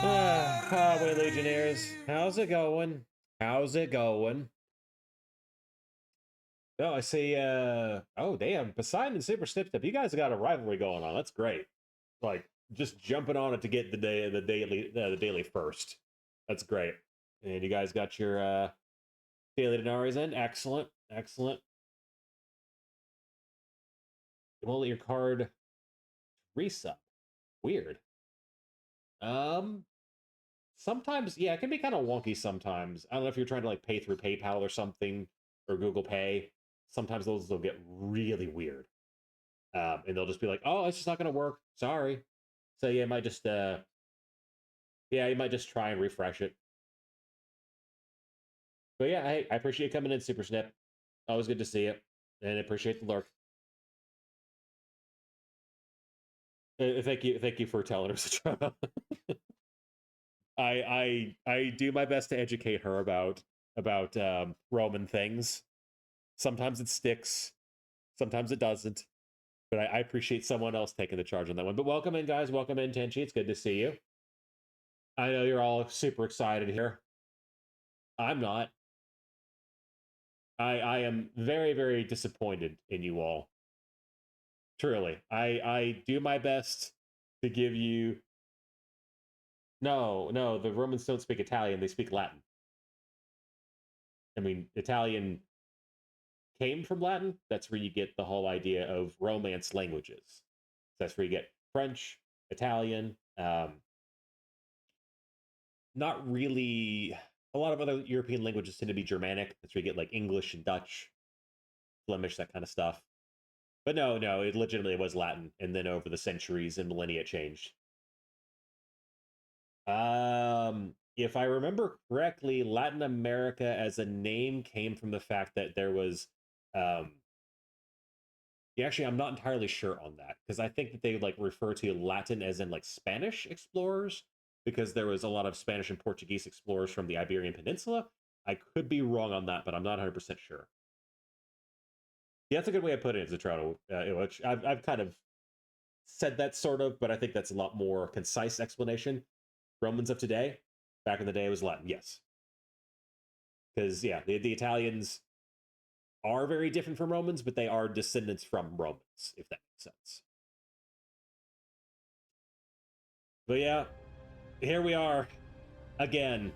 Highway Legionnaires, how's it going? How's it going? Oh, I see. Oh, damn, Poseidon and Super Snip Snip. You guys got a rivalry going on. That's great. Like just jumping on it to get the daily first. That's great. And you guys got your daily denaries in. Excellent, excellent. You won't let your card resub. Weird. Um, Sometimes, yeah, it can be kind of wonky sometimes. I don't know if you're trying to like pay through PayPal or something or Google Pay. Sometimes those will get really weird. And they'll just be like, "Oh, it's just not going to work. Sorry." So yeah, you might just try and refresh it. But yeah, I appreciate you coming in, Super Snip. Always good to see you, and I appreciate the lurk. Thank you for telling us to try. I do my best to educate her about Roman things. Sometimes it sticks, sometimes it doesn't. But I appreciate someone else taking the charge on that one. But welcome in, guys. Welcome in, Tenchi. It's good to see you. I know you're all super excited here. I'm not. I am very, very disappointed in you all. Truly. I do my best to give you. No, the Romans don't speak Italian, they speak Latin. I mean, Italian came from Latin. That's where you get the whole idea of Romance languages. That's where you get French, Italian, not really. A lot of other European languages tend to be Germanic. That's where you get like English and Dutch, Flemish, that kind of stuff. But no, it legitimately was Latin, and then over the centuries and millennia it changed. If I remember correctly, Latin America as a name came from the fact that there was um yeah, actually I'm not entirely sure on that because I think that they like refer to Latin as in like Spanish explorers because there was a lot of Spanish and Portuguese explorers from the Iberian Peninsula. I could be wrong on that, but I'm not 100% sure. Yeah, that's a good way of putting it, Zatrano. Which I've kind of said that sort of, but I think that's a lot more concise explanation. Romans of today, back in the day, it was Latin. Yes, because yeah, the Italians are very different from Romans, but they are descendants from Romans, if that makes sense. But yeah, here we are again.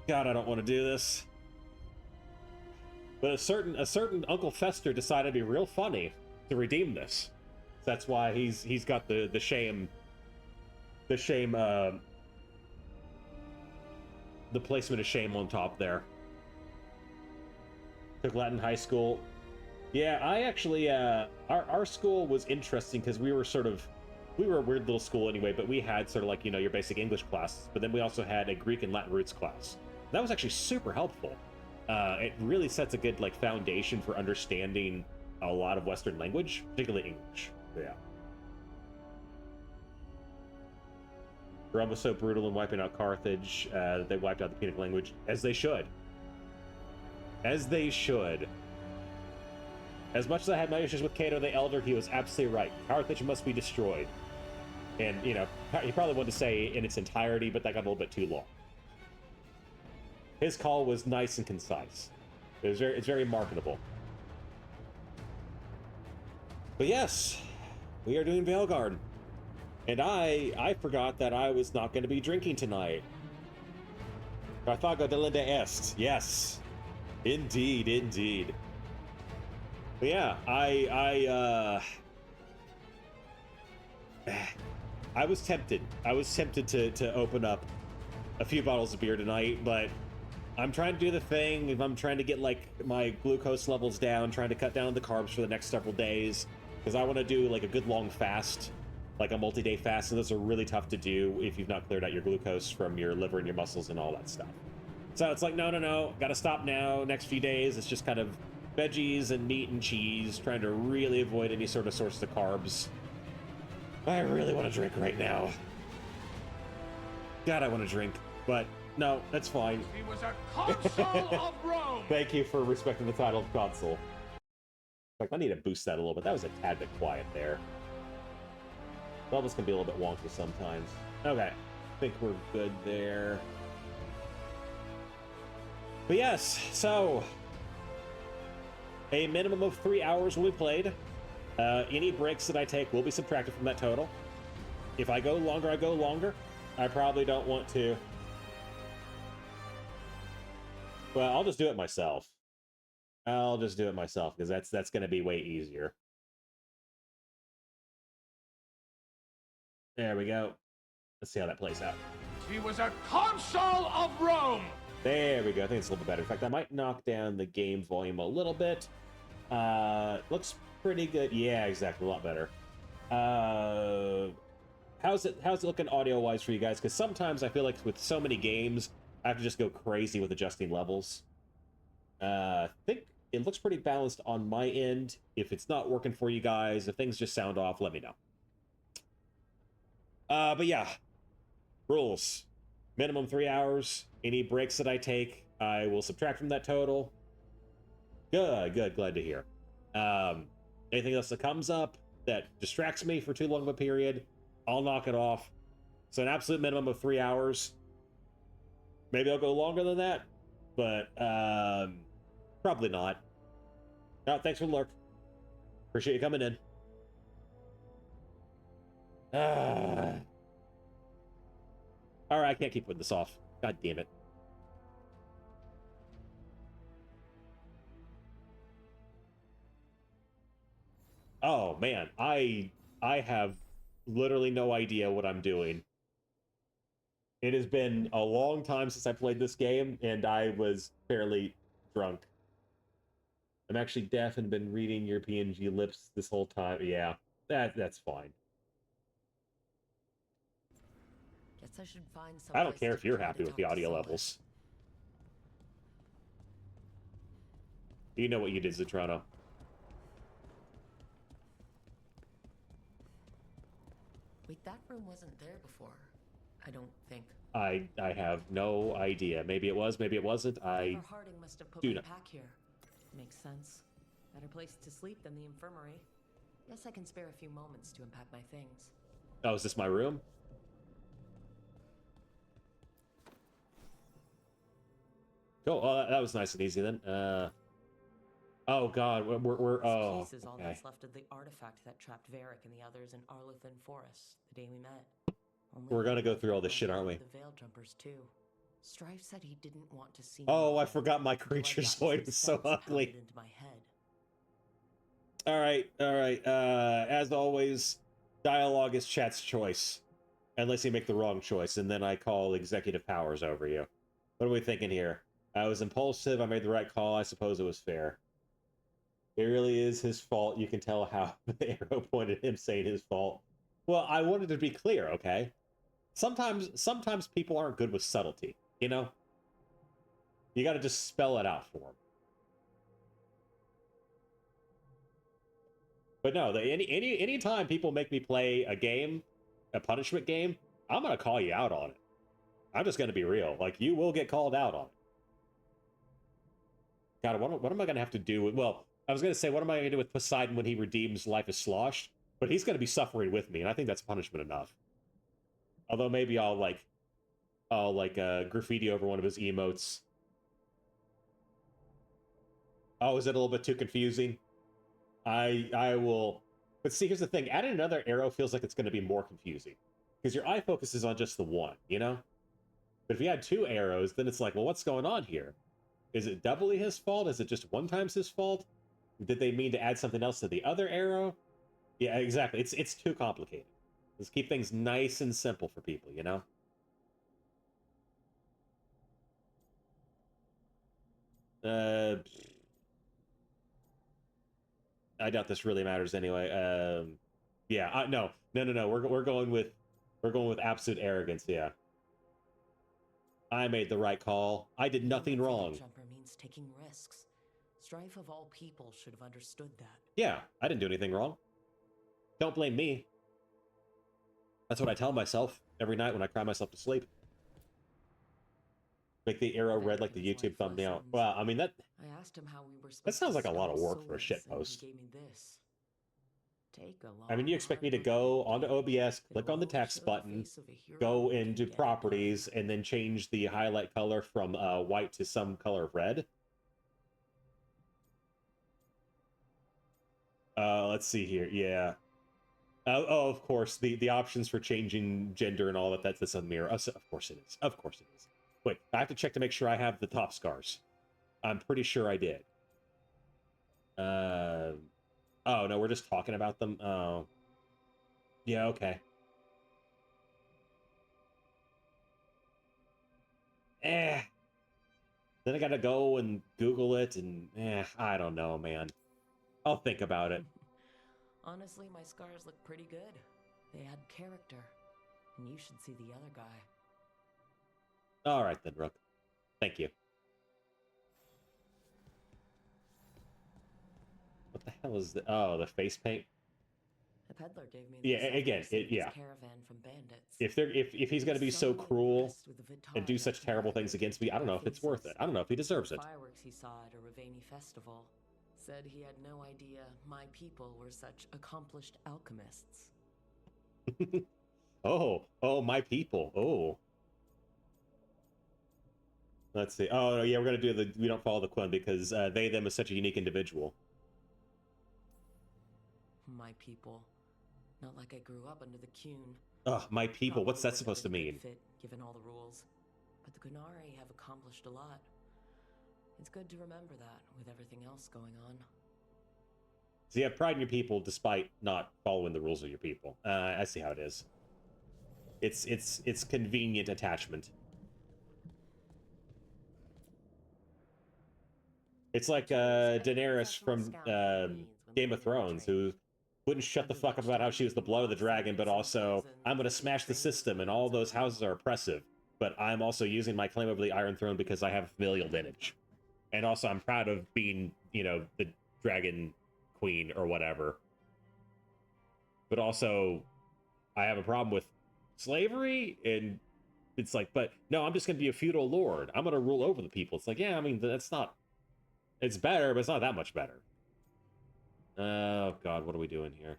God, I don't want to do this. But a certain Uncle Fester decided to be real funny to redeem this. That's why he's got the shame the placement of shame on top there. Took Latin high school. Yeah, I actually our school was interesting because we were a weird little school anyway, but we had sort of like, your basic English classes, but then we also had a Greek and Latin roots class. That was actually super helpful. It really sets a good like foundation for understanding a lot of Western language, particularly English. Yeah. Rome was so brutal in wiping out Carthage that they wiped out the Punic language, as they should. As they should. As much as I had my issues with Cato the Elder, he was absolutely right. Carthage must be destroyed. And, he probably wanted to say in its entirety, but that got a little bit too long. His call was nice and concise. It's very marketable. But yes, we are doing Veilguard. And I forgot that I was not going to be drinking tonight. Carthago delenda est. Yes. Indeed, indeed. But yeah, I was tempted. I was tempted to open up a few bottles of beer tonight, but I'm trying to do the thing. If I'm trying to get like my glucose levels down, trying to cut down on the carbs for the next several days, because I want to do like a good long fast, like a multi-day fast, and those are really tough to do if you've not cleared out your glucose from your liver and your muscles and all that stuff. So it's like, no, gotta stop now. Next few days, it's just kind of veggies and meat and cheese, trying to really avoid any sort of sources of carbs. I really want to drink right now. God, I want to drink, but no, that's fine. He was a consul of Rome. Thank you for respecting the title of consul. In fact, I need to boost that a little bit. That was a tad bit quiet there. Levels can be a little bit wonky sometimes. Okay, I think we're good there. But yes, so a minimum of 3 hours will be played. Any breaks that I take will be subtracted from that total. If I go longer, I go longer. I probably don't want to. Well, I'll just do it myself. I'll just do it myself because that's going to be way easier. There we go. Let's see how that plays out. He was a consul of Rome. There we go. I think it's a little bit better. In fact, I might knock down the game volume a little bit. Looks pretty good. Yeah, exactly. A lot better. How's it looking audio-wise for you guys? Because sometimes I feel like with so many games, I have to just go crazy with adjusting levels. I think it looks pretty balanced on my end. If it's not working for you guys, if things just sound off, let me know. But yeah, rules. Minimum 3 hours. Any breaks that I take, I will subtract from that total. Good, glad to hear. Anything else that comes up that distracts me for too long of a period, I'll knock it off. So an absolute minimum of 3 hours. Maybe I'll go longer than that, but probably not. Oh, thanks for the lurk. Appreciate you coming in. All right, I can't keep putting this off. God damn it. Oh man, I have literally no idea what I'm doing. It has been a long time since I played this game, and I was fairly drunk. I'm actually deaf and been reading your PNG lips this whole time. Yeah, that's fine. Guess I should find some. I don't care if you're happy with the audio levels. You know what you did, Zetrano. Wait, that room wasn't there before. I don't think. I have no idea. Maybe it was, maybe it wasn't. Harding must have put do my not. pack here. Makes sense. Better place to sleep than the infirmary. Guess I can spare a few moments to unpack my things. Oh, is this my room? Cool. Oh, that was nice and easy then. Oh god, we're oh. This case is all that's left of the artifact that trapped Varric and the others in Arlothan Forest the day we met. We're gonna go through all this shit, aren't we? The Veil Jumpers too. Strife said he didn't want to see. Oh, I forgot my creature Zoid was so ugly. Into my head. All right. As always, dialogue is chat's choice, unless you make the wrong choice, and then I call executive powers over you. What are we thinking here? I was impulsive. I made the right call. I suppose it was fair. It really is his fault. You can tell how the arrow pointed at him, saying his fault. Well, I wanted to be clear, okay? Sometimes people aren't good with subtlety, you know? You got to just spell it out for them. But no, any time people make me play a game, a punishment game, I'm gonna call you out on it. I'm just gonna be real. Like, you will get called out on it. God, what am I gonna have to do with? Well, I was gonna say, what am I gonna do with Poseidon when he redeems Life is Sloshed? But he's gonna be suffering with me, and I think that's punishment enough. Although maybe I'll graffiti over one of his emotes. Oh, is it a little bit too confusing? I will, but see, here's the thing. Adding another arrow feels like it's going to be more confusing because your eye focuses on just the one, you know? But if you add 2 arrows, then it's like, well, what's going on here? Is it doubly his fault? Is it just one times his fault? Did they mean to add something else to the other arrow? Yeah, exactly. It's too complicated. Let's keep things nice and simple for people, you know? I doubt this really matters anyway. Yeah, no. We're going with absolute arrogance. Yeah, I made the right call. I did nothing wrong. Jumper means taking risks. Strife of all people should have understood that. Yeah, I didn't do anything wrong. Don't blame me. That's what I tell myself every night when I cry myself to sleep. Make the arrow red like the YouTube thumbnail. Well, I mean that. I asked him how we were That sounds like a lot of work for a shit post. He gave me this. take a long, I mean, you expect me to hard go look at onto the OBS, game. click on the It'll only text show the button, face of a hero go who can into get it done. properties, and then change the highlight color from white to some color of red. Let's see here. Yeah. Oh, of course, the options for changing gender and all that, that's a mirror. Of course it is. Of course it is. Wait, I have to check to make sure I have the top scars. I'm pretty sure I did. Oh, no, we're just talking about them? Oh. Yeah, okay. Then I gotta go and Google it, and I don't know, man. I'll think about it. Honestly, my scars look pretty good. They add character. And you should see the other guy. All right then, Rook. Thank you. What the hell is the... Oh, the face paint? A peddler gave me Yeah, this after again, saving his yeah. caravan from bandits. If he's gonna be so Suddenly cruel impressed with the and do Vitali such after terrible that. things against me, I don't know if it's worth it. I don't know if he deserves it. Fireworks he saw at a Ravani festival. Said he had no idea my people were such accomplished alchemists. Oh, my people. Oh. Let's see. Oh, no, yeah, we're gonna do the... We don't follow the Quinn because they, them is such a unique individual. My people. Not like I grew up under the Kuhn. Ugh, my people. What's that Probably supposed to would've been a mean? good fit, given all the rules. But the Gunari have accomplished a lot. It's good to remember that, with everything else going on. So you have pride in your people despite not following the rules of your people. I see how it is. It's convenient attachment. It's like Daenerys from Game of Thrones, who wouldn't shut the fuck up about how she was the blood of the dragon, but also, I'm going to smash the system, and all those houses are oppressive. But I'm also using my claim over the Iron Throne because I have familial lineage. And also, I'm proud of being, you know, the Dragon Queen or whatever. But also, I have a problem with slavery, and it's like, but no, I'm just going to be a feudal lord. I'm going to rule over the people. It's like, yeah, I mean, that's not... It's better, but it's not that much better. Oh, God, what are we doing here?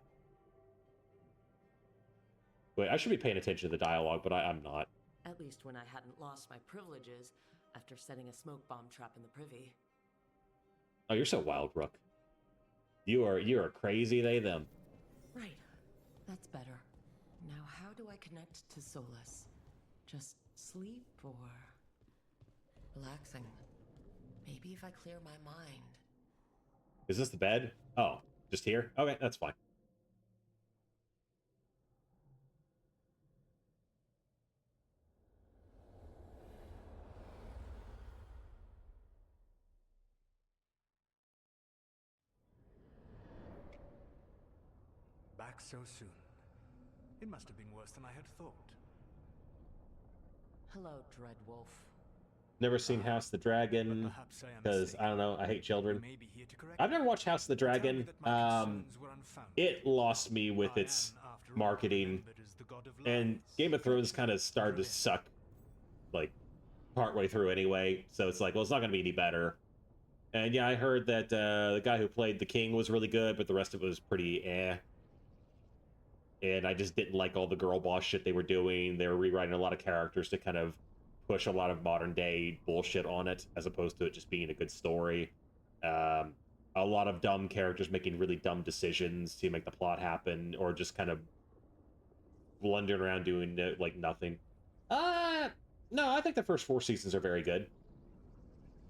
Wait, I should be paying attention to the dialogue, but I'm not. At least when I hadn't lost my privileges after setting a smoke bomb trap in the privy. Oh, you're so wild, Rook. You are crazy, they, them. Right. That's better. Now, how do I connect to Solus? Just sleep or... relaxing? Maybe if I clear my mind. Is this the bed? Oh, just here? Okay, that's fine. Back so soon. It must have been worse than I had thought. Hello, Dreadwolf. Never seen House of the Dragon, because, I don't know, I hate children. I've never watched House of the Dragon. It lost me with its marketing, and Game of Thrones kind of started to suck, like, partway through anyway, so it's like, well, it's not going to be any better. And yeah, I heard that the guy who played the king was really good, but the rest of it was pretty eh. And I just didn't like all the girl boss shit they were doing. They were rewriting a lot of characters to kind of push a lot of modern day bullshit on it, as opposed to it just being a good story. A lot of dumb characters making really dumb decisions to make the plot happen, or just kind of blundering around doing like nothing. No, I think the first 4 seasons are very good.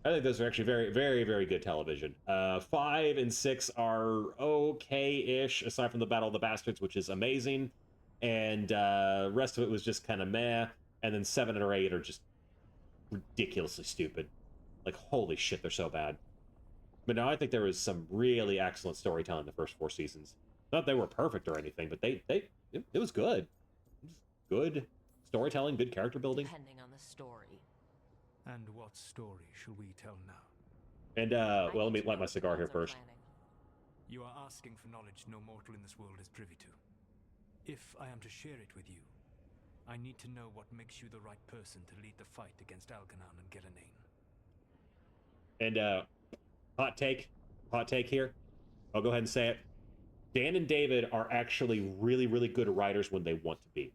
I think those are actually very, very, very good television. 5 and 6 are okay-ish, aside from the Battle of the Bastards, which is amazing. And rest of it was just kind of meh. And then 7 and 8 are just ridiculously stupid. Like, holy shit, they're so bad. But no, I think there was some really excellent storytelling in the first 4 seasons. Not that they were perfect or anything, but it was good. It was good storytelling, good character building. Depending on the story. And what story shall we tell now? And, well, let me light my cigar here first. You are asking for knowledge no mortal in this world is privy to. If I am to share it with you, I need to know what makes you the right person to lead the fight against Algernon and Gillenane. And, hot take here. I'll go ahead and say it. Dan and David are actually really, really good writers when they want to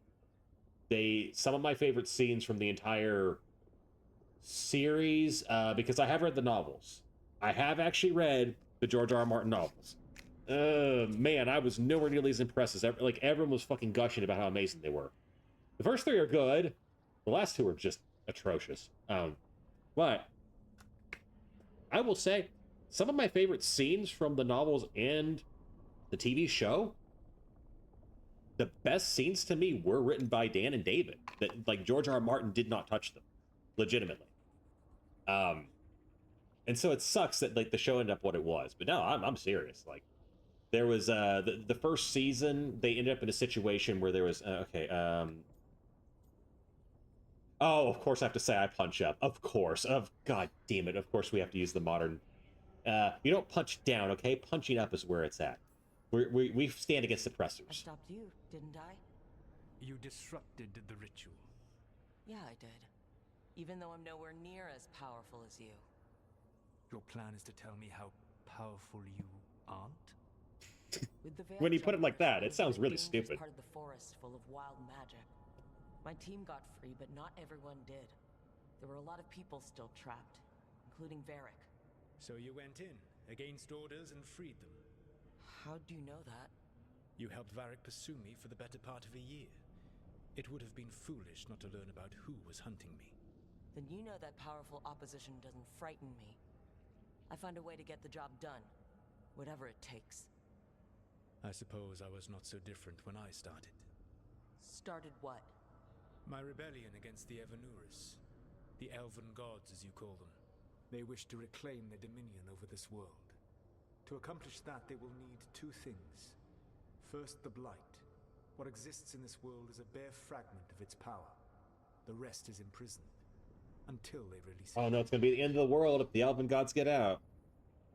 be. Some of my favorite scenes from the entire series, because I have read the novels. I have actually read the George R. R. Martin novels. Man, I was nowhere nearly as impressed as like everyone was fucking gushing about how amazing they were. The first three are good. The last two are just atrocious. But I will say some of my favorite scenes from the novels and the TV show, the best scenes to me were written by Dan and David. That like George R. R. Martin did not touch them, legitimately. And so it sucks that like the show ended up what it was. But no, I'm serious. Like there was the first season they ended up in a situation where there was oh, of course I have to say I punch up. Of course. Of God damn it. Of course we have to use the modern. You don't punch down, okay? Punching up is where it's at. We stand against I suppressors. stopped you, didn't I? You disrupted the ritual. Yeah, I did. Even though I'm nowhere near as powerful as you. Your plan is to tell me how powerful you aren't? With the When you put it like that, Vanguard, it sounds really dangerous stupid. Part of the forest full of wild magic. My team got free, but not everyone did. There were a lot of people still trapped, including Varric. So you went in, against orders, and freed them. How do you know that? You helped Varric pursue me for the better part of a year. It would have been foolish not to learn about who was hunting me. Then you know that powerful opposition doesn't frighten me. I find a way to get the job done, whatever it takes. I suppose I was not so different when I started. Started what? My rebellion against the Evanuris. The Elven Gods, as you call them. They wish to reclaim their dominion over this world. To accomplish that, they will need two things. First, the Blight. What exists in this world is a bare fragment of its power. The rest is imprisoned. Until they release it. Oh no, it's gonna be the end of the world if the Elven Gods get out.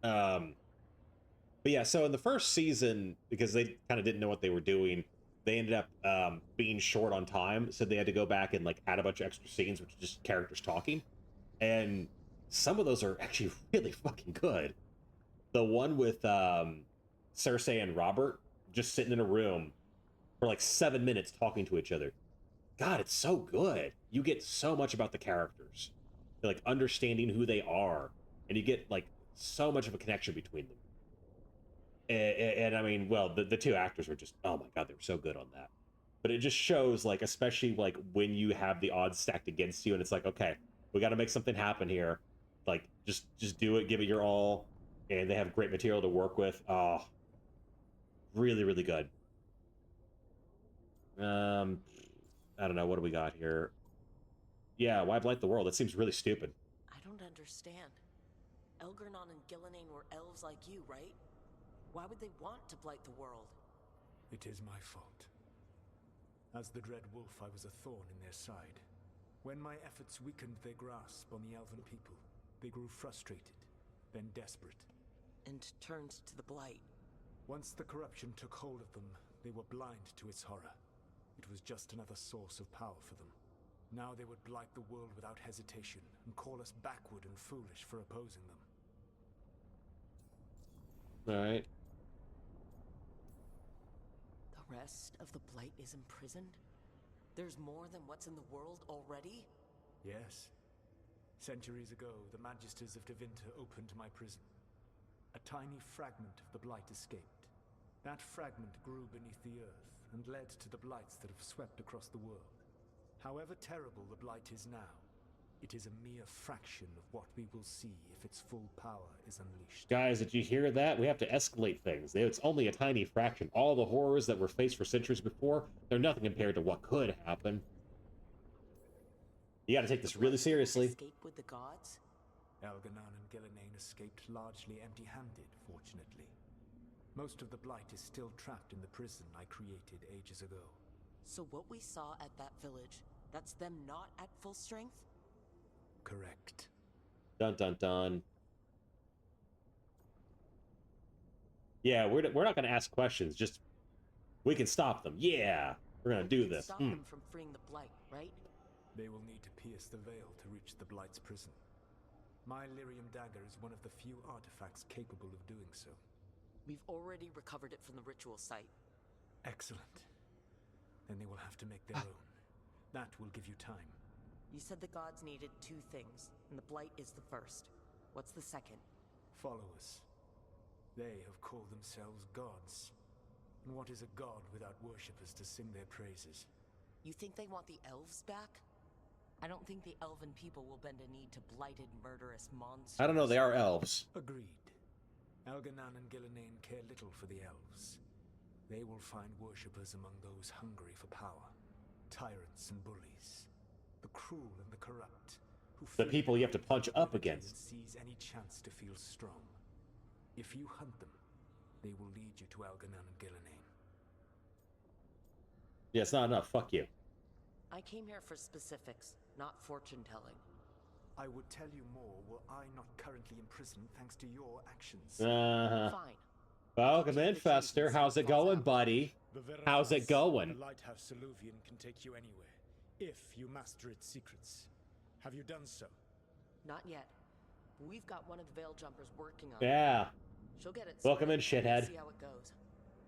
But yeah, so in the first season, because they kind of didn't know what they were doing, they ended up being short on time, so they had to go back and like add a bunch of extra scenes, which is just characters talking. And some of those are actually really fucking good. The one with Cersei and Robert just sitting in a room for like 7 minutes talking to each other. God, it's so good. You get so much about the characters, like understanding who they are, and you get like so much of a connection between them. And I mean, well, the two actors were just, oh my God, they were so good on that. But it just shows, like, especially like when you have the odds stacked against you, and it's like, okay, we got to make something happen here. Like, just do it, give it your all, and they have great material to work with. Oh, really, really good. I don't know, what do we got here? Yeah, why blight the world? That seems really stupid. I don't understand. Elgernon and Gillenane were elves like you, right? Why would they want to blight the world? It is my fault. As the Dread Wolf, I was a thorn in their side. When my efforts weakened their grasp on the Elven people, they grew frustrated, then desperate. And turned to the blight. Once the corruption took hold of them, they were blind to its horror. It was just another source of power for them. Now they would blight the world without hesitation and call us backward and foolish for opposing them. All right. The rest of the blight is imprisoned? There's more than what's in the world already? Yes. Centuries ago, the Magisters of Tevinter opened my prison. A tiny fragment of the blight escaped. That fragment grew beneath the earth and led to the blights that have swept across the world. However terrible the blight is now, it is a mere fraction of what we will see if its full power is unleashed. Guys, did you hear that? We have to escalate things. It's only a tiny fraction. All the horrors that were faced for centuries before, they're nothing compared to what could happen. You gotta take this really seriously. Escape with the gods? Elgernon and Gillenane escaped largely empty-handed, fortunately. Most of the blight is still trapped in the prison I created ages ago. So what we saw at that village, that's them not at full strength? Correct. Dun dun dun. Yeah, we're not gonna ask questions. Just we can stop them. Yeah, we're gonna do this. Stop them from freeing the blight, right? They will need to pierce the veil to reach the blight's prison. My lyrium dagger is one of the few artifacts capable of doing so. We've already recovered it from the ritual site. Excellent. Then they will have to make their own. That will give you time. You said the gods needed 2 things, and the Blight is the first. What's the second? Followers. They have called themselves gods. And what is a god without worshippers to sing their praises? You think they want the elves back? I don't think the elven people will bend a knee to blighted, murderous monsters. I don't know, they are elves. Agreed. Algernon and Gillenane care little for the elves. They will find worshippers among those hungry for power. Tyrants and bullies. The cruel and the corrupt. Who The people you have to punch up against. Seize any chance to feel strong. If you hunt them, they will lead you to Algernon and Gillenane. Yeah, it's not enough. Fuck you. I came here for specifics, not fortune-telling. I would tell you more were I not currently imprisoned thanks to your actions. Fine. Welcome in, Fester. How's it going, buddy? How's it going? The lighthouse Soluvian can take you anywhere, if you master its secrets. Have you done so? Not yet. But we've got one of the Veil Jumpers working on it. Yeah. She'll get it Welcome in, sorted. shithead. See how it goes.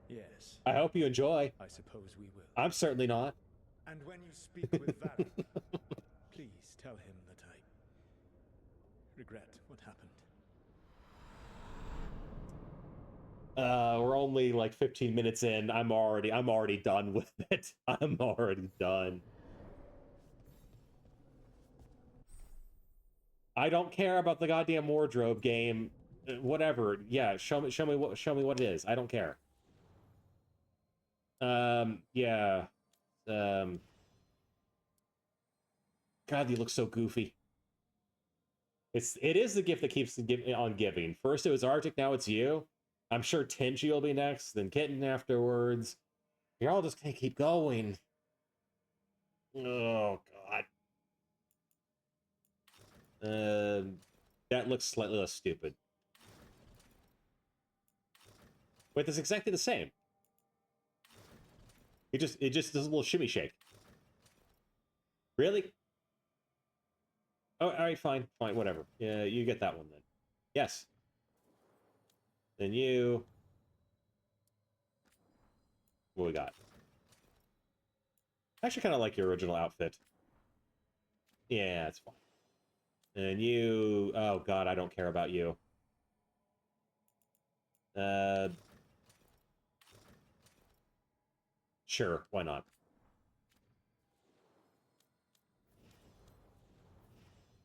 Yes, I hope you enjoy. I suppose we will. I'm certainly not. And when you speak with Varric, please tell him that I regret what happened. We're only like 15 minutes in. I'm already done with it. I'm already done. I don't care about the goddamn wardrobe game. Whatever. Yeah, show me what it is. I don't care. Yeah. God, you look so goofy. It is the gift that keeps on giving. First it was Arctic, now it's you. I'm sure Tenchi will be next, then Kitten afterwards. You're all just gonna keep going. Oh god. That looks slightly less stupid. Wait, that's exactly the same. It just does a little shimmy shake. Really? Oh, alright, fine, whatever. Yeah, you get that one then. Yes. Then you. What we got? I actually kind of like your original outfit. Yeah, it's fine. And you. Oh god, I don't care about you. Sure, why not?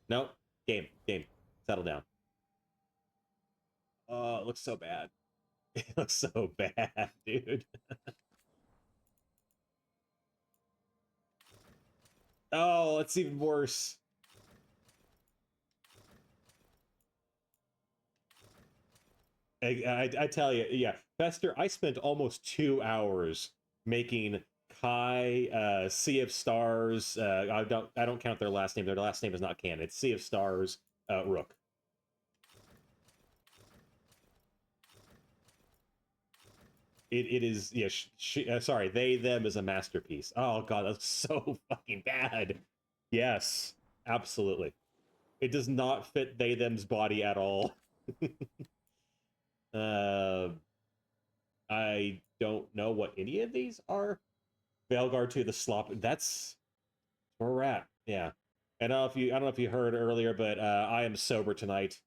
No, game. Settle down. Oh, it looks so bad. It looks so bad, dude. Oh, it's even worse. I tell you, yeah, Fester, I spent almost 2 hours making Kai, Sea of Stars. I don't count their last name. Their last name is not canon. It's Sea of Stars, Rook. It is, yeah. Sorry, they them is a masterpiece. Oh god, that's so fucking bad. Yes, absolutely. It does not fit they them's body at all. I don't know what any of these are. Veilguard to the Slop. That's where we're at. Yeah. I don't know if you heard earlier, but I am sober tonight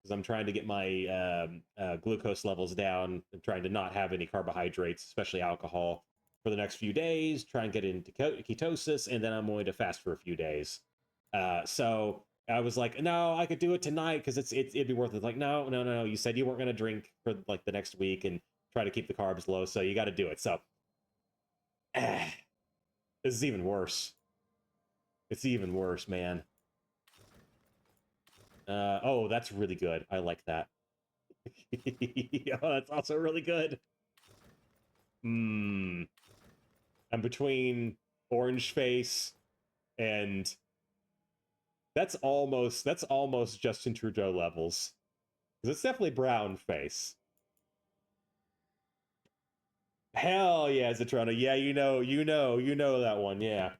because I'm trying to get my glucose levels down. I'm trying to not have any carbohydrates, especially alcohol, for the next few days. Try and get into ketosis, and then I'm going to fast for a few days. So I was like, no, I could do it tonight because it'd be worth it. Like, no. You said you weren't going to drink for like the next week and try to keep the carbs low, so you got to do it. So this is even worse. It's even worse, man. Oh, that's really good. I like that. Oh, that's also really good. I'm between orange face and that's almost Justin Trudeau levels. Because it's definitely brown face. Hell yeah, Zatrona. Yeah, you know that one, yeah.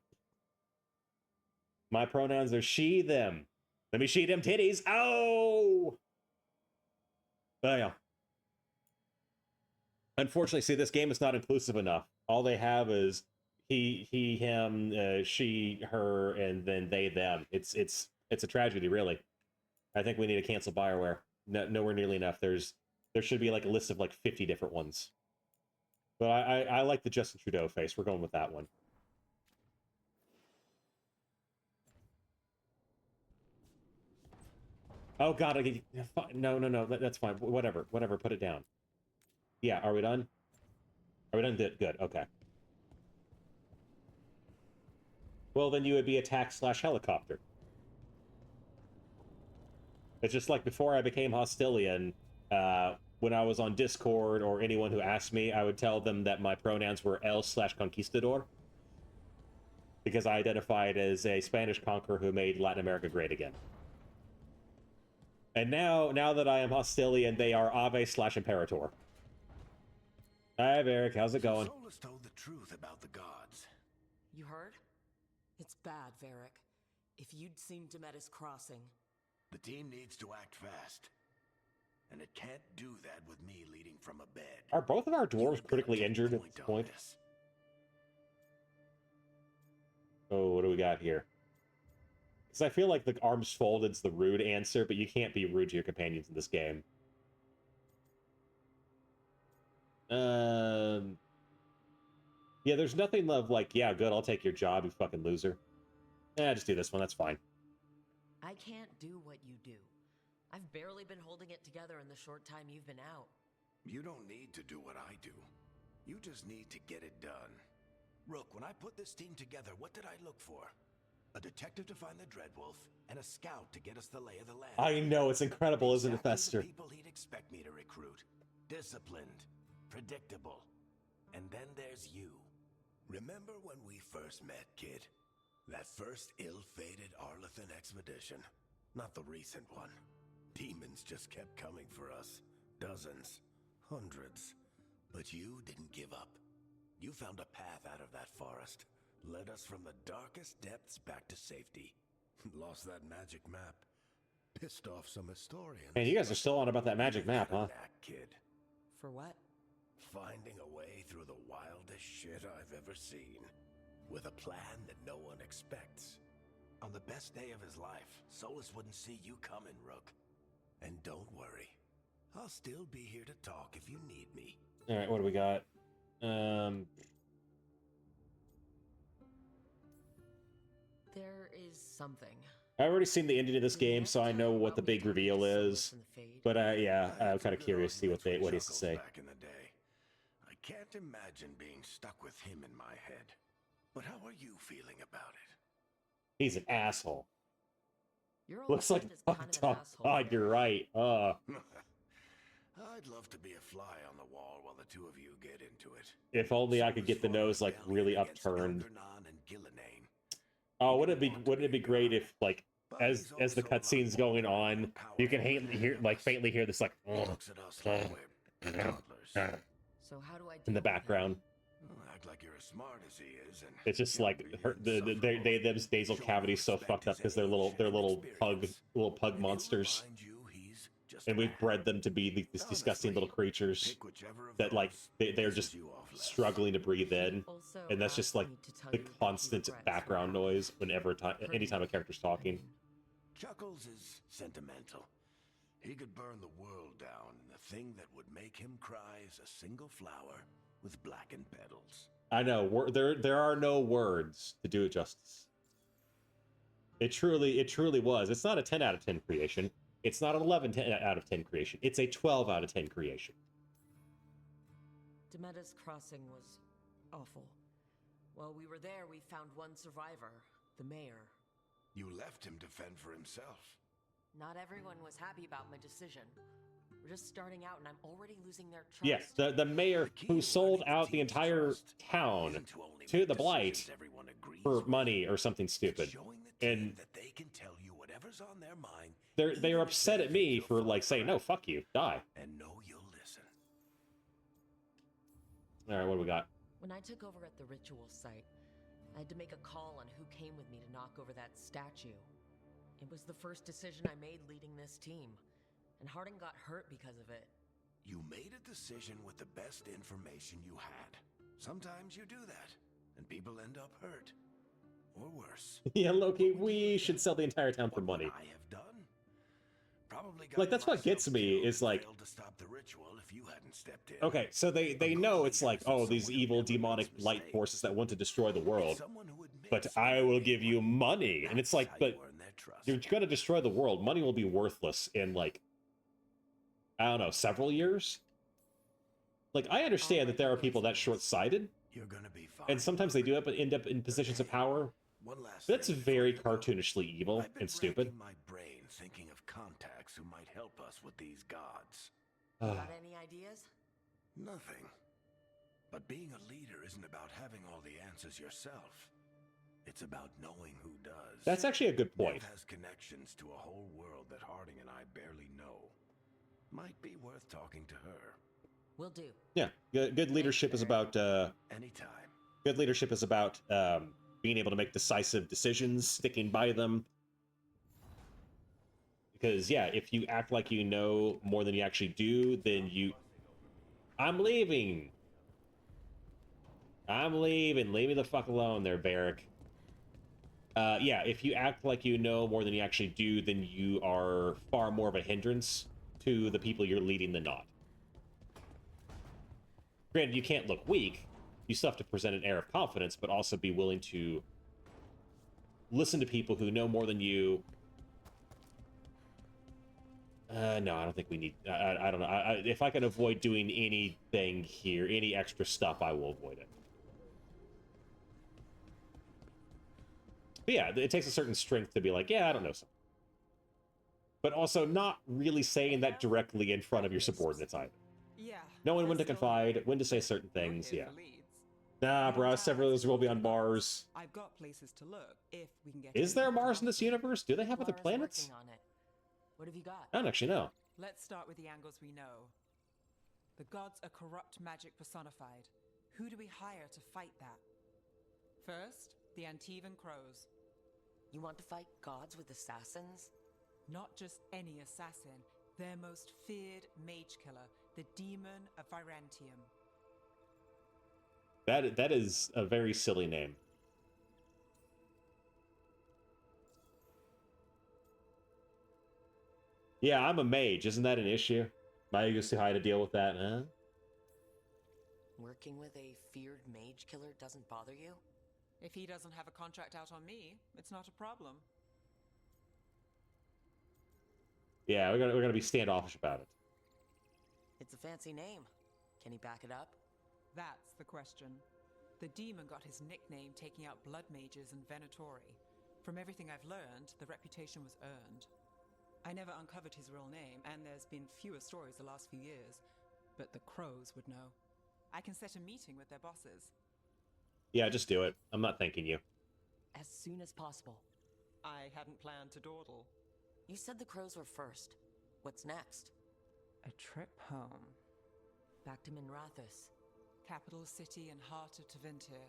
My pronouns are she, them. Let me see them titties. Oh! Oh, yeah. Unfortunately, see, this game is not inclusive enough. All they have is he, him, she, her, and then they, them. It's a tragedy, really. I think we need to cancel Bioware. No, nowhere nearly enough. There should be like a list of like 50 different ones. But I like the Justin Trudeau face. We're going with that one. Oh God! No. That's fine. Whatever. Put it down. Yeah. Are we done? Are we done? Good. Okay. Well, then you would be attack/helicopter. It's just like before I became Hostilian, when I was on Discord or anyone who asked me, I would tell them that my pronouns were El/Conquistador. Because I identified as a Spanish conqueror who made Latin America great again. And now that I am Hostilian, they are Ave/Imperator. Hi, Varric. How's it going? Solus told the truth about the gods. You heard? It's bad, Varric. If you'd seen Demetis crossing... The team needs to act fast. And it can't do that with me leading from a bed. Are both of our dwarves critically injured at this point? Oh, what do we got here? Because I feel like the arms folded's the rude answer, but you can't be rude to your companions in this game. Yeah, there's nothing of like, yeah, good, I'll take your job, you fucking loser. Just do this one, that's fine. I can't do what you do. I've barely been holding it together in the short time you've been out. You don't need to do what I do. You just need to get it done. Rook, when I put this team together, what did I look for? A detective to find the Dreadwolf, and a scout to get us the lay of the land. I know, it's incredible, isn't it, Exactly Fester? the people he'd expect me to recruit. Disciplined, predictable. And then there's you. Remember when we first met, kid? That first ill-fated Arlathan expedition. Not the recent one. Demons just kept coming for us. Dozens. Hundreds. But you didn't give up. You found a path out of that forest. Led us from the darkest depths back to safety. Lost that magic map. Pissed off some historians. Man, you guys are still on about that magic map, huh? That kid. For what? Finding a way through the wildest shit I've ever seen. With a plan that no one expects. On the best day of his life, Solus wouldn't see you coming, Rook. And don't worry. I'll still be here to talk if you need me. Alright, what do we got? There is something. I've already seen the ending of this game, so I know what the big reveal is. But yeah, I'm kind of curious to see what he has to say. Back in the day. I can't imagine being stuck with him in my head. But how are you feeling about it? He's an asshole. Your old Looks like friend is a kind of an fucked up. asshole, God, you're right. I'd love to be a fly on the wall while the two of you get into it. If only I could get the nose like really upturned. And Oh, wouldn't it be great if like as the cutscene's going on, you can faintly hear this like Looks at us like we're toddlers. So how do I in the deal with him? background. Act like you're as smart as he is, and It's just you'll like be her, here to suffer. them's nasal Show cavities so respect fucked up his because they're age little and experience. pug And he'll monsters, remind you he's just and a we've man. bred them to be these disgusting little creatures Pick whichever of that like those they're pisses just you off less. struggling to breathe in, Also and that's asked just like me to tell the you that he constant regrets background what noise whenever anytime a character's talking. Chuckles is sentimental. He could burn the world down, and the thing that would make him cry is a single flower with blackened petals. I know there are no words to do it justice. It truly was. It's not a 10 out of 10 creation. It's not an 11 out of 10 creation. It's a 12 out of 10 creation. Demetis Crossing was awful. While we were there, we found one survivor, the mayor. You left him to fend for himself. Not everyone was happy about my decision. We're just starting out, and I'm already losing their trust. Yes, the mayor The key who to sold winning out the team's entire trust town isn't to only to make the Blight decisions everyone agrees for with. money or something It's stupid. showing the team And that they can tell you whatever's on their mind. they are even if upset they at me think you'll for fall like saying, for no, it, fuck you, die. and know you'll listen. All right, what do we got? When I took over at the ritual site, I had to make a call on who came with me to knock over that statue. It was the first decision I made leading this team, and Harding got hurt because of it. You made a decision with the best information you had. Sometimes you do that, and people end up hurt. Or worse. Yeah, Loki, we should sell the entire town for What would money. I have done? Probably Like, that's what gets me, is like... failed to stop the ritual if you hadn't stepped in. Okay, so they know it's like, oh, these evil demonic light forces that want to destroy the world. But I will give you money. And it's like, but you're going to destroy the world. Money will be worthless in, like, I don't know, several years? Like, I understand that there are people that short-sighted. You're gonna be fine. And sometimes they do end up in positions of power. One last But that's thing very before you go. cartoonishly evil I've been and stupid. racking my brain thinking of contacts who might help us with these gods. Got any ideas? Nothing. But being a leader isn't about having all the answers yourself. It's about knowing who does. That's actually a good point. Nev has connections to a whole world that Harding and I barely know. Might be worth talking to her. Will do. Yeah, good leadership is about... Anytime. Good leadership is about being able to make decisive decisions, sticking by them. Because, yeah, if you act like you know more than you actually do, then you... I'm leaving! I'm leaving. Leave me the fuck alone there, Varric. Yeah, if you act like you know more than you actually do, then you are far more of a hindrance to the people you're leading than not. Granted, you can't look weak. You still have to present an air of confidence, but also be willing to listen to people who know more than you. No, I don't think we need... I don't know. If I can avoid doing anything here, any extra stuff, I will avoid it. But yeah, it takes a certain strength to be like, yeah, I don't know something. But also not really saying that directly in front of your subordinates either. Yeah. Knowing when to confide, when to say certain things, yeah. Nah, bro, several of those will be on Mars. I've got places to look if we can get. Is there a Mars in this universe? Do they have other planets? Working on it. What have you got? I don't actually know. Let's start with the angles we know. The gods are corrupt magic personified. Who do we hire to fight that? First, the Antivan Crows. You want to fight gods with assassins? Not just any assassin, their most feared mage killer, the Demon of Virantium. That is a very silly name. Yeah, I'm a mage. Isn't that an issue? My ego's too high to deal with that, huh? Working with a feared mage killer doesn't bother you? If he doesn't have a contract out on me, it's not a problem. Yeah, we're gonna be standoffish about it. It's a fancy name. Can he back it up? That's the question. The demon got his nickname taking out blood mages and Venatori. From everything I've learned, the reputation was earned. I never uncovered his real name, and there's been fewer stories the last few years, but the Crows would know. I can set a meeting with their bosses. Yeah, just do it. I'm not thanking you. As soon as possible. I hadn't planned to dawdle. You said the Crows were first. What's next? A trip home. Back to Minrathous. Capital city and heart of Tevinter.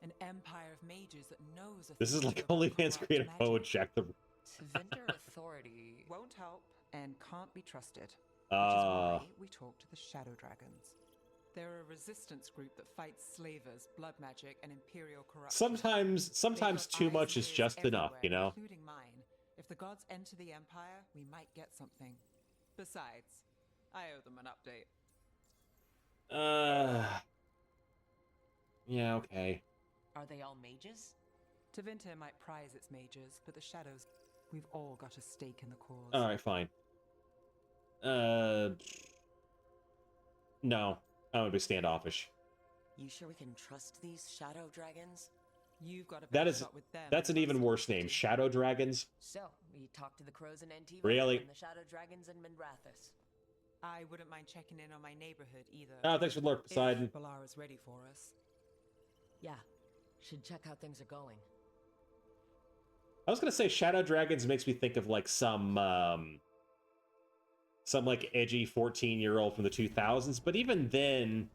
An empire of mages that knows a This is thing like about OnlyFans corrupt creative magic. mode. Check the... Tevinter Authority. Won't help and can't be trusted. Which is why we talk to the Shadow Dragons. They're a resistance group that fights slavers, blood magic, and imperial corruption. Sometimes too much is just enough, you know? Including mine. If the gods enter the Empire, we might get something. Besides, I owe them an update. Yeah, okay. Are they all mages? Tevinter might prize its mages, but the Shadows, we've all got a stake in the cause. Alright, fine. No. I'm gonna be standoffish. You sure we can trust these shadow dragons? You've got a That better is... shot with them. That's an than even us. worse name. Shadow Dragons? So, we talked to the Crows in Antivan Really? and the shadow dragons in Minrathous. I wouldn't mind checking in on my neighborhood either. Oh, thanks for the lurk, Poseidon. If Balara's ready for us. Yeah, should check how things are going. I was gonna say Shadow Dragons makes me think of like some like edgy 14-year-old from the 2000s, but even then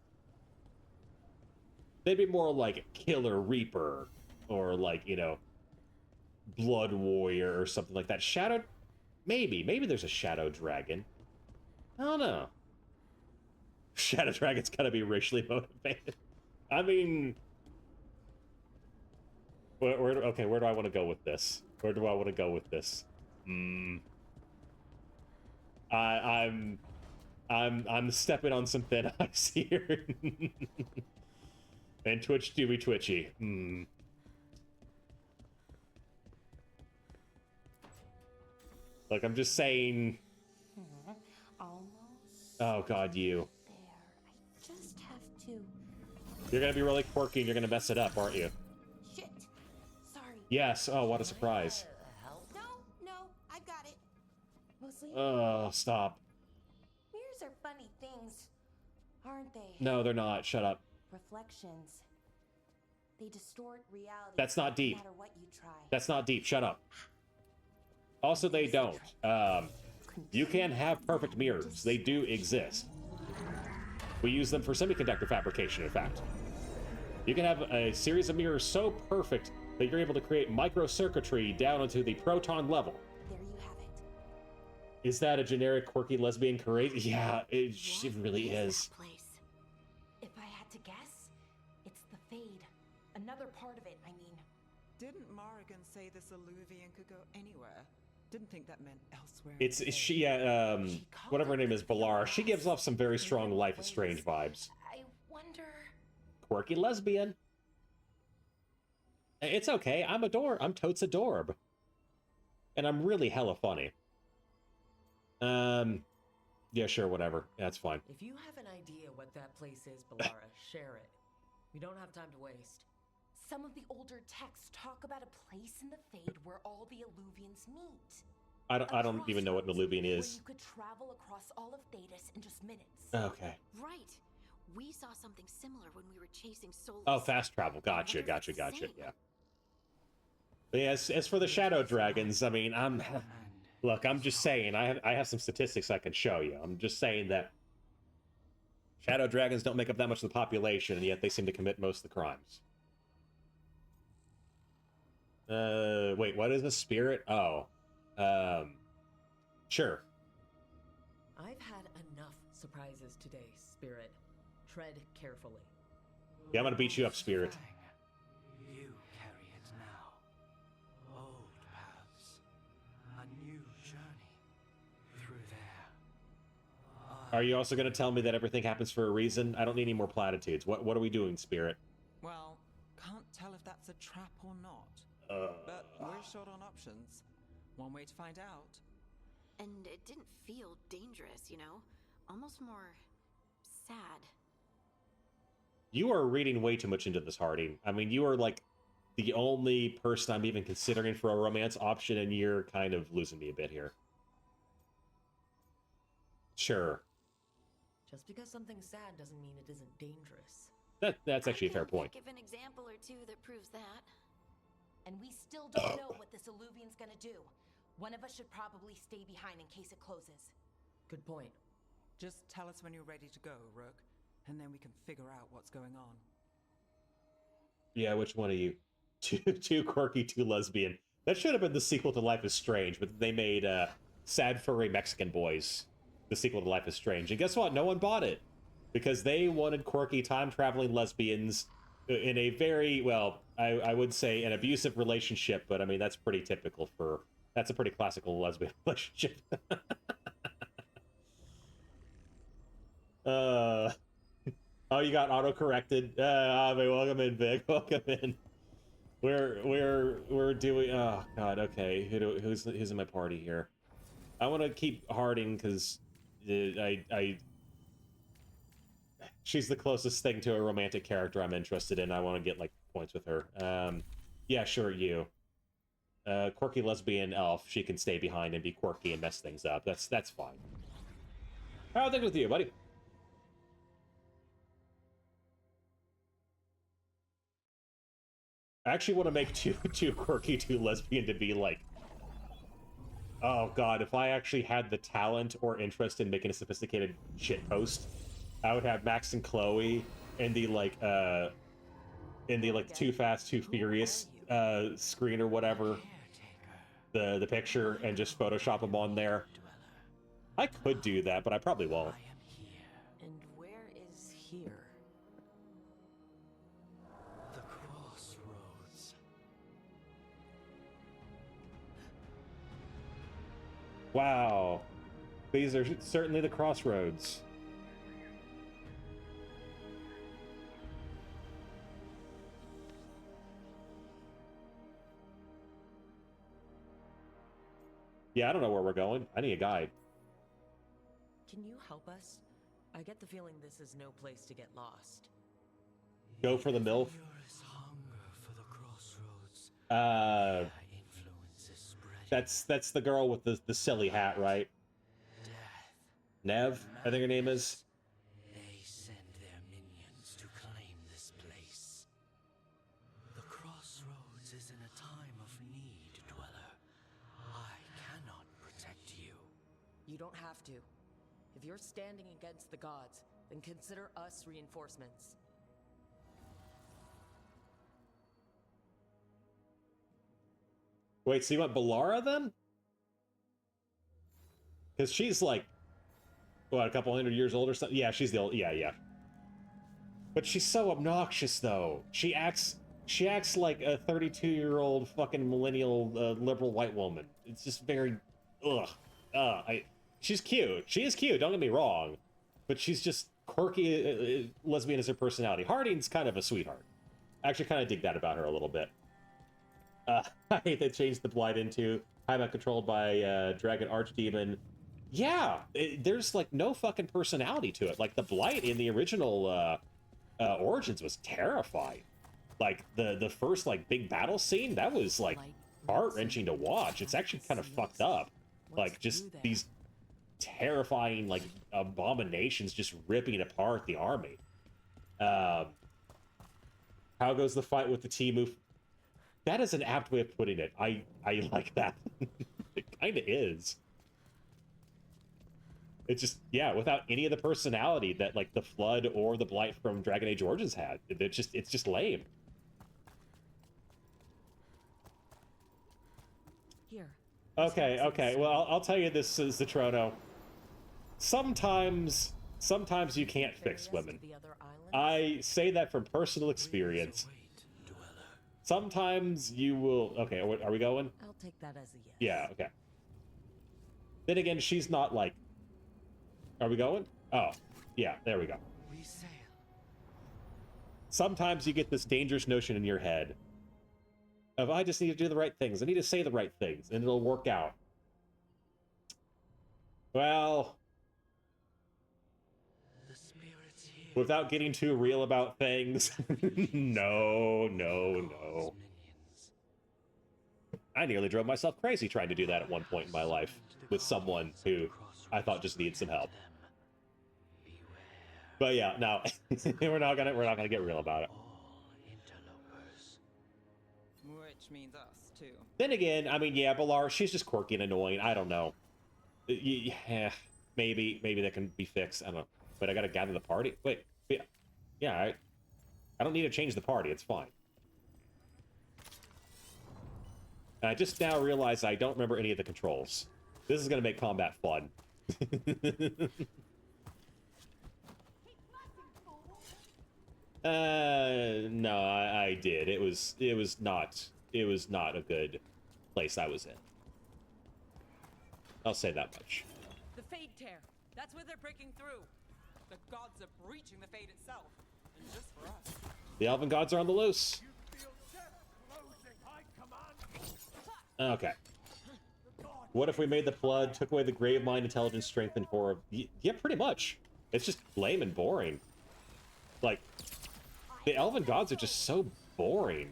they'd be more like Killer Reaper or like, you know, Blood Warrior or something like that. Maybe there's a Shadow Dragon. I don't know. Shadow Dragon's gotta be racially motivated. I mean, okay, where do I want to go with this? Where do I want to go with this? I'm stepping on some thin ice here. And Twitch do be twitchy. Look, I'm just saying. Almost. Oh God, you. There. I just have to. You're gonna be really quirky and you're gonna mess it up, aren't you? Shit. Sorry. Yes. Oh, what a surprise. No, I got it. Mostly. Oh, stop. Mirrors are funny things, aren't they? No, they're not. Shut up. Reflections. They distort reality. That's not deep. No matter what you try. That's not deep. Shut up. Also, they don't. You can have perfect mirrors. They do exist. We use them for semiconductor fabrication, in fact. You can have a series of mirrors so perfect that you're able to create microcircuitry down into the proton level. There you have it. Is that a generic quirky lesbian crazy? Yeah, it really is. That place? If I had to guess, it's the Fade. Another part of it, I mean. Didn't Morrigan say this Illuvian could go anywhere? Didn't think that meant elsewhere. Whatever her name is, Balar. She gives off some very strong Life is Strange vibes. I wonder. Quirky lesbian. It's okay. I'm totes adorb. And I'm really hella funny. Yeah, sure, whatever. That's fine. If you have an idea what that place is, Balara, share it. We don't have time to waste. Some of the older texts talk about a place in the Fade where all the Illuvians meet. I don't even know what an Illuvian Where is. you could travel across all of Thetis in just minutes. Okay. Right. We saw something similar when we were chasing Solus. Oh, fast travel. Gotcha. I wonder if it's the same. Yeah. But yeah, as for the Shadow Dragons, I mean, look, I'm just saying, I have some statistics I can show you. I'm just saying that Shadow Dragons don't make up that much of the population, and yet they seem to commit most of the crimes. Wait, what is a spirit? Oh. Sure. I've had enough surprises today, Spirit. Tread carefully. Yeah, I'm gonna beat you up, Spirit. You carry it now. Old paths. A new journey. Through there. Are you also gonna tell me that everything happens for a reason? I don't need any more platitudes. What are we doing, Spirit? Well, can't tell if that's a trap or not. But we're short on options. One way to find out. And it didn't feel dangerous, you know? Almost more sad. You are reading way too much into this, Harding. I mean, you are like the only person I'm even considering for a romance option, and you're kind of losing me a bit here. Sure. Just because something's sad doesn't mean it isn't dangerous. That's actually a fair point. Give an example or two that proves that. And we still don't know what this Illuvian's gonna do. One of us should probably stay behind in case it closes. Good point. Just tell us when you're ready to go, Rook, and then we can figure out what's going on. Yeah, which one of you? Too quirky, too lesbian. That should have been the sequel to Life is Strange, but they made Sad Furry Mexican Boys the sequel to Life is Strange. And guess what? No one bought it. Because they wanted quirky, time-traveling lesbians in a very, well, I would say an abusive relationship, but I mean, that's pretty typical for... That's a pretty classical lesbian relationship. Oh, you got auto-corrected. Welcome in, Vic. Welcome in. We're doing... Oh, God, okay. Who's in my party here? I want to keep Harding, because she's the closest thing to a romantic character I'm interested in. I want to get, like, points with her. Yeah, sure, you. Quirky lesbian elf, she can stay behind and be quirky and mess things up. That's fine. How are things with you, buddy? I actually want to make too quirky, too lesbian to be like... Oh god, if I actually had the talent or interest in making a sophisticated shitpost, I would have Max and Chloe in the like Too Fast, Too Furious screen or whatever, the picture, and just Photoshop them on there. I could do that, but I probably won't. And where here? The crossroads. Wow. These are certainly the crossroads. Yeah, I don't know where we're going. I need a guide. Can you help us? I get the feeling this is no place to get lost. Go for the MILF. Purest hunger for the crossroads. Uh, Their influence is spreading. that's the girl with the silly hat, right? Death. Nev, I think her name is. They send their minions to claim this place. The crossroads is in a time of need, Dweller. I cannot protect you. You don't have to. If you're standing against the gods, then consider us reinforcements. Wait, so you want Balara then? Because she's like, what, a couple 100 years old or something? Yeah, she's the old. Yeah. But she's so obnoxious, though. She acts like a 32-year-old fucking millennial liberal white woman. It's just very, ugh. She's cute. She is cute. Don't get me wrong, but she's just quirky. Lesbian is her personality. Harding's kind of a sweetheart. I actually kind of dig that about her a little bit. I hate they changed the Blight into Paimon controlled by Dragon Archdemon. Yeah, there's like no fucking personality to it. Like the Blight in the original Origins was terrifying. Like the first like big battle scene, that was like heart-wrenching to watch. It's actually kind of fucked up. Like just these terrifying like abominations just ripping apart the army. How goes the fight with the Timu? That is an apt way of putting it. I like that. It kind of is. It's just, yeah, without any of the personality that like the Flood or the Blight from Dragon Age Origins had. It's just lame. Here. Okay. Well, I'll tell you this, Zitrono. Sometimes you can't fix women. I say that from personal experience. Sometimes you will... Okay, are we going? I'll take that as a yes. Yeah, okay. Then again, she's not like... Are we going? Oh, yeah, there we go. We sail. Sometimes you get this dangerous notion in your head of, I just need to do the right things. I need to say the right things, and it'll work out. Well... The spirits here. Without getting too real about things. No. I nearly drove myself crazy trying to do that at one point in my life with someone who I thought just needed some help. But yeah, no, we're not gonna get real about it. Which means us, too. Then again, I mean, yeah, Balar, she's just quirky and annoying. I don't know. Yeah, maybe that can be fixed. I don't know. But I gotta gather the party. Wait, yeah, I don't need to change the party. It's fine. And I just now realized I don't remember any of the controls. This is gonna make combat fun. No, I did. It was not a good place I was in. I'll say that much. The Fade Tear. That's where they're breaking through. The gods are breaching the Fade itself. And just for us. The Elven gods are on the loose. Okay. What if we made the Flood, took away the Gravemind, Intelligence, Strength, and Horror? Yeah, pretty much. It's just lame and boring. Like, the Elven gods are just so boring.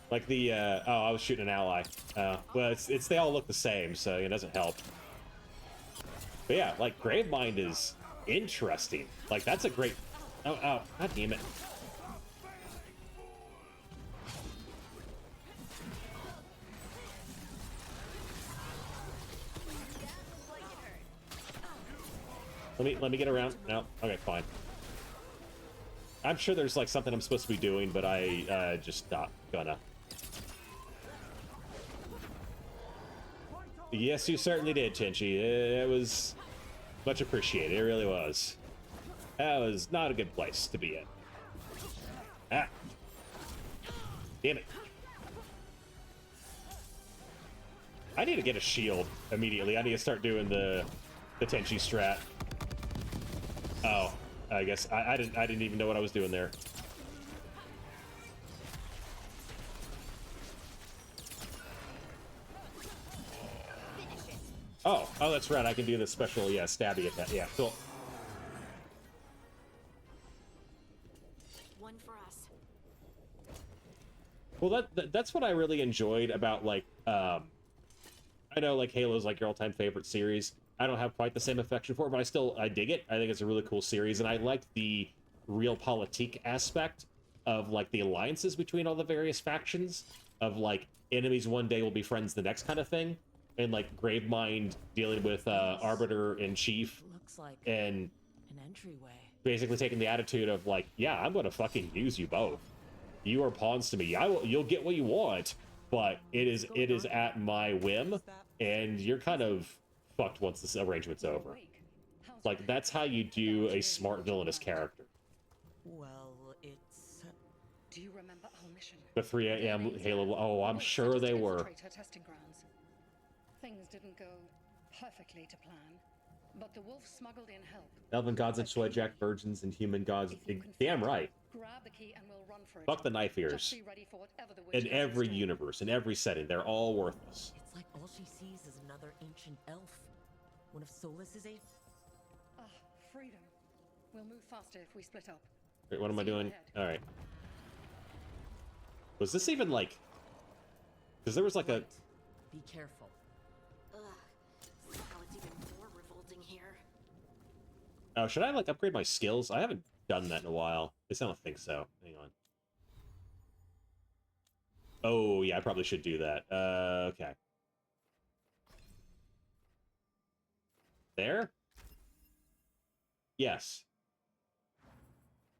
Like the, oh, I was shooting an ally. Well, it's they all look the same, so it doesn't help. But yeah, like, Gravemind is interesting. Like, that's a great... Oh, god damn it. Let me get around. No, okay, fine. I'm sure there's like something I'm supposed to be doing, but I just not gonna. Yes, you certainly did, Tenchi. It was much appreciated. It really was. That was not a good place to be in. Ah. Damn it. I need to get a shield immediately. I need to start doing the Tenchi strat. Oh, I guess I didn't even know what I was doing there. Oh, that's right. I can do this special, yeah, stabby attack. Yeah, cool. One for us. Well, that's what I really enjoyed about, like, I know, like, Halo's, like, your all-time favorite series. I don't have quite the same affection for it, but I dig it. I think it's a really cool series, and I like the realpolitik aspect of, like, the alliances between all the various factions, of, like, enemies one day will be friends the next kind of thing, and, like, Gravemind dealing with Arbiter-in-Chief, Looks like and an entryway. basically taking the attitude of, like, yeah, I'm gonna fucking use you both. You are pawns to me. You'll get what you want, but it is at my whim, and you're kind of fucked once this arrangement's over. Like, that's how you do a smart villainous character. Well, it's... Do you remember our mission? The 3 a.m. Halo... Oh, I'm sure they were. Testing grounds. Things didn't go perfectly to plan, but the wolf smuggled in help. Elven gods and Jack virgins and human gods. Damn right. Grab the key and we'll run for it. Fuck the knife ears. In every universe, in every setting, they're all worthless. It's like all she sees is another ancient elf. One of Solus's eight. Ah, freedom. We'll move faster if we split up. Wait, what am I doing? All right. Was this even like? Because there was like a. Be careful. Ugh. Now it's even more revolting here. Oh, should I like upgrade my skills? I haven't done that in a while. At least I don't think so. Hang on. Oh yeah, I probably should do that. Okay. There? Yes.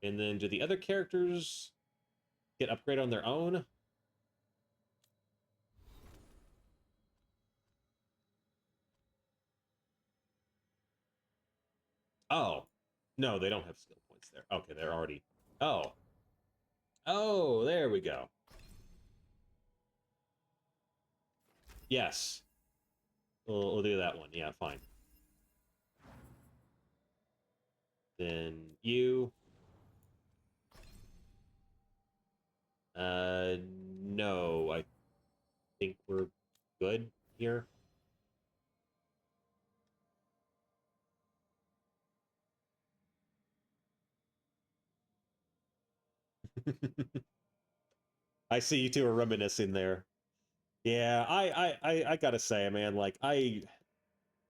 And then do the other characters get upgraded on their own? Oh. No, they don't have skill points there. Okay, they're already... Oh. Oh, there we go. Yes. We'll do that one. Yeah, fine. Then you. No, I think we're good here. I see you two are reminiscing there. Yeah, I gotta say, man, like,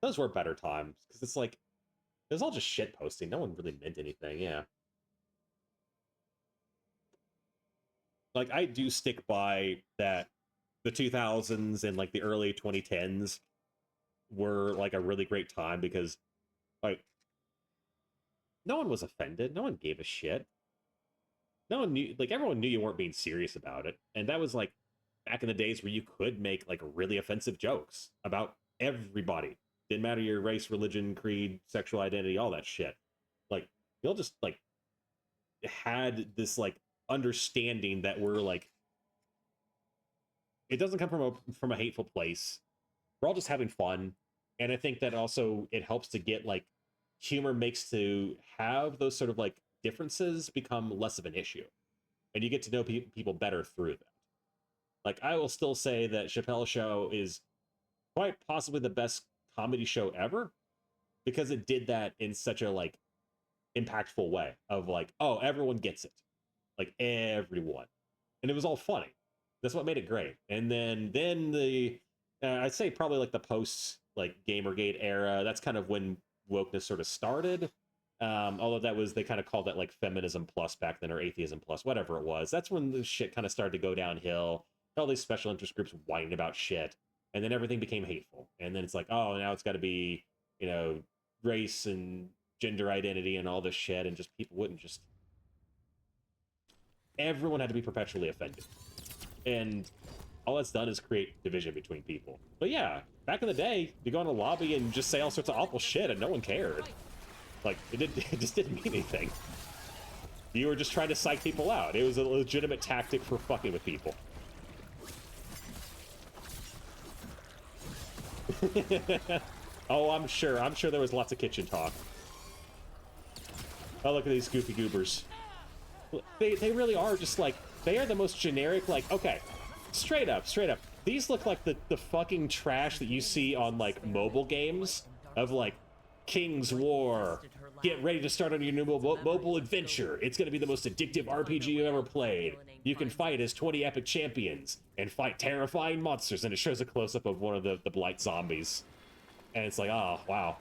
those were better times, because it's like, it was all just shit posting. No one really meant anything, yeah. Like, I do stick by that the 2000s and, like, the early 2010s were, like, a really great time, because, like, no one was offended. No one gave a shit. No one knew, like, everyone knew you weren't being serious about it. And that was, like, back in the days where you could make, like, really offensive jokes about everybody. Didn't matter your race, religion, creed, sexual identity, all that shit. Like, you'll just, like, had this, like, understanding that we're, like, it doesn't come from a hateful place. We're all just having fun. And I think that also it helps to get, like, humor makes to have those sort of, like, differences become less of an issue. And you get to know people better through that. Like, I will still say that Chappelle's Show is quite possibly the best comedy show ever, because it did that in such a, like, impactful way of, like, oh, everyone gets it. Like, everyone. And it was all funny. That's what made it great. And then the, I'd say probably, like, the post, like, Gamergate era, that's kind of when wokeness sort of started. Although that was, they kind of called that, like, feminism plus back then, or atheism plus, whatever it was. That's when the shit kind of started to go downhill. All these special interest groups whining about shit. And then everything became hateful. And then it's like, oh, now it's got to be, you know, race and gender identity and all this shit. And just people wouldn't just... Everyone had to be perpetually offended. And all that's done is create division between people. But yeah, back in the day, you go in a lobby and just say all sorts of awful shit and no one cared. Like, it just didn't mean anything. You were just trying to psych people out. It was a legitimate tactic for fucking with people. Oh, I'm sure there was lots of kitchen talk. Oh, look at these goofy goobers. They really are just like, they are the most generic, like, okay, straight up. These look like the fucking trash that you see on, like, mobile games of, like, King's War. Get ready to start on your new mobile adventure. It's going to be the most addictive RPG you've ever played. You can fight as 20 epic champions and fight terrifying monsters. And it shows a close-up of one of the Blight zombies. And it's like, oh, wow.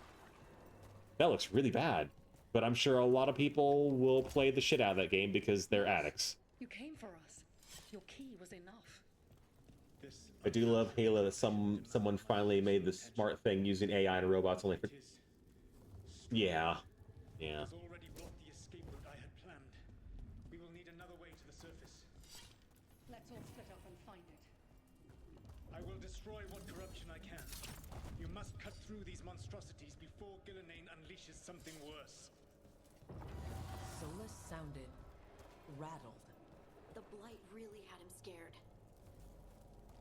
That looks really bad. But I'm sure a lot of people will play the shit out of that game because they're addicts. You came for us. Your key was enough. I do love Halo that someone finally made the smart thing using AI and robots only for... Yeah. Yeah. Already blocked the escape route I had planned. We will need another way to the surface. Let's all split up and find it. I will destroy what corruption I can. You must cut through these monstrosities before Gillenane unleashes something worse. Solus sounded rattled. The Blight really had him scared.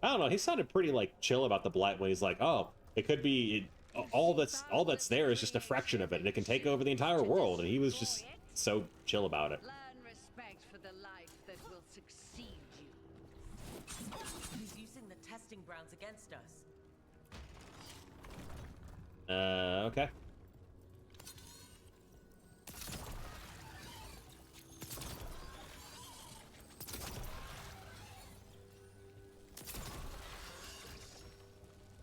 I don't know. He sounded pretty, like, chill about the Blight when he's like, oh, it could be... all that's there is just a fraction of it, and it can take over the entire world. And he was just so chill about it. Learn respect for the life that will succeed you. He's using the testing grounds against us. Okay.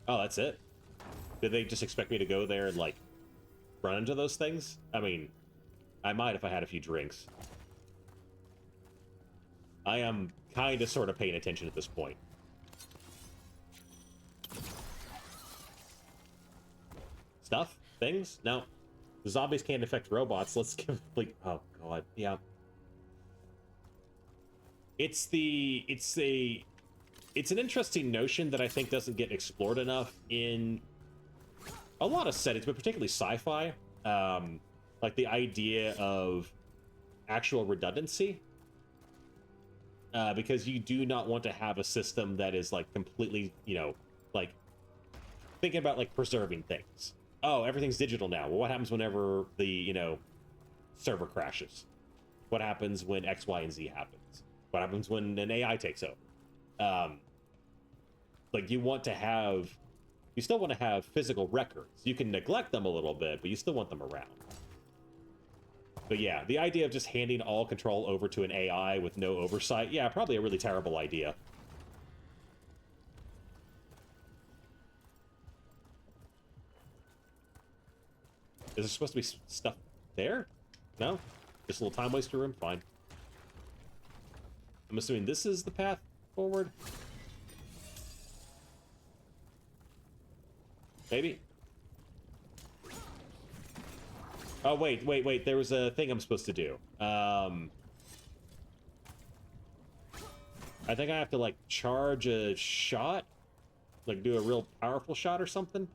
Oh, that's it? Did they just expect me to go there and, like, run into those things? I mean, I might if I had a few drinks. I am kind of sort of paying attention at this point. Stuff? Things? No. The zombies can't affect robots. Let's complete... Oh, God. Yeah. It's an interesting notion that I think doesn't get explored enough in a lot of settings, but particularly sci-fi. Like the idea of actual redundancy. Because you do not want to have a system that is, like, completely, you know, like, thinking about, like, preserving things. Oh, everything's digital now. Well, what happens whenever the, you know, server crashes? What happens when X, Y, and Z happens? What happens when an AI takes over? Like, you still want to have physical records. You can neglect them a little bit, but you still want them around. But yeah, the idea of just handing all control over to an AI with no oversight, yeah, probably a really terrible idea. Is there supposed to be stuff there? No? Just a little time waster room? Fine. I'm assuming this is the path forward? Maybe? Oh, wait. There was a thing I'm supposed to do. I think I have to, like, charge a shot? Like, do a real powerful shot or something?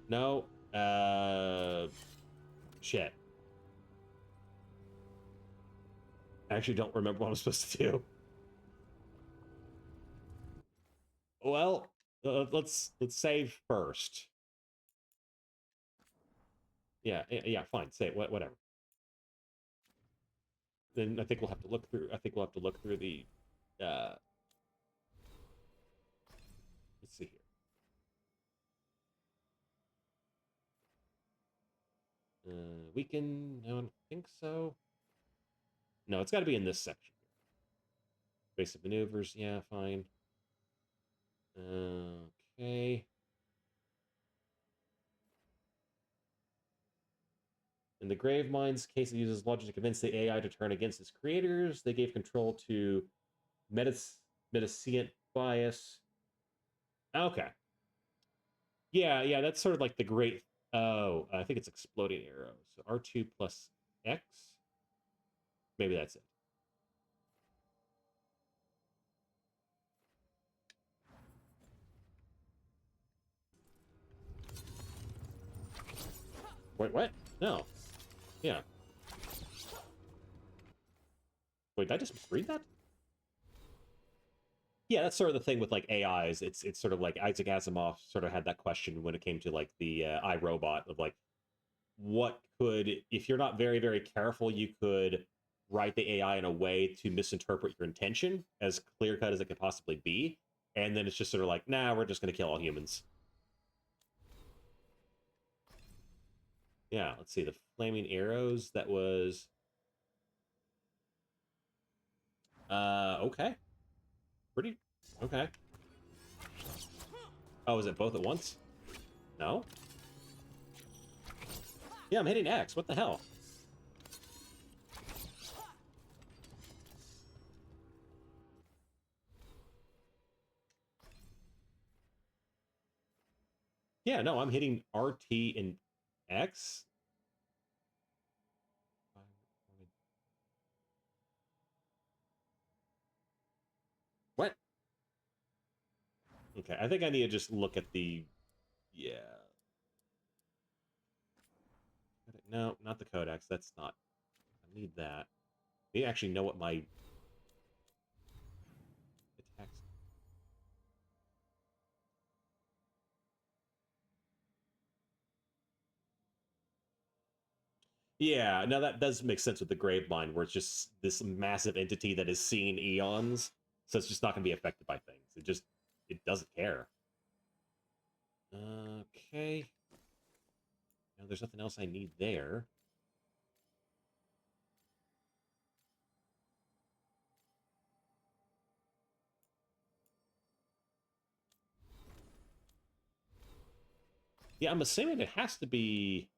No. Shit. I actually don't remember what I'm supposed to do. Well, let's save first. Yeah, fine. Say it, whatever. Then I think we'll have to look through. I think we'll have to look through the. Let's see here. We can. No, I don't think so. No, it's got to be in this section. Basic maneuvers. Yeah, fine. Okay. In the Grave Mind's case, it uses logic to convince the AI to turn against its creators. They gave control to Medicient bias. Okay. Yeah, that's sort of like the great... Oh, I think it's exploding arrows. So R2 plus X? Maybe that's it. Wait, what? No. Yeah. Wait, did I just read that? Yeah, that's sort of the thing with like AIs. It's sort of like Isaac Asimov sort of had that question when it came to like the iRobot of like what could, if you're not very, very careful, you could write the AI in a way to misinterpret your intention as clear cut as it could possibly be. And then it's just sort of like, nah, we're just going to kill all humans. Yeah, let's see. The flaming arrows, that was... okay. Pretty... okay. Oh, is it both at once? No? Yeah, I'm hitting X. What the hell? Yeah, no, I'm hitting RT and X. What? Okay, I think I need to just look at the... yeah. No, not the codex. That's not... I need that. I need to actually know what my... attacks... Yeah, now that does make sense with the Gravemind, where it's just this massive entity that has seen eons, so it's just not going to be affected by things. It doesn't care. Okay. Now there's nothing else I need there. Yeah, I'm assuming it has to be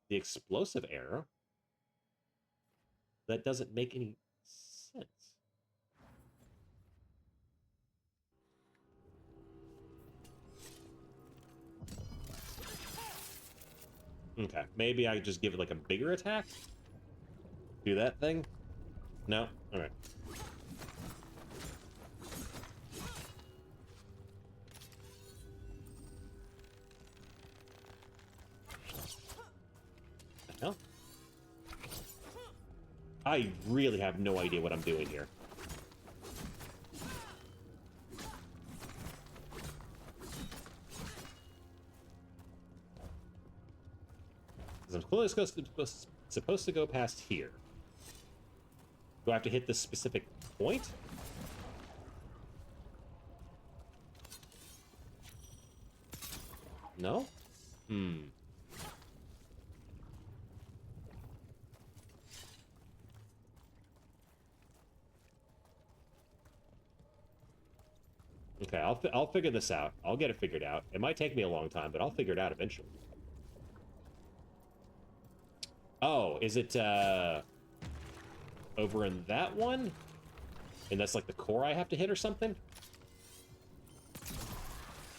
the explosive arrow. That doesn't make any sense. Okay, maybe I just give it like a bigger attack? Do that thing? No? Alright. What the hell? I really have no idea what I'm doing here. I'm supposed to go past here. Do I have to hit this specific point? No? Okay, I'll figure this out. I'll get it figured out. It might take me a long time, but I'll figure it out eventually. Oh, is it over in that one? And that's like the core I have to hit or something?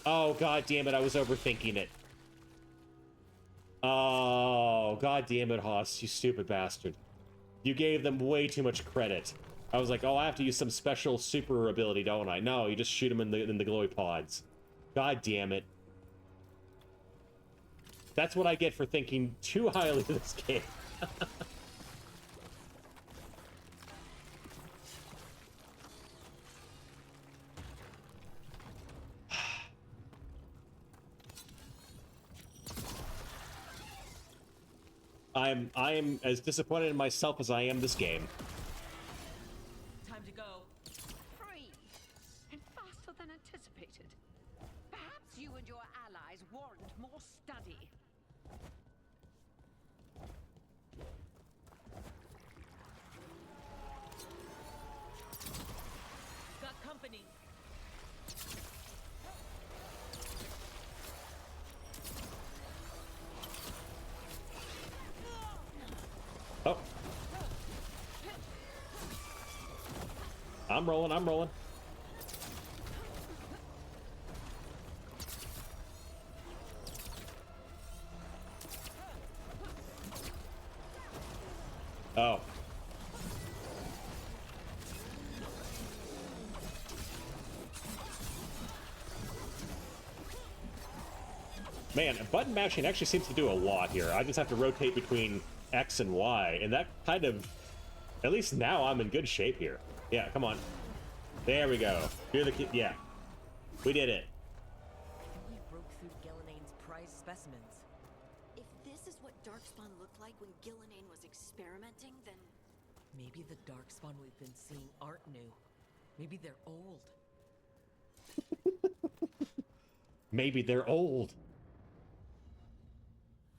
Oh, god damn it, I was overthinking it. Oh, god damn it, Haas, you stupid bastard. You gave them way too much credit. I was like, oh, I have to use some special super ability, don't I? No, you just shoot them in the glowy pods. God damn it. That's what I get for thinking too highly of this game. I am as disappointed in myself as I am this game. Time to go. Free! And faster than anticipated. Perhaps you and your allies warrant more study. Got company. Oh. I'm rolling, I'm rolling. Oh. Man, button mashing actually seems to do a lot here. I just have to rotate between X and Y, and that kind of... At least now I'm in good shape here. Yeah, come on. There we go. You're the kid. Yeah. We did it. We broke through Gillinane's prized specimens. If this is what Darkspawn looked like when Gillinane was experimenting, then... Maybe the Darkspawn we've been seeing aren't new. Maybe they're old. Maybe they're old.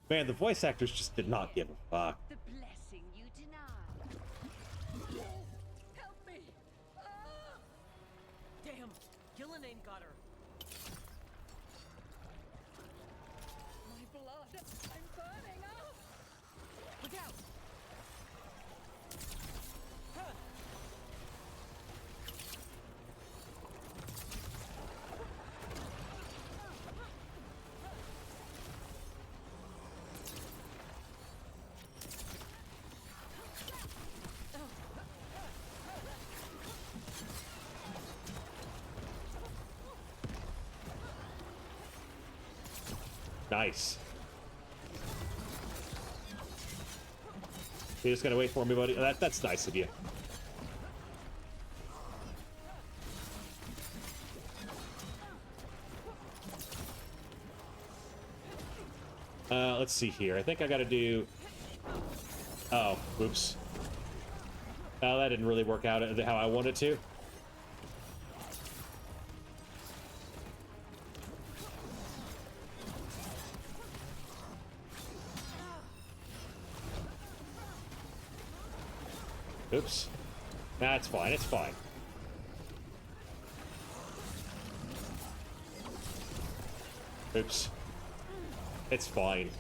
Man, the voice actors just did not give a fuck. The blessing you deny. Help me! Ah! Damn! Gillinane got her! My blood! I'm burning up! Look out! Huh. Nice. You just gotta wait for me, buddy. That's nice of you. Let's see here. I think I gotta do... Oh, oops. Oh, that didn't really work out how I wanted to. Oops. That's fine, it's fine. Oops. It's fine.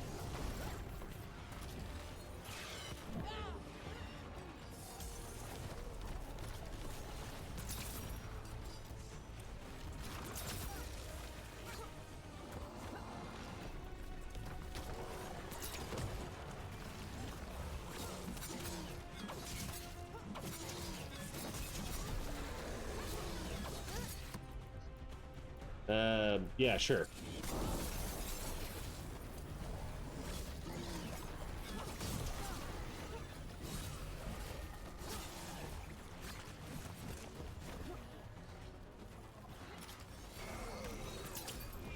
Yeah, sure.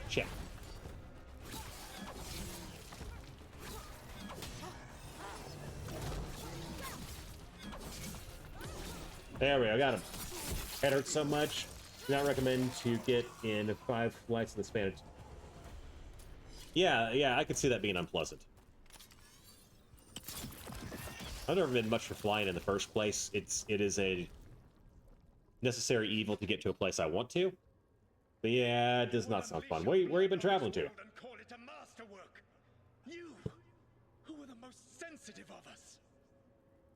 Check. There we go, got him. Head hurts so much. Do not recommend to get in 5 flights in the span of... Yeah, I could see that being unpleasant. I've never been much for flying in the first place. It is a necessary evil to get to a place I want to. But yeah, it does not sound fun. Where you been traveling to? And call it a masterwork. You, who are the most sensitive of us.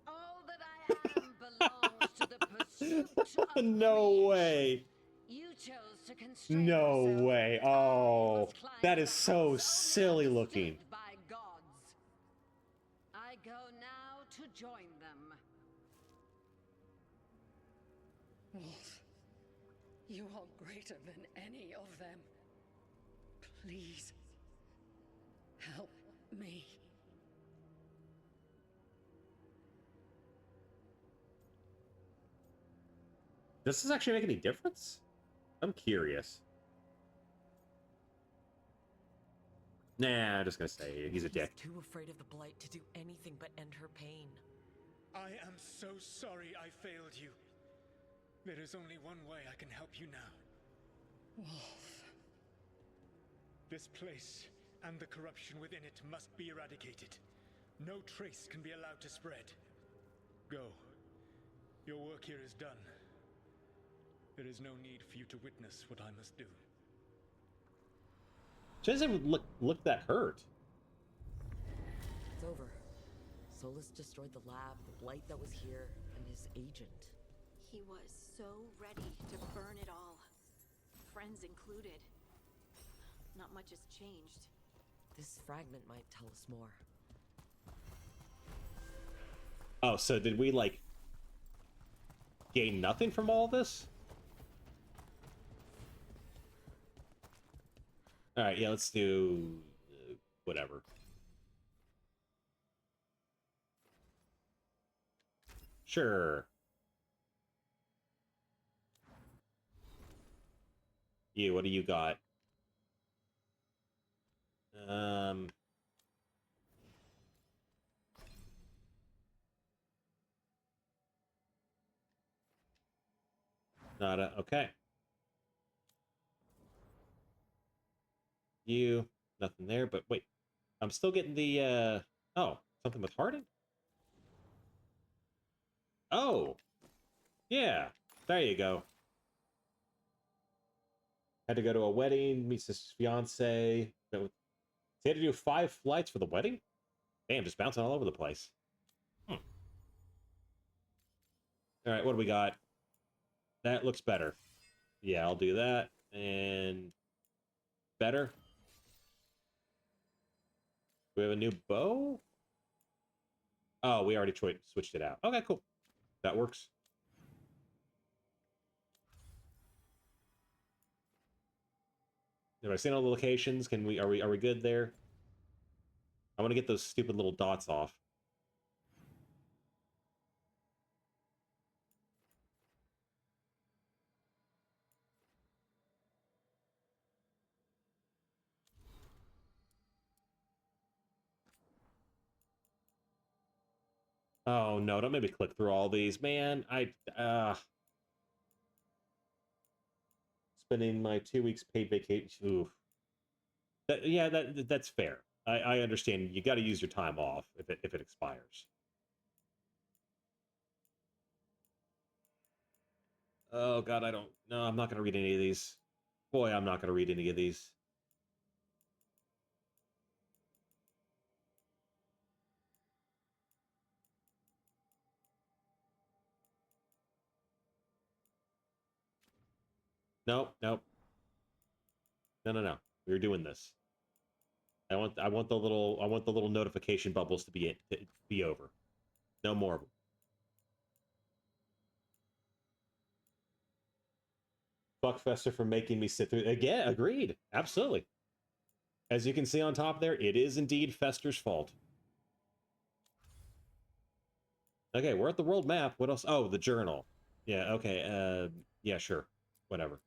All that I am belongs to the pursuit of No creation. way. You chose to constrain No yourself way. to Oh, must climb that the is so heights silly only looking. understood by gods. I go now to join them. Wolf, you are greater than any of them. Please, help me. Does this actually make any difference? I'm curious. Nah, I'm just gonna say he's a dick. He's too afraid of the Blight to do anything but end her pain. I am so sorry I failed you. There is only one way I can help you now. Wolf. This place and the corruption within it must be eradicated. No trace can be allowed to spread. Go. Your work here is done. There is no need for you to witness what I must do. She doesn't even look that hurt. It's over. Solus destroyed the lab, the Blight that was here, and his agent. He was so ready to burn it all. Friends included. Not much has changed. This fragment might tell us more. Oh, so did we, like, gain nothing from all this? Alright, yeah, let's do whatever. Sure. You, what do you got? Nada. Okay. You, nothing there, but wait. I'm still getting the, oh, something with Harden? Oh! Yeah, there you go. Had to go to a wedding, meet his fiance. He had to do 5 flights for the wedding? Damn, just bouncing all over the place. Hmm. Alright, what do we got? That looks better. Yeah, I'll do that. And... better? We have a new bow? Oh, we already switched it out. Okay, cool. That works. Have I seen all the locations? Can we are we good there? I want to get those stupid little dots off. Oh no, don't make me click through all these, man. Spending my 2 weeks paid vacation. Oof. Yeah, that's fair. I understand. You got to use your time off if it expires. Oh God, I don't. No, I'm not gonna read any of these. Boy, I'm not gonna read any of these. Nope, nope. No. We're doing this. I want the little notification bubbles to be over. No more of them. Fuck Fester for making me sit through again. Agreed. Absolutely. As you can see on top there, it is indeed Fester's fault. Okay, we're at the world map. What else? Oh, the journal. Yeah. Okay. Yeah. Sure. Whatever.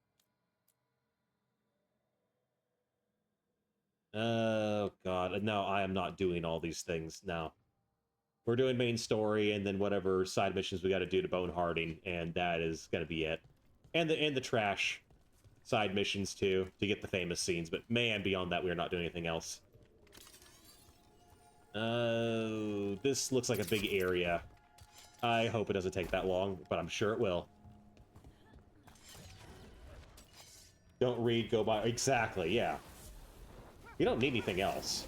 Oh God. No, I am not doing all these things now. We're doing main story and then whatever side missions we got to do to Bone Harding, and that is gonna be it. And the trash side missions too to get the famous scenes. But man, beyond that, we are not doing anything else. This looks like a big area. I hope it doesn't take that long, but I'm sure it will. Don't read, go by. Exactly, yeah. You don't need anything else.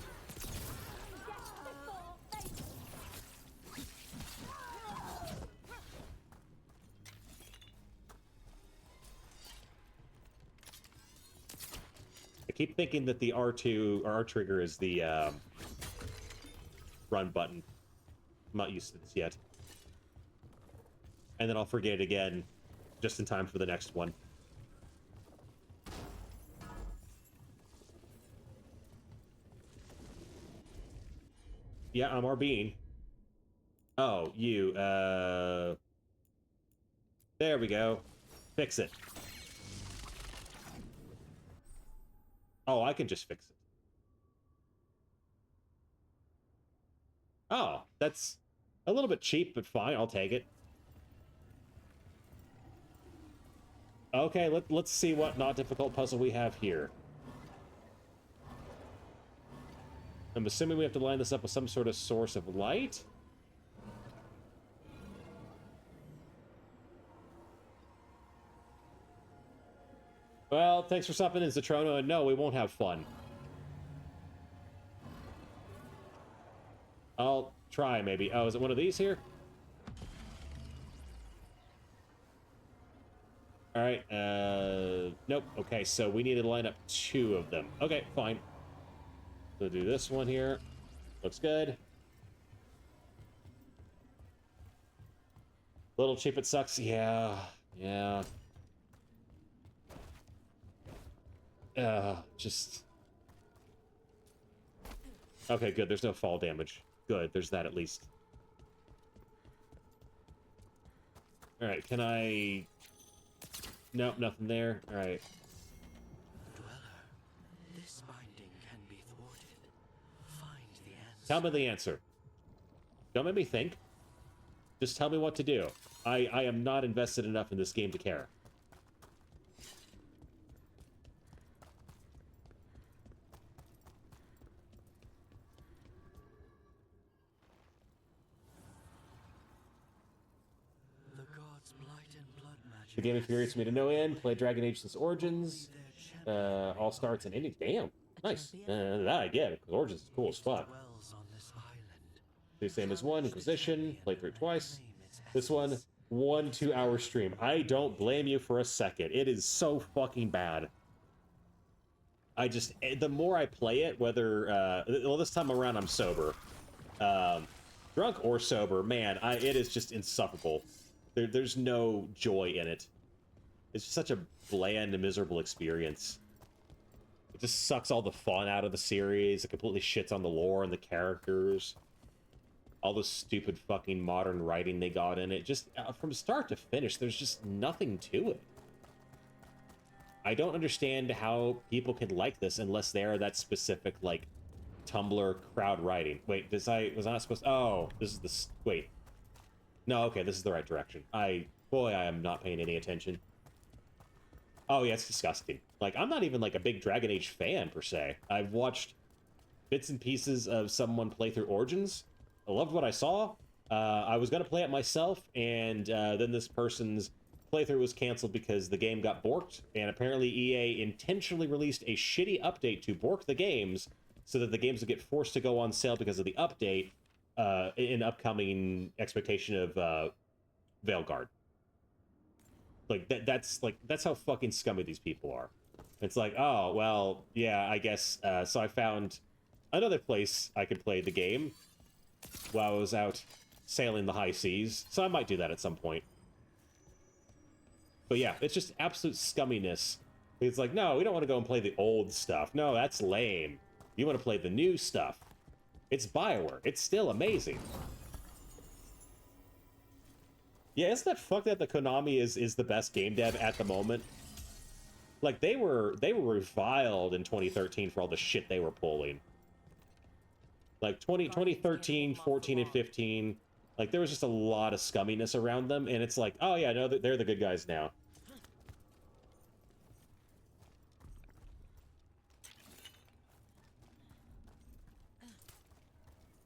I keep thinking that the R2 or R trigger is the run button. I'm not used to this yet. And then I'll forget it again just in time for the next one. Yeah, I'm RBing. Oh, you, there we go. Fix it. Oh, I can just fix it. Oh, that's a little bit cheap, but fine. I'll take it. Okay, let's see what not difficult puzzle we have here. I'm assuming we have to line this up with some sort of source of light. Well, thanks for stopping in, Zatrono, and no, we won't have fun. I'll try, maybe. Oh, is it one of these here? Alright, nope. Okay, so we need to line up 2 of them. Okay, fine. So do this one here. Looks good. Little cheap, it sucks. Yeah, yeah. Okay, good. There's no fall damage. Good. There's that at least. All right. Can I? Nope, nothing there. All right. Dweller, this binding can be thwarted. Find the answer. Tell me the answer. Don't make me think. Just tell me what to do. I am not invested enough in this game to care. The gods' blight and blood magic. The game infuriates me to no end. Play Dragon Age since Origins. All starts in any. Damn. Nice. That I get it, because Origins is cool as fuck. Dwells on this island. The same as 1, Inquisition. Played through it twice. This one, 1 2-hour stream. I don't blame you for a second. It is so fucking bad. I just, the more I play it, whether, well, this time around I'm sober. Drunk or sober, man, it is just insufferable. There's no joy in it. It's just such a bland and miserable experience. It just sucks all the fun out of the series. It completely shits on the lore and the characters. All the stupid fucking modern writing they got in it. Just from start to finish, there's just nothing to it. I don't understand how people can like this unless they are that specific, like, Tumblr crowd writing. Wait, was I not supposed to... Oh, this is the... Wait. No, okay, this is the right direction. Boy, I am not paying any attention. Oh, yeah, it's disgusting. Like, I'm not even, like, a big Dragon Age fan, per se. I've watched bits and pieces of someone play through Origins. I loved what I saw. I was going to play it myself, and then this person's playthrough was canceled because the game got borked, and apparently EA intentionally released a shitty update to bork the games so that the games would get forced to go on sale because of the update in upcoming expectation of Veilguard. Like, that's how fucking scummy these people are. It's like, oh, well, yeah, I guess, so I found another place I could play the game while I was out sailing the high seas, so I might do that at some point. But yeah, it's just absolute scumminess. It's like, no, we don't want to go and play the old stuff. No, that's lame. You want to play the new stuff. It's BioWare. It's still amazing. Yeah, isn't that fucked that the Konami is the best game dev at the moment? Like, they were reviled in 2013 for all the shit they were pulling. Like, 2013, 14, and 15, like, there was just a lot of scumminess around them, and it's like, oh yeah, no, they're the good guys now.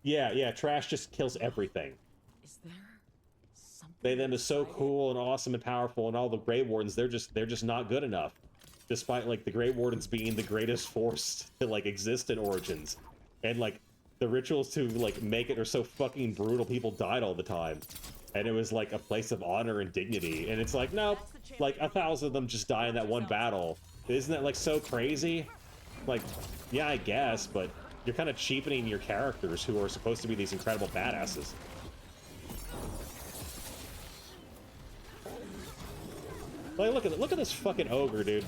Yeah, trash just kills everything. Is there something? They then is so cool and awesome and powerful, and all the Grey Wardens, they're just not good enough. Despite, like, the Grey Wardens being the greatest force to, like, exist in Origins. And, like, the rituals to, like, make it are so fucking brutal, people died all the time. And it was, like, a place of honor and dignity. And it's like, nope, like, 1,000 of them just die in that one battle. Isn't that, like, so crazy? Like, yeah, I guess, but you're kind of cheapening your characters who are supposed to be these incredible badasses. Like, look at this fucking ogre, dude.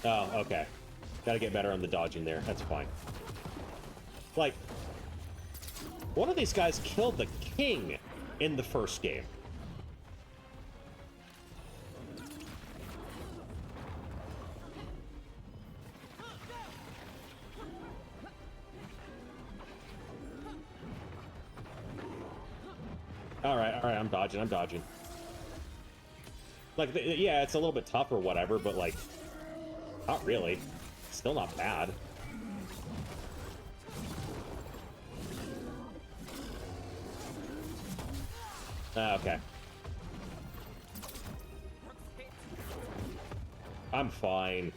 Oh, okay. Gotta get better on the dodging there. That's fine. Like, one of these guys killed the king in the first game. All right, I'm dodging. Like, yeah, it's a little bit tough or whatever, but, like, not really. Still not bad. Okay. I'm fine.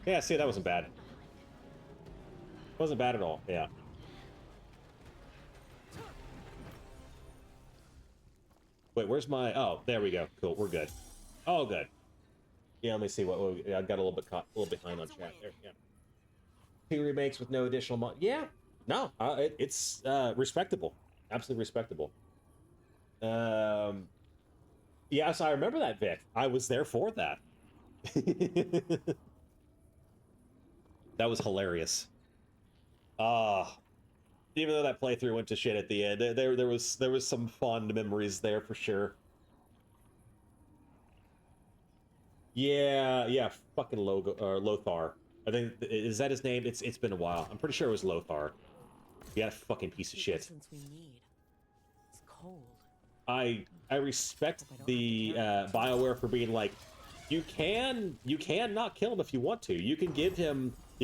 Yeah, see, that wasn't bad. Wasn't bad at all, yeah. Wait, where's my... Oh, there we go. Cool, we're good. All good. Yeah, let me see what... I got a little bit behind on chat there. Yeah. 2 remakes with no additional mod. Yeah. No, it's respectable. Absolutely respectable. Yes, I remember that, Vic. I was there for that. That was hilarious. Even though that playthrough went to shit at the end, there was some fond memories there for sure. Yeah, yeah, fucking Lothar. I think is that his name? It's been a while. I'm pretty sure it was Lothar. Yeah, fucking piece of shit. We need. It's cold. I respect the BioWare for being like, you can not kill him if you want to. You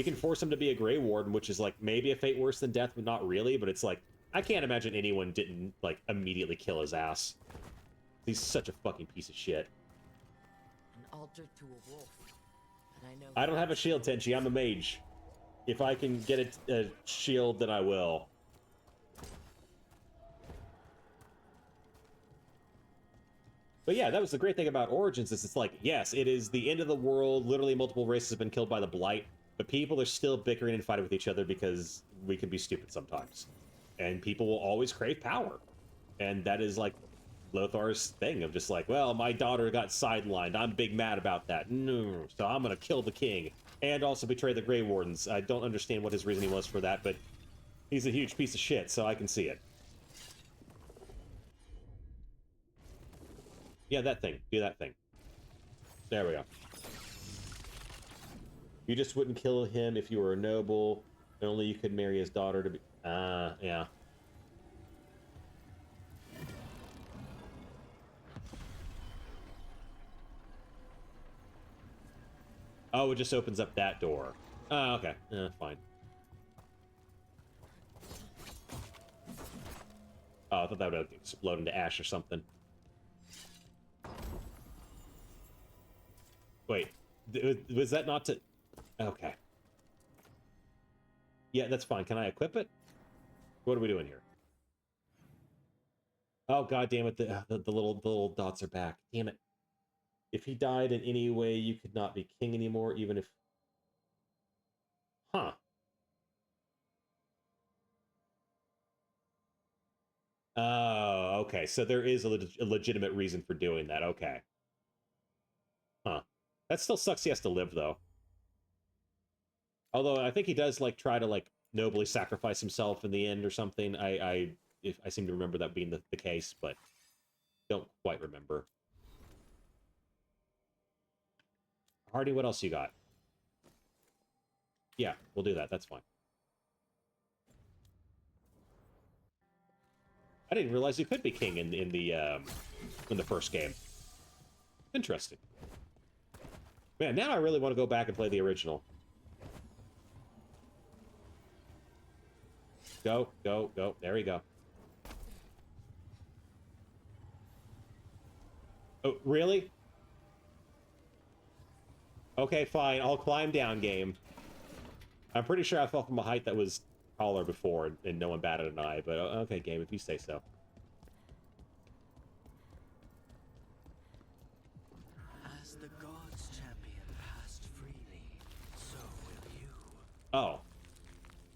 can force him to be a Grey Warden, which is like maybe a fate worse than death, but not really. But it's like I can't imagine anyone didn't like immediately kill his ass. He's such a fucking piece of shit. An altar to a wolf. And I know I don't have a shield, Tenchi. I'm a mage. If I can get a shield, then I will. But yeah, that was the great thing about Origins is it's like, yes, it is the end of the world. Literally multiple races have been killed by the Blight, but people are still bickering and fighting with each other because we can be stupid sometimes. And people will always crave power. And that is like Lothar's thing of just like, well, my daughter got sidelined. I'm big mad about that. No, so I'm going to kill the king and also betray the Grey Wardens. I don't understand what his reasoning was for that, but he's a huge piece of shit, so I can see it. Yeah, that thing. Do that thing. There we go. You just wouldn't kill him if you were a noble. Only you could marry his daughter to be... yeah. Oh, it just opens up that door. Oh, okay. Fine. Oh, I thought that would explode into ash or something. Wait, was that not to... Okay. Yeah, that's fine. Can I equip it? What are we doing here? Oh, god damn it, the little dots are back. Damn it. If he died in any way, you could not be king anymore, even if... Huh. Oh, okay. So there is a legitimate reason for doing that. Okay. Huh. That still sucks he has to live, though. Although I think he does, like, try to, like, nobly sacrifice himself in the end or something. I seem to remember that being the case, but don't quite remember. Hardy, what else you got? Yeah, we'll do that. That's fine. I didn't realize you could be king in the first game. Interesting. Man, now I really want to go back and play the original. Go, go, go. There we go. Oh, really? Okay, fine. I'll climb down, game. I'm pretty sure I fell from a height that was taller before, and no one batted an eye, but okay, game, if you say so. As the gods' champion passed freely, so will you. Oh.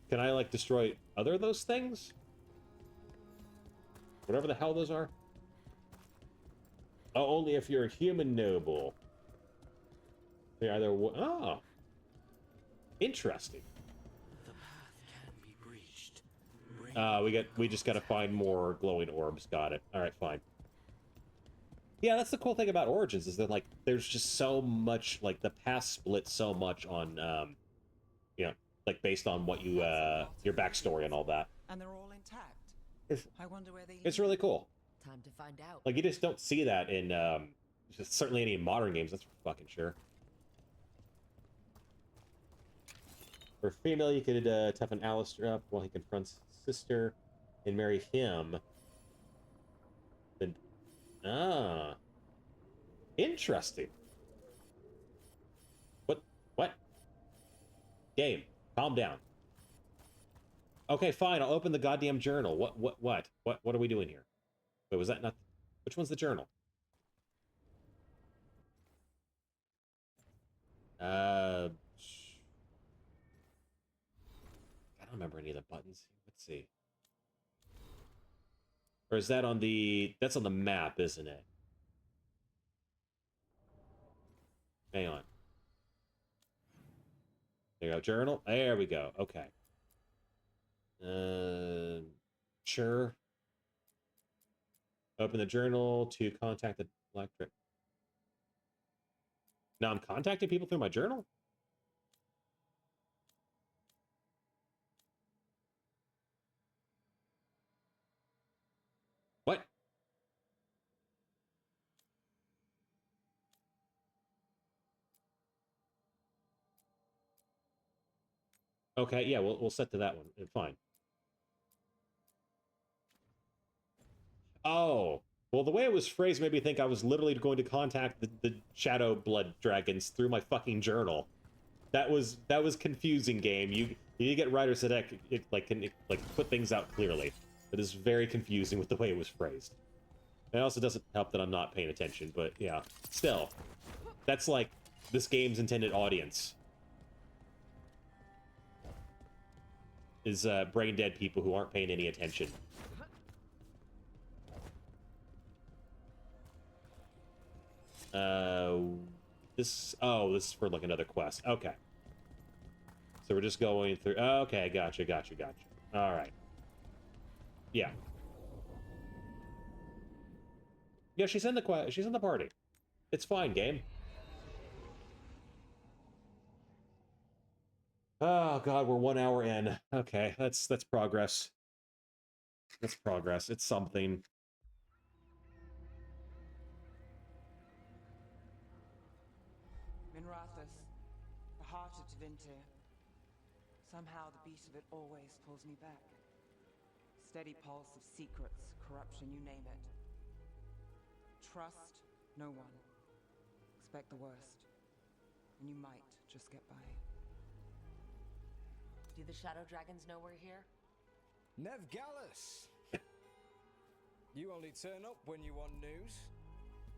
Can I, like, destroy other of those things? Whatever the hell those are? Oh, only if you're a human noble. They either... Oh. Interesting. The path can be breached. We just gotta find more glowing orbs. Got it. All right, fine. Yeah, that's the cool thing about Origins is that like there's just so much like the past splits so much on you know, like based on what you your backstory and all that. And they're all intact. I wonder where they It's really cool. Time to find out. Like you just don't see that in just certainly any modern games. That's for fucking sure. For female, you could toughen Alistair up while he confronts his sister and marry him. Then, interesting. What? Game, calm down. Okay, fine. I'll open the goddamn journal. What are we doing here? Wait, was that not? Which one's the journal? I don't remember any of the buttons. Let's see. Or is that on the... That's on the map, isn't it? Hang on. There you go. Journal. There we go. Okay. Sure. Open the journal to contact the electric. Now I'm contacting people through my journal? What? Okay, yeah, we'll set to that one. Fine. Oh, well, the way it was phrased made me think I was literally going to contact the Shadow Blood Dragons through my fucking journal. That was confusing, game. You need to get writers that can put things out clearly. It is very confusing with the way it was phrased. It also doesn't help that I'm not paying attention, but yeah, still, that's like this game's intended audience is brain dead people who aren't paying any attention. This is for like another quest. Okay. So we're just going through. Okay, gotcha. All right. Yeah. Yeah, she's in the party. It's fine, game. Oh god, we're 1 hour in. Okay, that's progress. That's progress. It's something. Minrathous, the heart of Tevinter. Somehow the beat of it always pulls me back. Steady pulse of secrets, corruption, you name it. Trust no one. Expect the worst. And you might just get by. Do the Shadow Dragons know we're here? Nev Gallus! You only turn up when you want news.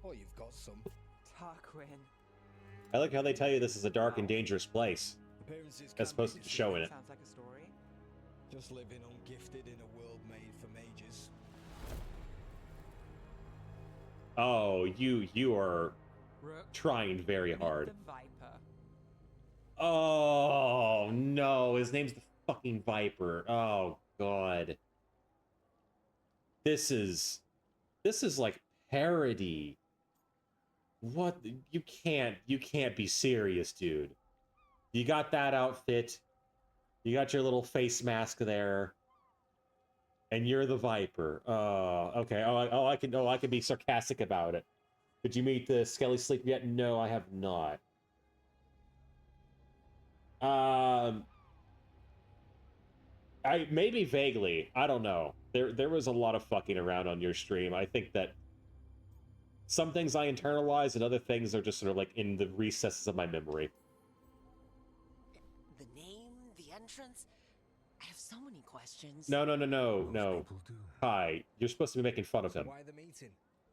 Or you've got some. Tarquin. I like how they tell you this is a dark and dangerous place. Appearances As opposed to showing it. Sounds like a story. Just living ungifted in a world made for mages. Oh, you are trying very hard. The Viper. Oh no, his name's the fucking Viper. Oh god. This is like parody. What? You can't be serious, dude. You got that outfit. You got your little face mask there. And you're the Viper. Okay. I can be sarcastic about it. Did you meet the Skelly Sleep yet? No, I have not. I maybe vaguely. I don't know. There was a lot of fucking around on your stream. I think that some things I internalize and other things are just sort of like in the recesses of my memory. The name, the entrance. I have so many questions. No. Hi, you're supposed to be making fun of him. Why the meeting?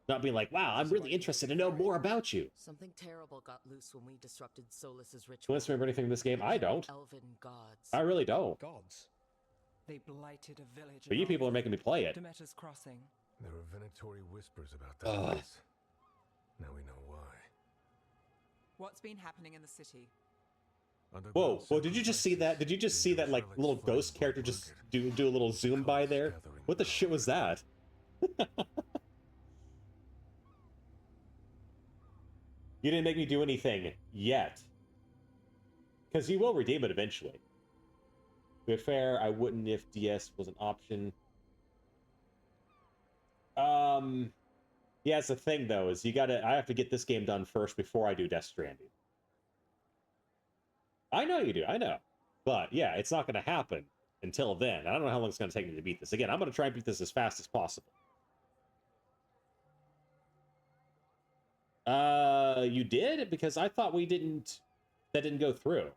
Not being like, wow, I'm really interested to know more about you. Something terrible got loose when we disrupted Solus's Do you ritual. want to remember anything in this game? I don't. Elven gods. I really don't. Gods? They blighted a village. But you people are making me play it. Demeter's Crossing. There were venatory whispers about that place. Now we know why. What's been happening in the city? Whoa, did you just see that? Did you just see that, like, little ghost character just do a little zoom by there? What the shit was that? You didn't make me do anything yet. Because you will redeem it eventually. To be fair, I wouldn't if DS was an option. Yeah, it's the thing, though, is I have to get this game done first before I do Death Stranding. I know you do, I know. But, yeah, it's not going to happen until then. I don't know how long it's going to take me to beat this. Again, I'm going to try and beat this as fast as possible. You did? Because I thought that didn't go through.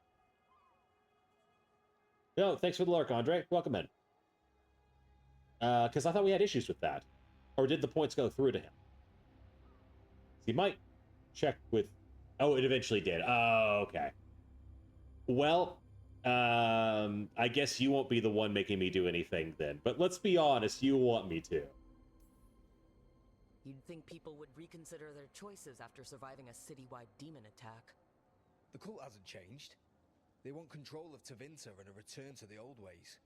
No, thanks for the lurk, Andre. Welcome in. Because I thought we had issues with that. Or did the points go through to him? He might check with... Oh, it eventually did. Oh, okay. Well, I guess you won't be the one making me do anything then. But let's be honest, you want me to. You'd think people would reconsider their choices after surviving a citywide demon attack. The cult hasn't changed. They want control of Tevinter and a return to the old ways.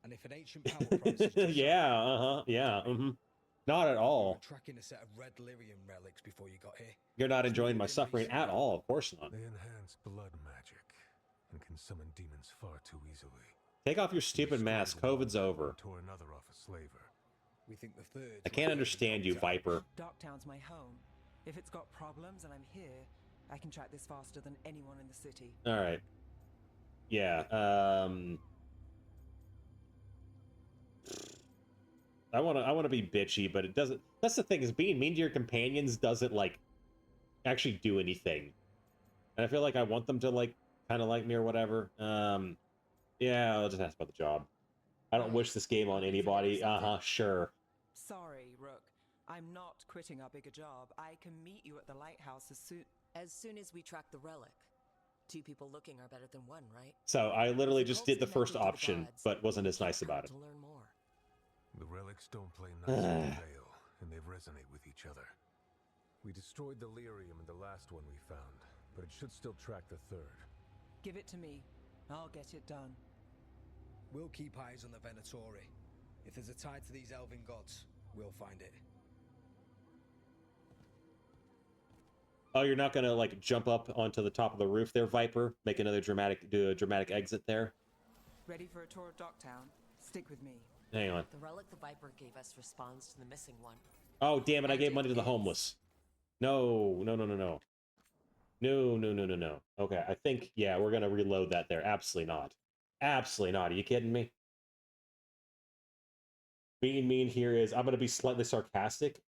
And if an ancient power promises just yeah, yeah, Not at all. You were tracking a set of red lyrium relics before you got here. You're not enjoying my suffering at all, of course not. They enhance blood magic and can summon demons far too easily. Take off your stupid mask. COVID's over. Tore another off a slaver. We think the third. I can't understand you, Viper. Darktown's my home. If it's got problems and I'm here, I can track this faster than anyone in the city. All right. Yeah. I want to be bitchy, but it doesn't. That's the thing, is being mean to your companions doesn't like actually do anything. And I feel like I want them to like kind of like me or whatever. Yeah, I'll just ask about the job. I don't wish this game on anybody. Sure. Sorry, Rook. I'm not quitting our bigger job. I can meet you at the lighthouse as soon as we track the relic. 2 people looking are better than 1, right? So I literally just did the first option, but wasn't as nice about it. To learn more. The relics don't play nice with the veil, and they resonate with each other. We destroyed the lyrium in the last one we found, but it should still track the third. Give it to me. I'll get it done. We'll keep eyes on the Venatori. If there's a tie to these elven gods, we'll find it. Oh, you're not gonna like jump up onto the top of the roof there, Viper? Make another do a dramatic exit there? Ready for a tour of Docktown? Stick with me. Hang on. The relic the Viper gave us responds to the missing one. Oh, damn it, I gave money to the homeless. No. No. Okay, I think, yeah, we're gonna reload that there. Absolutely not. Absolutely not. Are you kidding me? Being mean here is, I'm gonna be slightly sarcastic.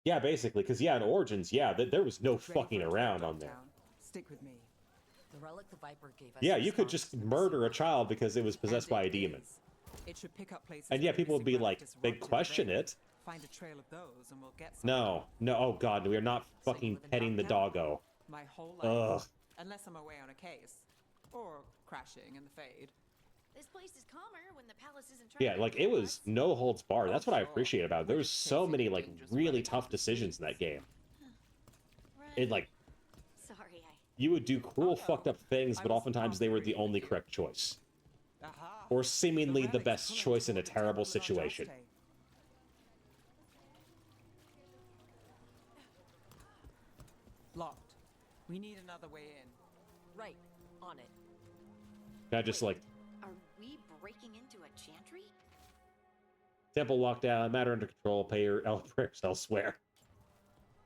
Yeah, basically, because yeah, in Origins, yeah, there was no fucking around on there. Stick with me. The relic the Viper gave us. Yeah, you could just murder a child because it was possessed by a demon. It should pick up places. And yeah, people would be like, they'd question it. Find a trail of those and we'll get No, oh god, we are not fucking petting the doggo. My whole life. Unless I'm away on a case. Or crashing in the fade. This place is calmer when the palace isn't trying. Yeah, like it was no holds barred. That's what I appreciate about it. There was so many like really tough decisions in that game. It like you would do cruel, fucked up things, but oftentimes they were the only correct choice. Or seemingly the best choice in a terrible situation. Locked. We need another way in. Right, on it. Not just like Are we breaking into a chantry? temple lockdown, matter under control, pay your prayers elsewhere.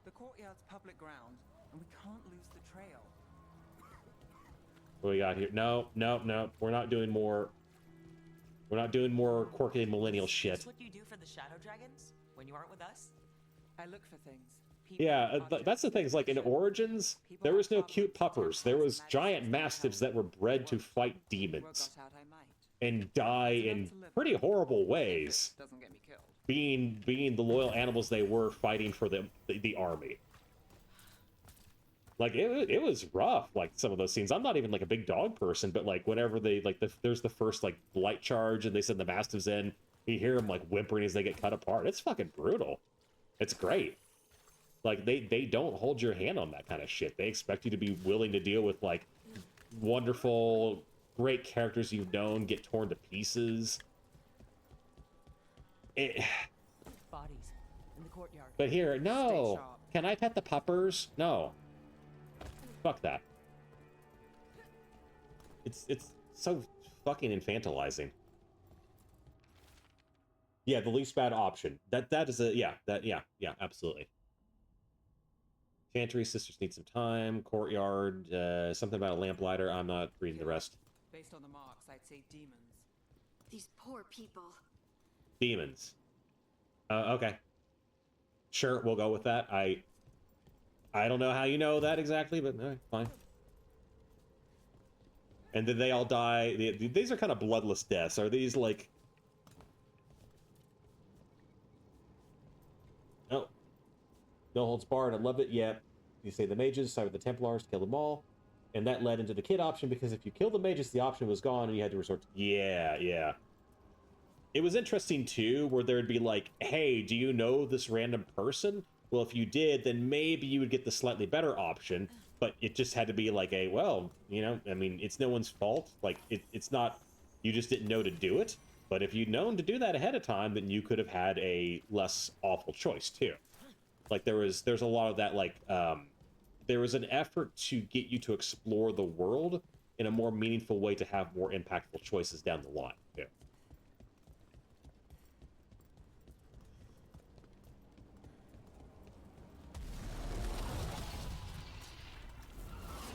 The courtyard's public ground, and we can't lose the trail. What we got here? No. We're not doing more. We're not doing more quirky millennial shit. Is this what you do for the Shadow Dragons when you aren't with us? I look for things. Yeah, that's the thing. Is like in Origins, there was no cute puppers. There was giant mastiffs that were bred to fight demons and die in pretty horrible ways. Being the loyal animals they were, fighting for the army. Like it was rough. Like some of those scenes. I'm not even like a big dog person, but like whenever they like there's the first like light charge and they send the mastiffs in, you hear them like whimpering as they get cut apart. It's fucking brutal. It's great. Like, they don't hold your hand on that kind of shit. They expect you to be willing to deal with, like, wonderful, great characters you've known get torn to pieces. Bodies in the courtyard. But here, no! Can I pet the puppers? No. Fuck that. It's so fucking infantilizing. Yeah, the least bad option. That is a, yeah, absolutely. Chantry, sisters need some time. Courtyard, something about a lamplighter. I'm not reading the rest. Based on the marks, I'd say demons. These poor people. Demons. Okay. Sure, we'll go with that. I don't know how you know that exactly, but fine. And then they all die. These are kind of bloodless deaths. Are these like... Oh. No holds barred. I love it. Yeah. You say the mages side with the Templars, kill them all. And that led into the kid option, because if you kill the mages, the option was gone and you had to resort to... Yeah. It was interesting, too, where there'd be like, hey, do you know this random person? Well, if you did, then maybe you would get the slightly better option. but it just had to be like a, well, you know, I mean, it's no one's fault. Like, it's not, you just didn't know to do it. But if you'd known to do that ahead of time, then you could have had a less awful choice too. Like there's a lot of that, like, there was an effort to get you to explore the world in a more meaningful way to have more impactful choices down the line too.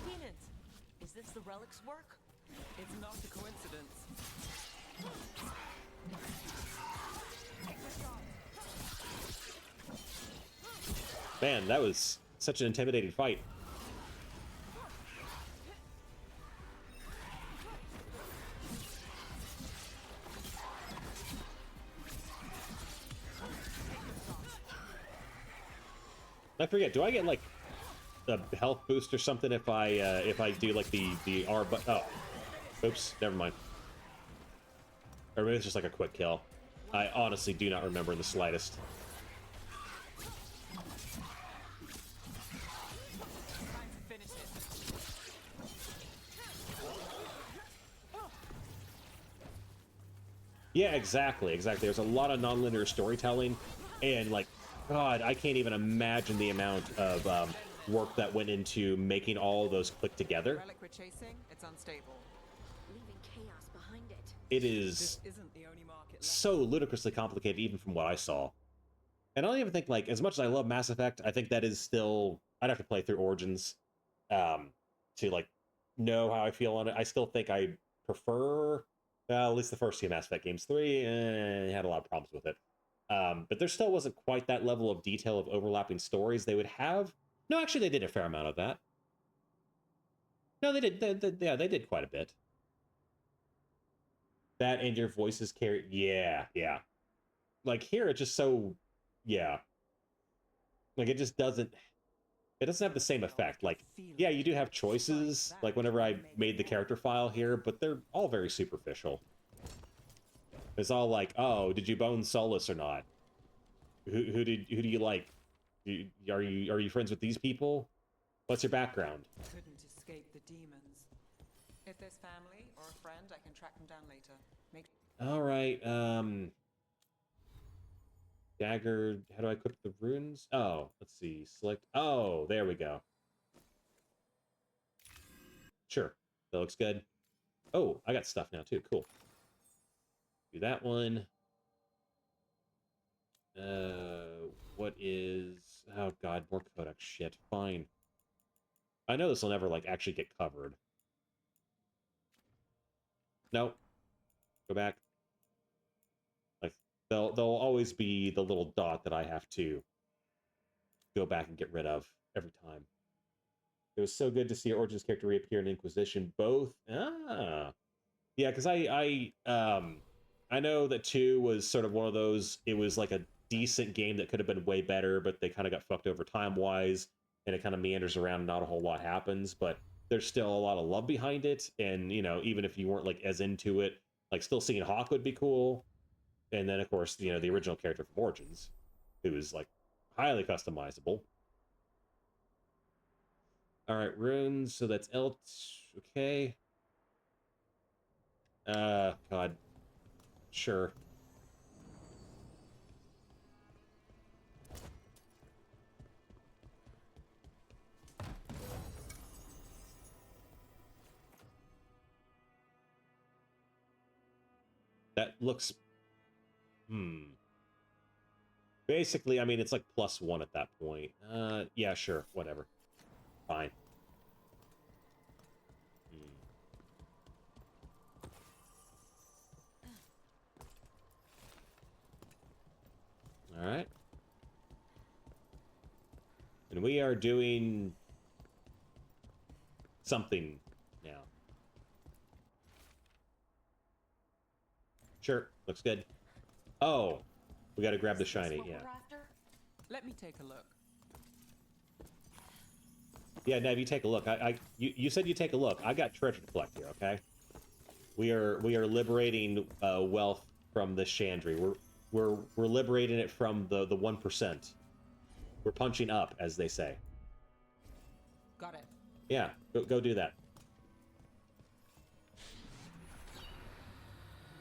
Demons! Is this the relic's work? It's not a coincidence. Man, that was such an intimidating fight. I forget, do I get like a health boost or something if I do like the R but oh. Oops, never mind. Or maybe it's just like a quick kill. I honestly do not remember in the slightest. Yeah, exactly. There's a lot of non-linear storytelling, and like, God, I can't even imagine the amount of work that went into making all of those click together. Relic we're chasing, it's unstable. Leaving chaos behind it. It is so ludicrously complicated, even from what I saw. And I don't even think, like, as much as I love Mass Effect, I think that is still, I'd have to play through Origins to like know how I feel on it. I still think I prefer. At least the first two Mass Effect games. 3 had a lot of problems with it. But there still wasn't quite that level of detail of overlapping stories they would have. No, actually, they did a fair amount of that. No, they did. Yeah, they did quite a bit. That and your voices carry. Yeah. Like here, it's just so. Yeah. Like it just doesn't. It doesn't have the same effect. Like, yeah, you do have choices, like whenever I made the character file here, but they're all very superficial. It's all like, oh, did you bone Solus or not? Who do you like? Are you friends with these people? What's your background? Couldn't escape the demons. If there's family or a friend, I can track them down later. All right, dagger, how do I equip the runes? Oh, let's see, select, oh, there we go. Sure, that looks good. Oh, I got stuff now too, cool. Do that one. What is, oh god, more codex shit, fine. I know this will never, like, actually get covered. Nope. Go back. Like, there'll always be the little dot that I have to go back and get rid of every time. It was so good to see Origins character reappear in Inquisition. Both. Ah. Yeah, because I know that 2 was sort of one of those, it was like a decent game that could have been way better, but they kind of got fucked over time-wise, and it kind of meanders around and not a whole lot happens, but there's still a lot of love behind it, and, you know, even if you weren't, like, as into it, like, still seeing Hawk would be cool. And then, of course, you know, the original character from Origins, who was, like, highly customizable. All right, runes, so that's okay. God. Sure. That looks... Basically, I mean, it's like +1 at that point. Yeah, sure, whatever. Fine. All right. And we are doing something now. Sure, looks good. Oh, we got to grab the shiny, yeah. Let me take a look. Yeah, Nev, you take a look. You said you take a look. I got treasure to collect here, okay? We are liberating wealth from this Chandri. We're liberating it from the 1%. We're punching up, as they say. Got it. Yeah, go do that.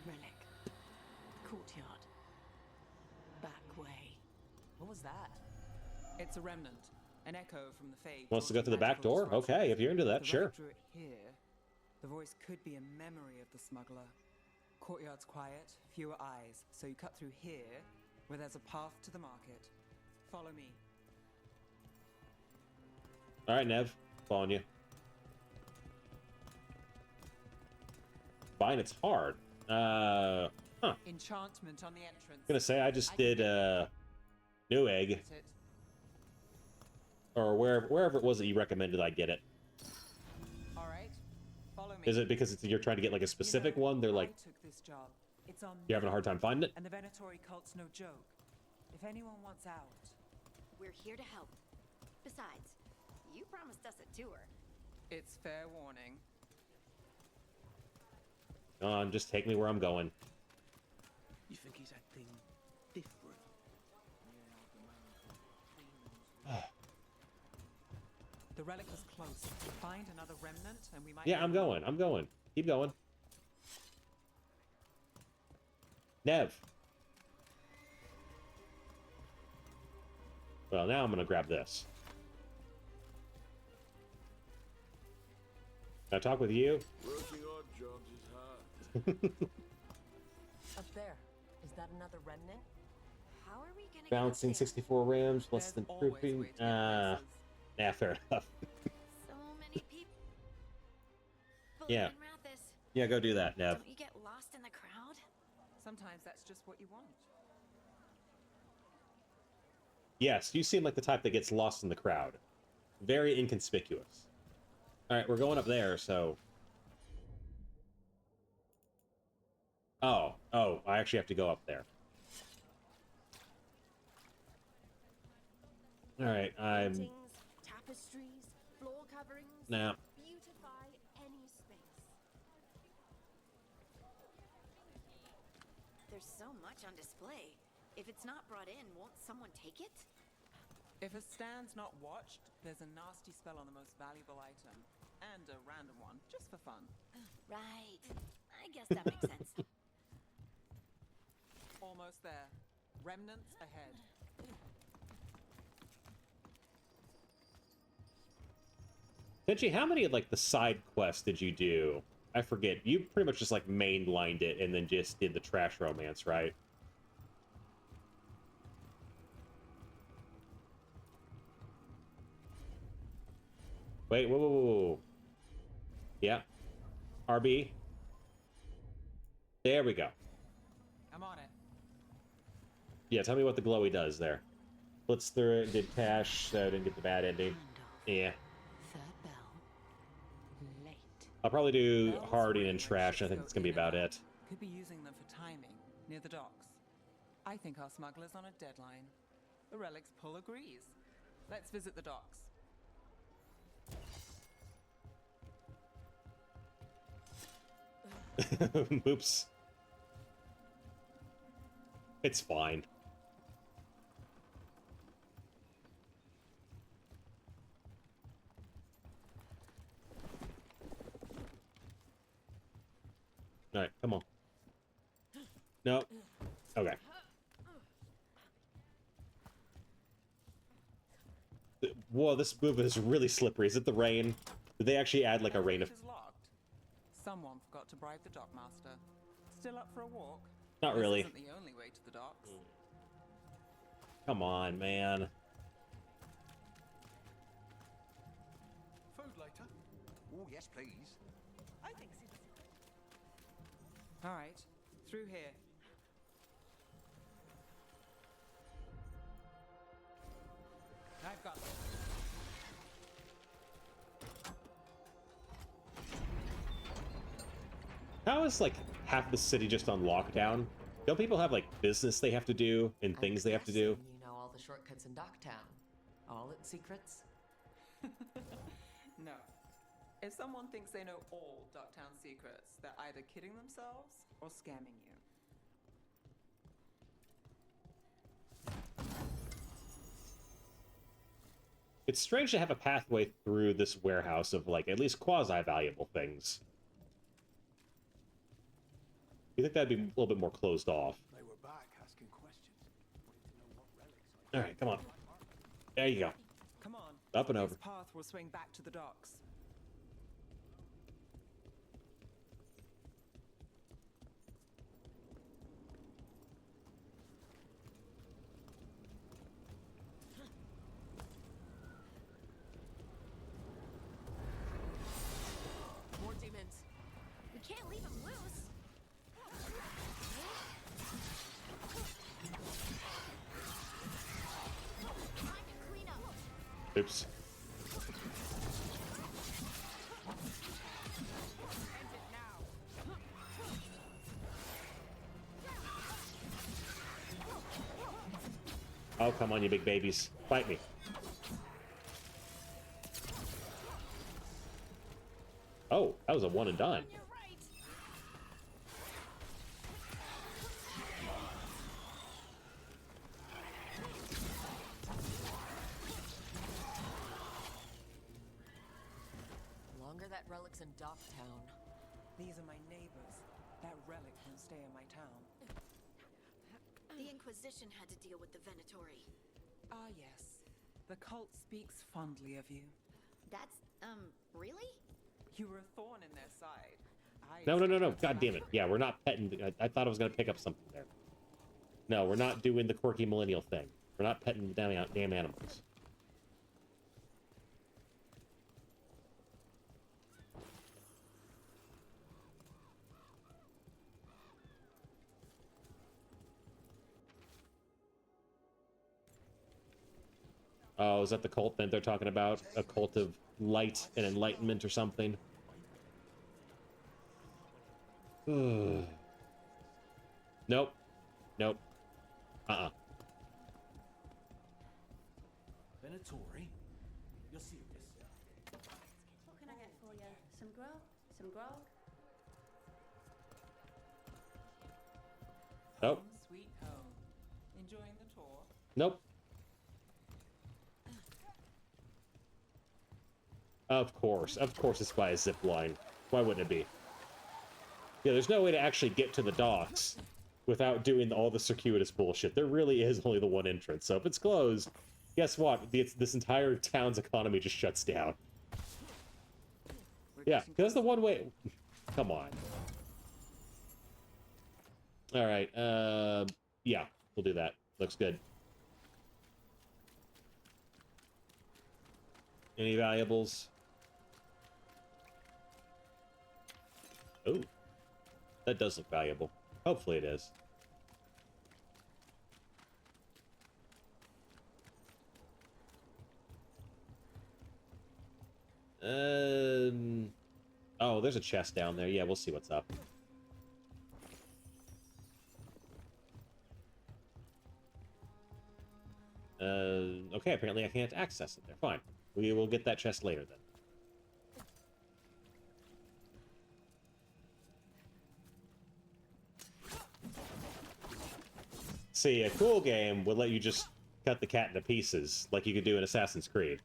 Relic. Courtyard. Back way. What was that? It's a remnant. An echo from the Fae. Wants to go through the back magical door? disruption. Okay, if you're into that, The sure. relic drew it here. The voice could be a memory of the smuggler. Courtyard's quiet, fewer eyes, so you cut through here, where there's a path to the market. Follow me. All right, Nev, following you. Fine, it's hard. Huh. Enchantment on the entrance. Gonna say I just did Newegg, That's it. or wherever it was that you recommended I get it. All right, follow me. Is it because you're trying to get like a specific one? They're like, I took this job. It's on you're having a hard time finding it? And the Venatori cult's no joke. If anyone wants out, We're here to help. Besides, you promised us a tour. it's fair warning. Come on, just take me where I'm going. You think he's acting different? The relic was close. Find another remnant, and we might. Yeah, I'm going. I'm going. Keep going. Nev. Well, now I'm gonna grab this. Can I talk with you? Working odd jobs is hard. Up there. Is that another remnant? How are we gonna Bouncing get up there? 64 rams, less than There's always proofing. way to get places. Yeah, fair enough. So many people. Yeah. in Rathis. Yeah, go do that, Nev. Don't you get lost in the crowd? Sometimes that's just what you want. Yes, you seem like the type that gets lost in the crowd. Very inconspicuous. Alright, we're going up there, so... Oh, I actually have to go up there. Alright, I'm... Paintings, tapestries, floor coverings. Nah. Beautify any space. There's so much on display. If it's not brought in, won't someone take it? If a stand's not watched, there's a nasty spell on the most valuable item. And a random one, just for fun. Right. I guess that makes sense. Almost there. Remnants ahead. Tenchi, how many of, like, the side quests did you do? I forget. You pretty much just, like, mainlined it and then just did the trash romance, right? Wait, whoa. Yeah. RB. There we go. I'm on it. Yeah, tell me what the glowy does there. Blitz through it, did cash, so didn't get the bad ending. Yeah. Third bell. Late. I'll probably do Bells harding ring and when trash. I ships think go that's gonna be in and about out. it. Could be using them for timing, near the docks. I think our smuggler's on a deadline. The relic's pull agrees. Let's visit the docks. Oops. It's fine. Alright, come on. No. Okay. Whoa, this move is really slippery. Is it the rain? Did they actually add like a rain of... Is locked. Someone forgot to bribe the dockmaster. Still up for a walk? Not This really. isn't the only way to the docks. Come on, man. Food later? Oh, yes, please. I think so. All right, through here. I've got this. How is like half the city just on lockdown? Don't people have like business they have to do and things they have to do? You know all the shortcuts in Docktown. All its secrets. No. If someone thinks they know all Docktown secrets, they're either kidding themselves or scamming you. It's strange to have a pathway through this warehouse of, like, at least quasi-valuable things. You think that'd be a little bit more closed off. They were back asking questions, wanting to know what relics All right, come on. There you go. Come on. Up and over. This path will swing back to the docks. More demons. We can't leave him loose. Time to clean up. Oops. Oh, come on, you big babies. Fight me. Oh, that was a one and done. You're right. Longer that relic's in Docktown. These are my neighbors. That relic won't stay in my town. The Inquisition had to deal with the Venatori. Ah, yes. The cult speaks fondly of you. That's, really? You were a thorn in their side. No. God damn it. Yeah, we're not petting. I thought I was going to pick up something there. No, we're not doing the quirky millennial thing. We're not petting the damn animals. Oh, is that the cult that they're talking about? A cult of light and enlightenment or something? Nope. Nope. Venatori? You're serious? What can I get for you? Some grog? Some grog? Nope. Home sweet home. Enjoying the tour? Nope. Of course it's by a zip line. Why wouldn't it be? Yeah, there's no way to actually get to the docks without doing all the circuitous bullshit. There really is only the one entrance, so if it's closed, guess what? This entire town's economy just shuts down. Yeah, that's the one way... Come on. Alright, yeah, we'll do that. Looks good. Any valuables? Oh, that does look valuable. Hopefully it is. Oh, there's a chest down there. Yeah, we'll see what's up. Okay, apparently I can't access it there. Fine. We will get that chest later, then. See, a cool game would let you just cut the cat into pieces, like you could do in Assassin's Creed.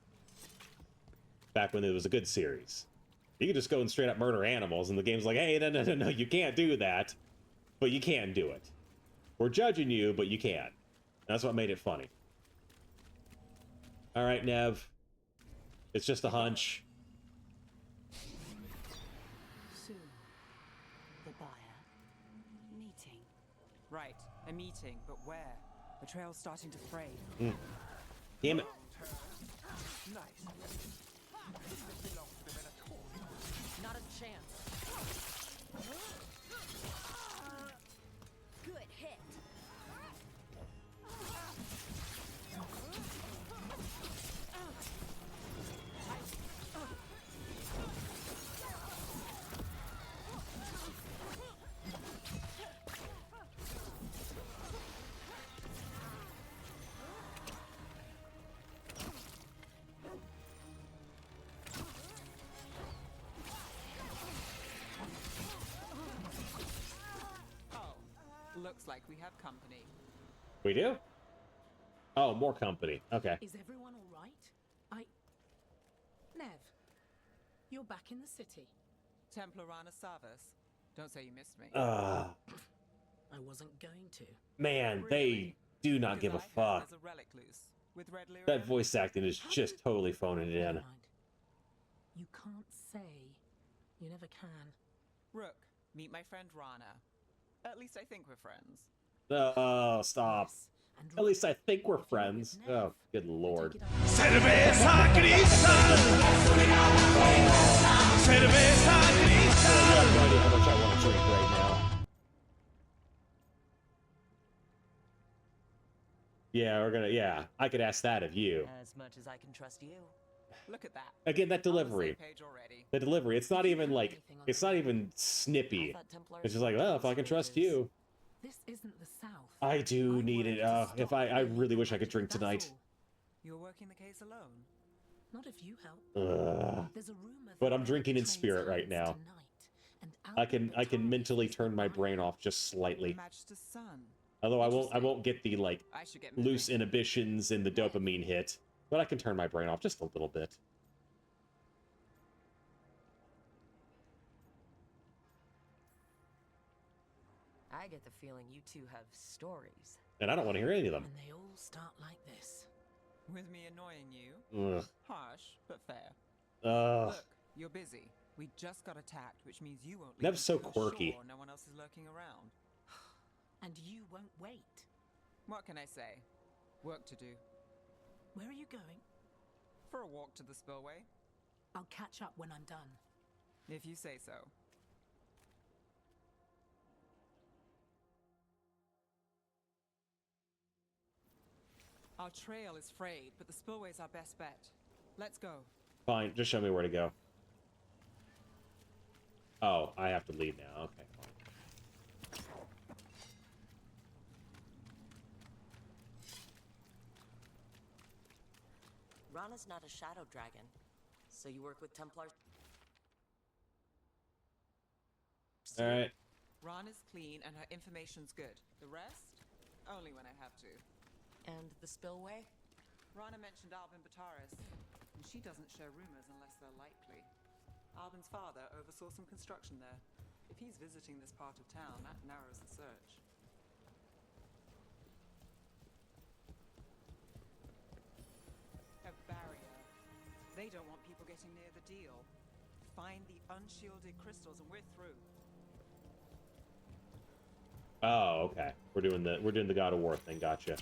Back when it was a good series. You could just go and straight up murder animals, and the game's like, hey, no, you can't do that. But you can do it. We're judging you, but you can. That's what made it funny. Alright, Nev. It's just a hunch. Soon, the buyer. Meeting. Right, a meeting, but where? The trail's starting to fray. Damn it. Nice. This belongs to the Venatori. Not a chance. Good hit. Looks like we have company. We do? Oh, more company. Okay. Is everyone all right? Nev, you're back in the city. Templar Rana Savas. Don't say you missed me. I wasn't going to. Man, they do not give a fuck. There's a relic loose with red lyrium. That voice acting is just totally phoning it in. You can't say. You never can. Rook, meet my friend Rana. At least I think we're friends. Oh, stop. At least I think we're friends. Oh, good lord. Cerveza cristal. Cerveza cristal. I have no idea how much I want to drink right now. Yeah, we're gonna. Yeah, I could ask that of you. As much as I can trust you. Look at that. Again, that delivery. The delivery. It's not even like. It's not even snippy. It's just like, well, if I can trust you. This isn't the South. I do need it. If I really wish I could drink tonight. You're working the case alone. Not if you help. There's a rumor. But I'm drinking in spirit right now. I can mentally turn my brain off just slightly. Although I won't get the like loose inhibitions and the dopamine hit, but I can turn my brain off just a little bit. I get the feeling you two have stories. And I don't want to hear any of them. And they all start like this. With me annoying you? Ugh. Harsh, but fair. Ugh. Look, you're busy. We just got attacked, which means you won't leave. Nev's so until quirky. Sure no one else is lurking around. And you won't wait. What can I say? Work to do. Where are you going? For a walk to the spillway. I'll catch up when I'm done. If you say so. Our trail is frayed, but the spillway's our best bet. Let's go. Fine, just show me where to go. Oh, I have to leave now. Okay, fine. Rana's not a shadow dragon, so you work with Templars. Alright. Rana's clean and her information's good. The rest? Only when I have to. And the spillway? Rana mentioned Albin Bataris, and she doesn't share rumors unless they're likely. Albin's father oversaw some construction there. If he's visiting this part of town, that narrows the search. A barrier. They don't want people getting near the deal. Find the unshielded crystals and we're through. Oh, okay. We're doing the God of War thing. Gotcha.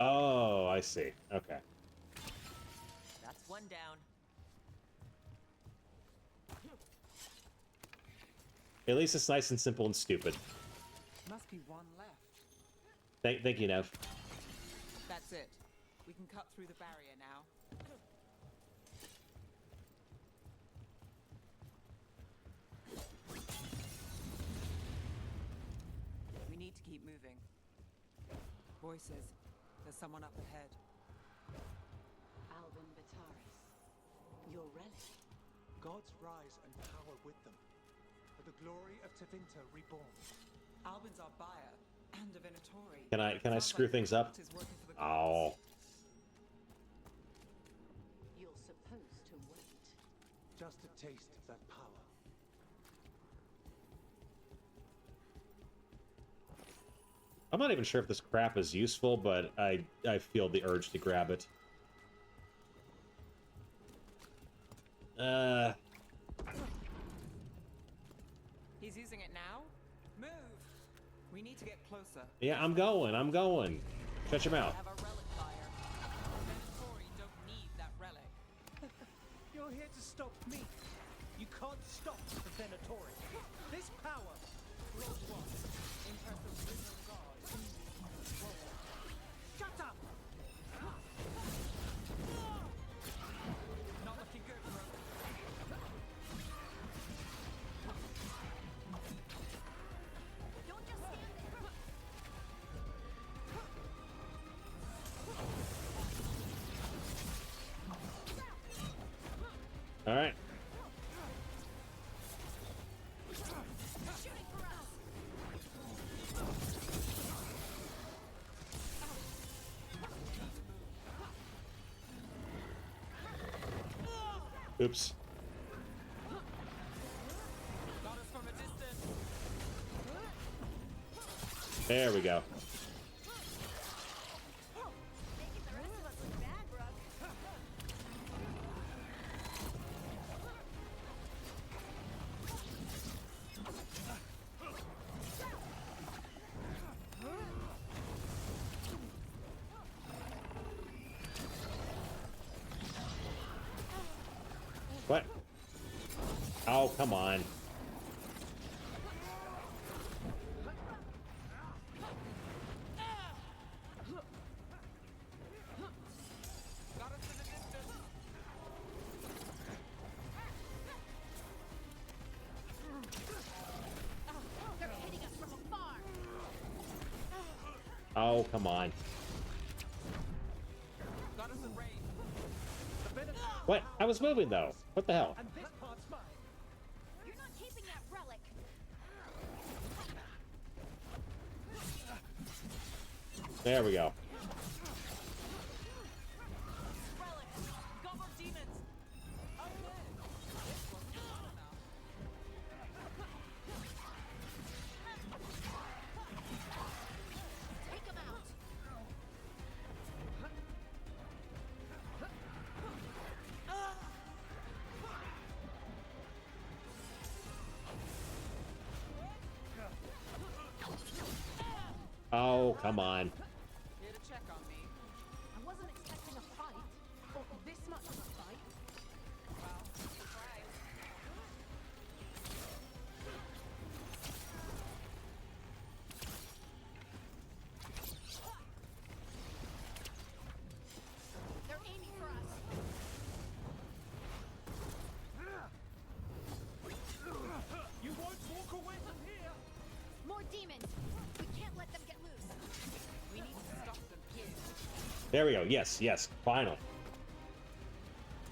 Oh, I see. Okay. That's one down. At least it's nice and simple and stupid. Must be one left. Thank you, Nev. That's it. We can cut through the barrier now. We need to keep moving. Voices. There's someone up ahead. Albin Bataris. Your relic. Gods rise and power with them. For the glory of Tevinter reborn. Albin's our buyer and a Venatori. Can I screw things up? Oh. You're supposed to wait. Just a taste of that power. I'm not even sure if this crap is useful, but I feel the urge to grab it. He's using it now? Move! We need to get closer. Yeah, I'm going. Shut your mouth. Have a relic fire. Venatori don't need that relic. You're here to stop me. You can't stop the Venatori. This power. Rogue One. Impress the original god. Shut up! Not looking good, bro. Don't just stand there. All right. Oops. There we go. What? Oh, come on. They're hitting us from afar. Oh, come on. What? I was moving though. What the hell? And this part's mine. You're not keeping that relic. There we go. Relic! Got more demons! Take them out. Oh, come on. Here to check on me. I wasn't expecting a fight. Or this much of a fight. Well, surprise. They're aiming for us. You won't walk away from here. More demons. We can't let them get loose. We need to stop them here. There we go. Yes, yes. Final.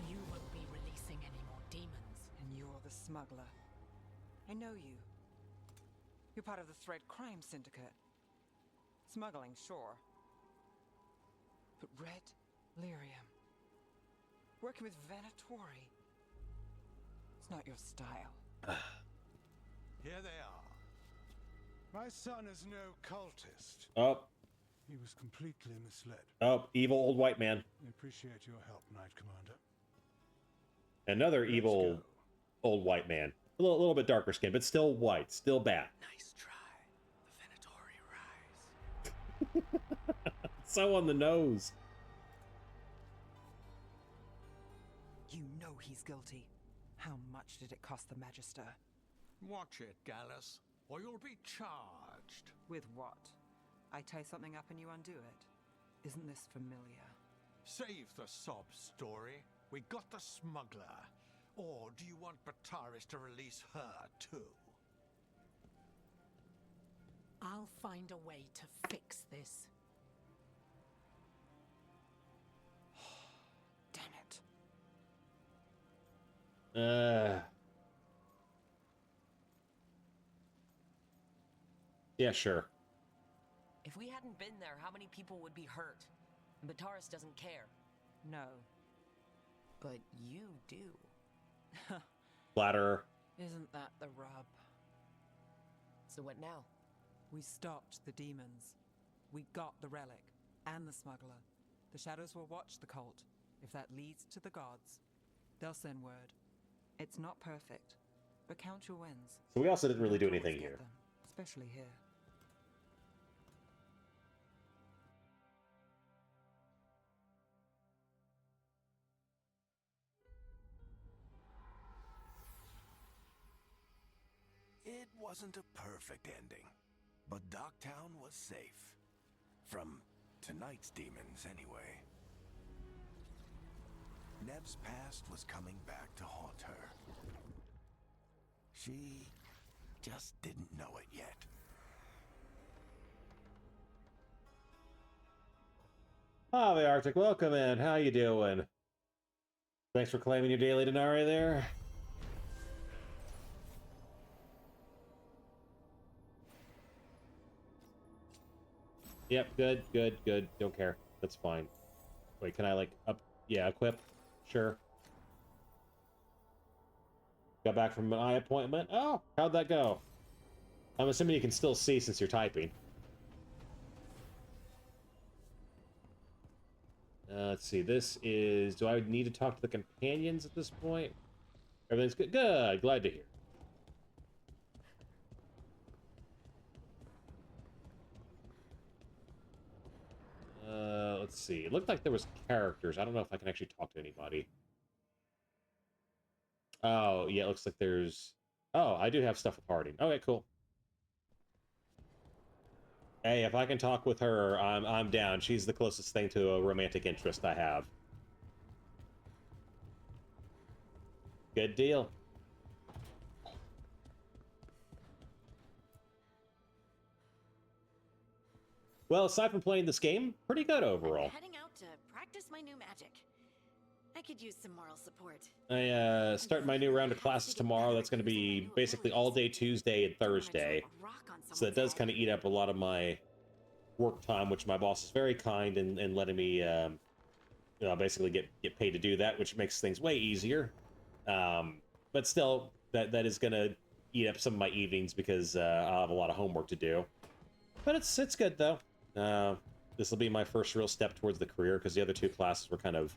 You won't be releasing any more demons. And you're the smuggler. I know you. You're part of the Thread Crime Syndicate. Smuggling, sure. But Red Lyrium. Working with Venatori. It's not your style. Here they are. My son is no cultist. Oh, He was completely misled. oh, evil old white man. I appreciate your help, Knight Commander. Another evil old white man. A little bit darker skin, but still white, still bad. Nice try. The Venatori rise. So on the nose. You know he's guilty. How much did it cost the Magister? Watch it, Gallus, or you'll be charged. With what? I tie something up and you undo it. Isn't this familiar? Save the sob story. We got the smuggler. Or do you want Bataris to release her, too? I'll find a way to fix this. Damn it. Yeah, sure. If we hadn't been there, how many people would be hurt? And Bataris doesn't care. No. But you do. Flatterer. Isn't that the rub? So what now? We stopped the demons. We got the relic. And the smuggler. The shadows will watch the cult. If that leads to the gods, they'll send word. It's not perfect, but count your wins. So we also didn't really do Don't always anything get here. them, especially here. It wasn't a perfect ending, but Docktown was safe. From tonight's demons, anyway. Nev's past was coming back to haunt her. She just didn't know it yet. Oh, the Arctic, welcome in. How you doing? Thanks for claiming your daily denarii there. Yep, good, good, good. Don't care. That's fine. Wait, can I like up? Yeah, equip. Sure. Got back from an eye appointment. Oh, how'd that go? I'm assuming you can still see since you're typing. Let's see. This is... Do I need to talk to the companions at this point? Everything's good? Good. Glad to hear. Let's see. It looked like there was characters. I don't know if I can actually talk to anybody. Oh, yeah, it looks like there's... Oh, I do have stuff with Harding. Okay, cool. Hey, if I can talk with her, I'm down. She's the closest thing to a romantic interest I have. Good deal. Well, aside from playing this game, pretty good overall. I'm heading out to practice my new magic. I could use some moral support. I start my new round of classes tomorrow. That's going to be basically all day Tuesday and Thursday. So that does kind of eat up a lot of my work time, which my boss is very kind in letting me, you know, basically get paid to do that, which makes things way easier. But still, that is going to eat up some of my evenings because I'll have a lot of homework to do. But it's good though. This will be my first real step towards the career because the other two classes were kind of...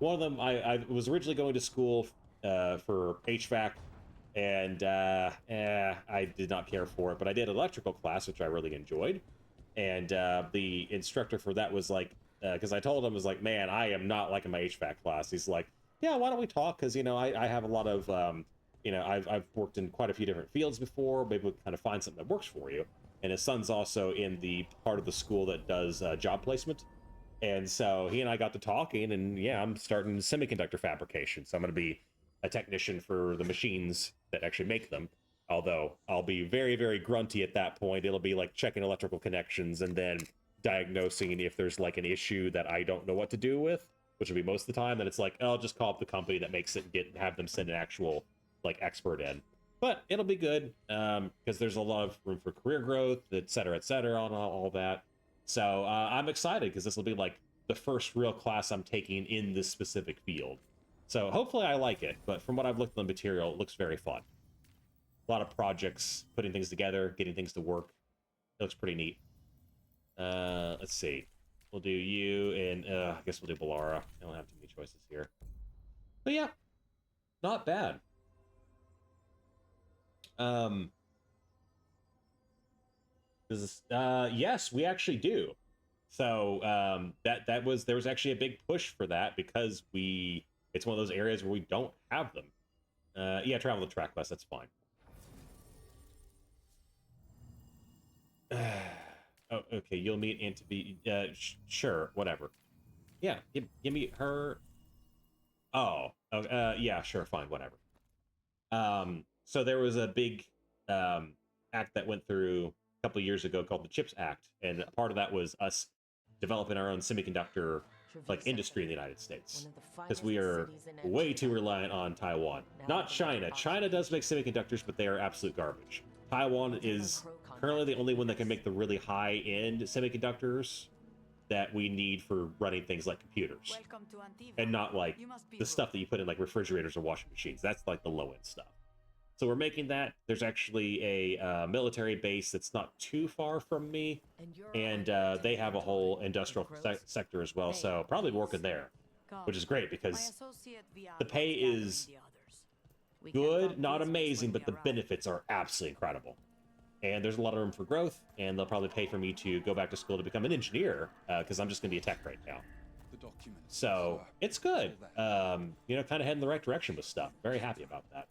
One of them, I was originally going to school for HVAC, and I did not care for it, but I did electrical class, which I really enjoyed. And the instructor for that was like, because I told him, I was like, man, I am not liking my HVAC class. He's like, yeah, why don't we talk? Because, you know, I have a lot of, you know, I've worked in quite a few different fields before. Maybe we can kind of find something that works for you. And his son's also in the part of the school that does job placement. And so he and I got to talking, and yeah, I'm starting semiconductor fabrication. So I'm going to be a technician for the machines that actually make them. Although I'll be very, very grunty at that point. It'll be like checking electrical connections and then diagnosing if there's like an issue that I don't know what to do with, which will be most of the time. Then it's like, oh, I'll just call up the company that makes it and have them send an actual like expert in. But it'll be good because there's a lot of room for career growth, et cetera, all that. So I'm excited because this will be like the first real class I'm taking in this specific field. So hopefully I like it. But from what I've looked at the material, it looks very fun. A lot of projects, putting things together, getting things to work. It looks pretty neat. Let's see. We'll do you and I guess we'll do Balara. I don't have too many choices here. But yeah, not bad. Yes, we actually do. So there was actually a big push for that because it's one of those areas where we don't have them. Yeah, travel the track bus, that's fine. Oh, okay, you'll meet Aunt to be sure, whatever. Yeah, give me her. Oh, yeah, sure, fine, whatever. So there was a big act that went through a couple of years ago called the CHIPS Act, and a part of that was us developing our own semiconductor like industry in the United States, because we are way too reliant on Taiwan. Not China. China does make semiconductors, but they are absolute garbage. Taiwan is currently the only one that can make the really high-end semiconductors that we need for running things like computers, and not like the stuff that you put in like refrigerators or washing machines. That's like the low-end stuff. So we're making that. There's actually a military base that's not too far from me, and they have a whole industrial sector as well, so probably working there, which is great because the pay is good, not amazing, but the benefits are absolutely incredible. And there's a lot of room for growth, and they'll probably pay for me to go back to school to become an engineer, because I'm just going to be a tech right now. So it's good. You know, kind of heading in the right direction with stuff. Very happy about that.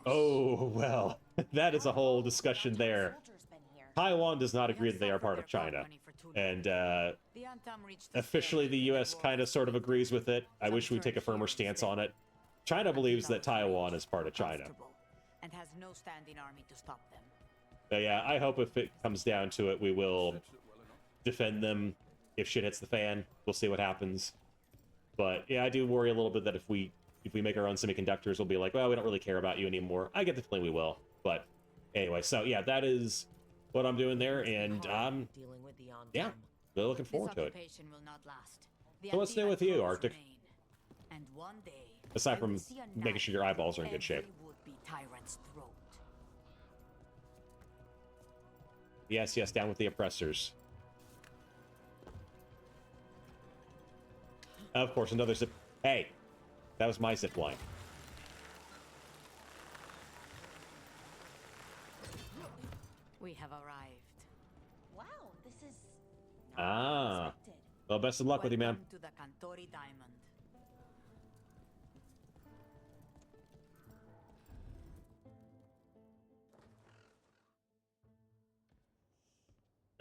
Oh, well, that is a whole discussion there. Taiwan does not agree that they are part of China. And officially the US kind of sort of agrees with it. I wish we'd take a firmer stance on it. China believes that Taiwan is part of China. And has no standing army to stop them. But yeah, I hope if it comes down to it, we will defend them. If shit hits the fan, we'll see what happens. But yeah, I do worry a little bit that if we make our own semiconductors, we'll be like, well, we don't really care about you anymore. I get the feeling we will. But anyway, so yeah, that is what I'm doing there, and yeah, really looking forward to it. Will not last. So what's new with you, Arctic? And one day, Aside from making sure your eyeballs are in good shape. Would-be tyrant's throat. Yes, yes, down with the oppressors. Of course, another zip. Hey, that was my zip line. We have arrived. Wow, this is Ah. Well, best of luck with you, man. Welcome to the Cantori Diamond.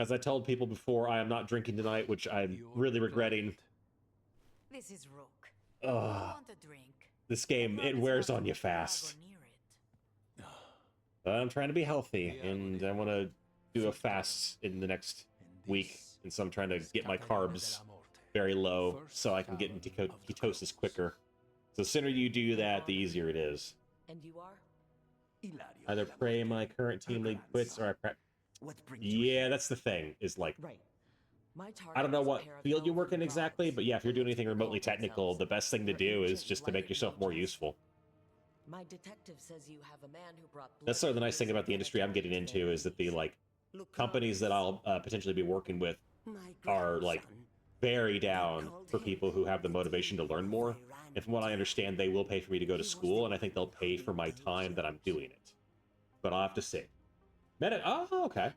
As I told people before, I am not drinking tonight, which I'm really regretting. This is Rook. Ugh. Want a drink? This game, it wears on you fast. I'm trying to be healthy, and I want to do a fast in the next week, and so I'm trying to get my carbs very low so I can get into ketosis quicker. So the sooner you do that, the easier it is. And you are? Either pray my current team league quits, or I prep. Yeah, that's the thing, is like... Right. My I don't know what field you work in exactly, but yeah, if you're doing anything remotely technical, the best thing to do is just to make yourself more useful. My detective says you have a man who brought That's sort of the nice thing about the industry I'm getting into, is that the, like, companies that I'll potentially be working with are, like, very down for people who have the motivation to learn more. And from what I understand, they will pay for me to go to school, and I think they'll pay for my time that I'm doing it. But I'll have to see. Oh, okay.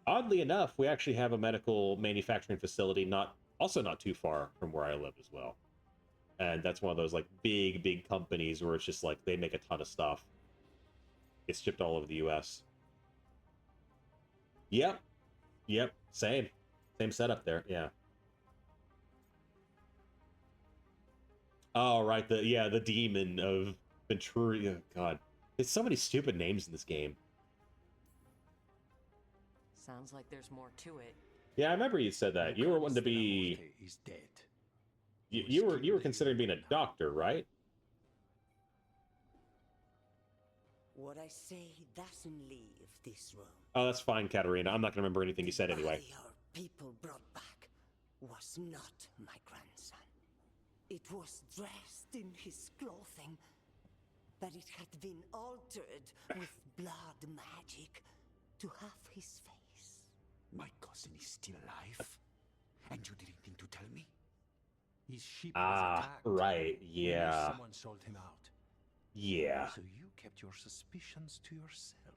Oddly enough, we actually have a medical manufacturing facility also not too far from where I live as well. And that's one of those, like, big companies where it's just, like, they make a ton of stuff. It's shipped all over the U.S. Yep. Same setup there, yeah. Oh, right, the demon of Venturi. Oh, God. There's so many stupid names in this game. Sounds like there's more to it. Yeah, I remember you said that. You were wanting to be... Is dead. You were considering being a doctor, right? What I say doesn't leave this room. Oh, that's fine, Katarina. I'm not going to remember anything you said anyway. The body our people brought back was not my grandson. It was dressed in his clothing, but it had been altered with blood magic to have his face. My cousin is still alive? And you didn't think to tell me? His ship was attacked. Right, yeah. Someone sold him out. Yeah. So you kept your suspicions to yourself.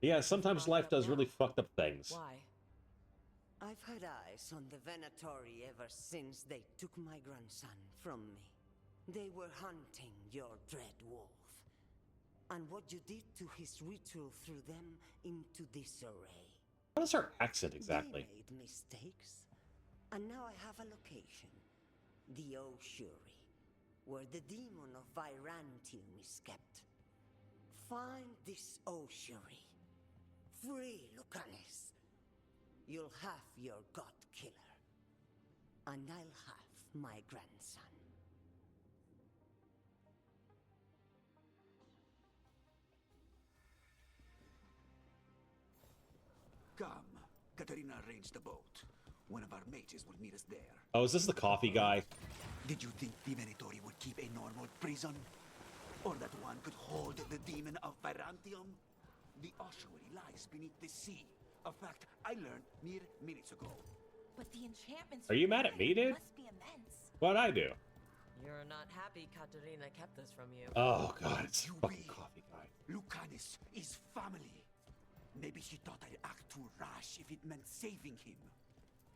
Yeah, sometimes life does really fucked up things. Why? I've had eyes on the Venatori ever since they took my grandson from me. They were hunting your dread wolf. And what you did to his ritual threw them into disarray. What is her accent exactly? They made mistakes. And now I have a location. The Oshuri, where the demon of Virantium is kept. Find this Oshuri. Free Lucanis. You'll have your god killer. And I'll have my grandson. Come. Katarina arranged the boat. One of our mages will meet us there. Oh, is this the coffee guy? Did you think the Venatori would keep a normal prison? Or that one could hold the demon of Virantium? The ossuary lies beneath the sea. A fact I learned mere minutes ago. But the enchantments... Are you mad at me, dude? Must be immense. What'd I do? You're not happy Katerina kept this from you. Oh, God, it's the fucking coffee guy. Lucanis is family. Maybe she thought I'd act too rash if it meant saving him.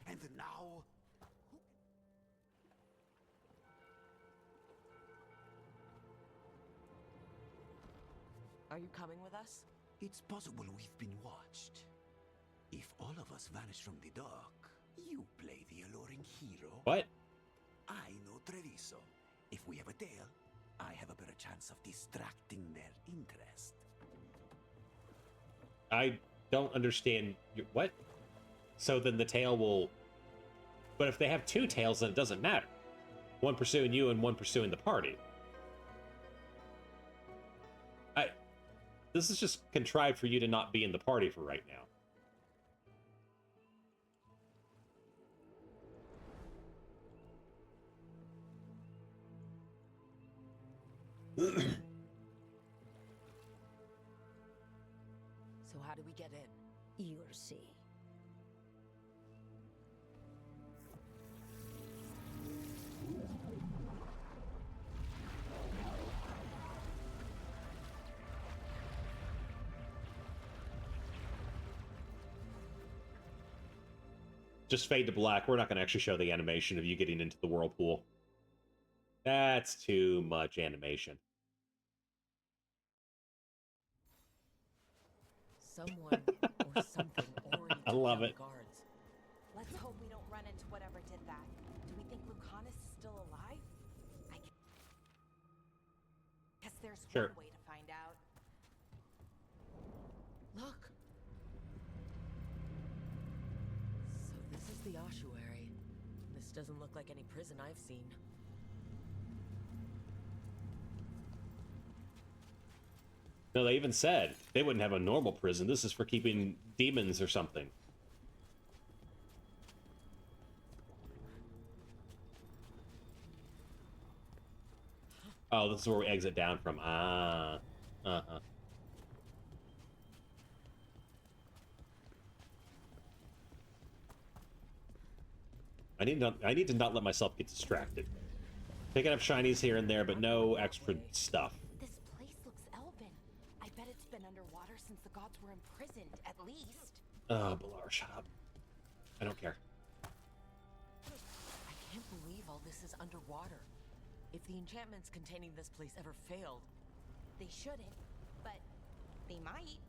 And now... Are you coming with us? It's possible we've been watched. If all of us vanish from the dock, you play the alluring hero. What? I know Treviso. If we have a tail, I have a better chance of distracting their interest. I don't understand. What? So then the tail will... But if they have two tails, then it doesn't matter. One pursuing you and one pursuing the party. This is just contrived for you to not be in the party for right now. So how do we get in? You'll see. Just fade to black. We're not going to actually show the animation of you getting into the whirlpool. That's too much animation. Someone or something already I took love down it. the guards. Let's hope we don't run into whatever did that. Do we think Lucanus is still alive? I guess there's Sure. one way to find out. Look. So this is the ossuary. This doesn't look like any prison I've seen. No, they even said they wouldn't have a normal prison. This is for keeping demons or something. Oh, this is where we exit down from. Ah. Uh-huh. I need to not let myself get distracted. Picking up shinies here and there, but no extra stuff. This place looks elven. I bet it's been underwater since the gods were imprisoned, at least. Oh, Balar, shut up. I don't care. I can't believe all this is underwater. If the enchantments containing this place ever failed... They shouldn't, but they might.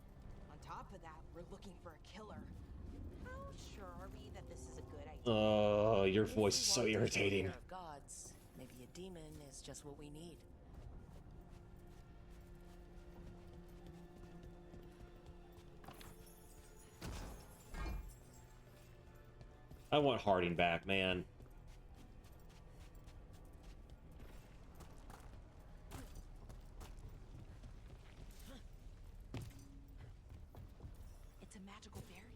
On top of that, we're looking for a killer. How sure are we that this is a good idea? Oh, your If voice we is so want to take irritating. care of gods, maybe a demon is just what we need. I want Harding back, man. It's a magical barricade.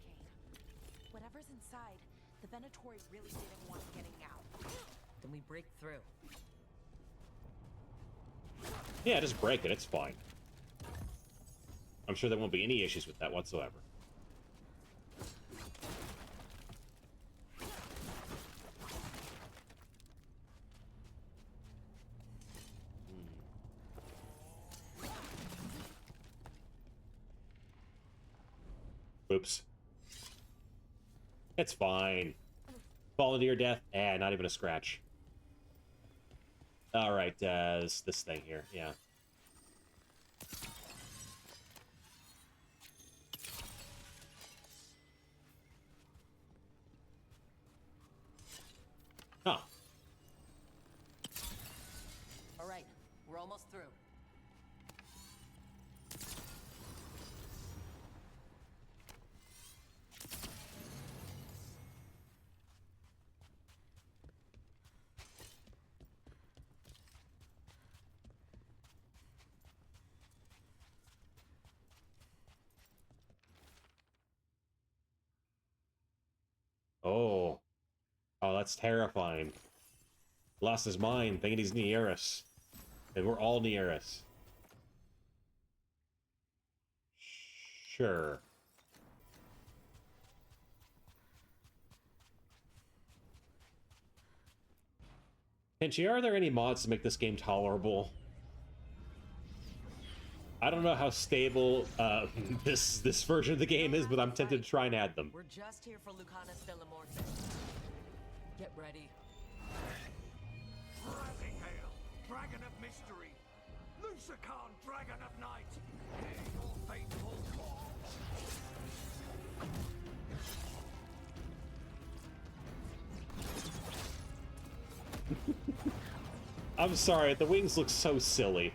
Whatever's inside, the Venatori really didn't want getting out. Then we break through. Yeah, just break it. It's fine. I'm sure there won't be any issues with that whatsoever. Oops. It's fine. Fall into your death? Eh, not even a scratch. Alright, this thing here, yeah. Huh. All right, we're almost through. Oh. Oh, that's terrifying. Lost his mind, thinking he's Nearis. And we're all Nearis. Sure. Kenshi, are there any mods to make this game tolerable? I don't know how stable this version of the game is, but I'm tempted to try and add them. We're just here for Lucanus de la Morte. Get ready. Rising hail, dragon of mystery, Lucican, dragon of night, hear your faithful call. I'm sorry, the wings look so silly.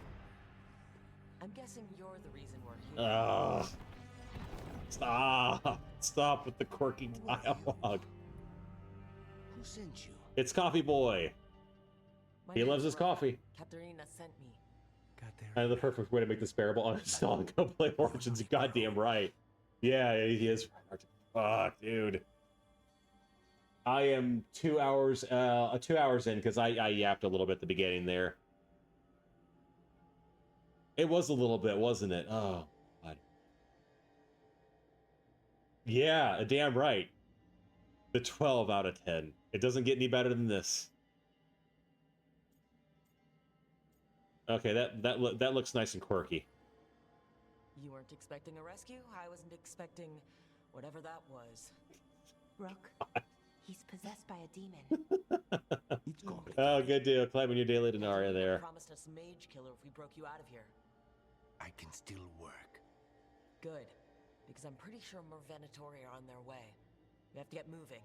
I'm guessing you're the reason we're here. Ugh. Stop. Stop with the quirky dialogue. Who sent you? It's Coffee Boy. He loves his coffee. Katerina sent me. I have the perfect way to make this bearable. Uninstall and go play Origins. Goddamn right. Yeah, he is. Fuck, dude. I am 2 hours in because I yapped a little bit at the beginning there. It was a little bit, wasn't it? Oh, God. Yeah, damn right. The 12 out of 10. It doesn't get any better than this. Okay, that looks nice and quirky. You weren't expecting a rescue? I wasn't expecting whatever that was. Rook, he's possessed by a demon. Oh, good deal. Climbing your daily denarii You there. promised us mage killer if we broke you out of here. I can still work. Good, because I'm pretty sure more Venatori are on their way. We have to get moving.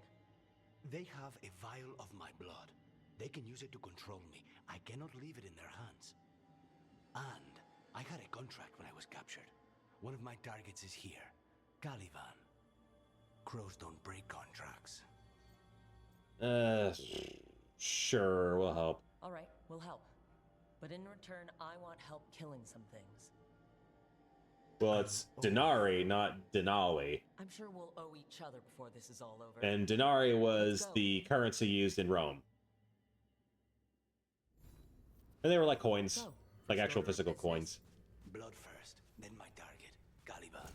They have a vial of my blood. They can use it to control me. I cannot leave it in their hands. And I had a contract when I was captured. One of my targets is here, Caliban. Crows don't break contracts. Sure, we'll help. All right, we'll help. But in return, I want help killing some things. Well, it's denarii, not denali. I'm sure we'll owe each other before this is all over. And denarii was the currency used in Rome. And they were like coins, like actual physical coins. Blood first, then my target, Caliban,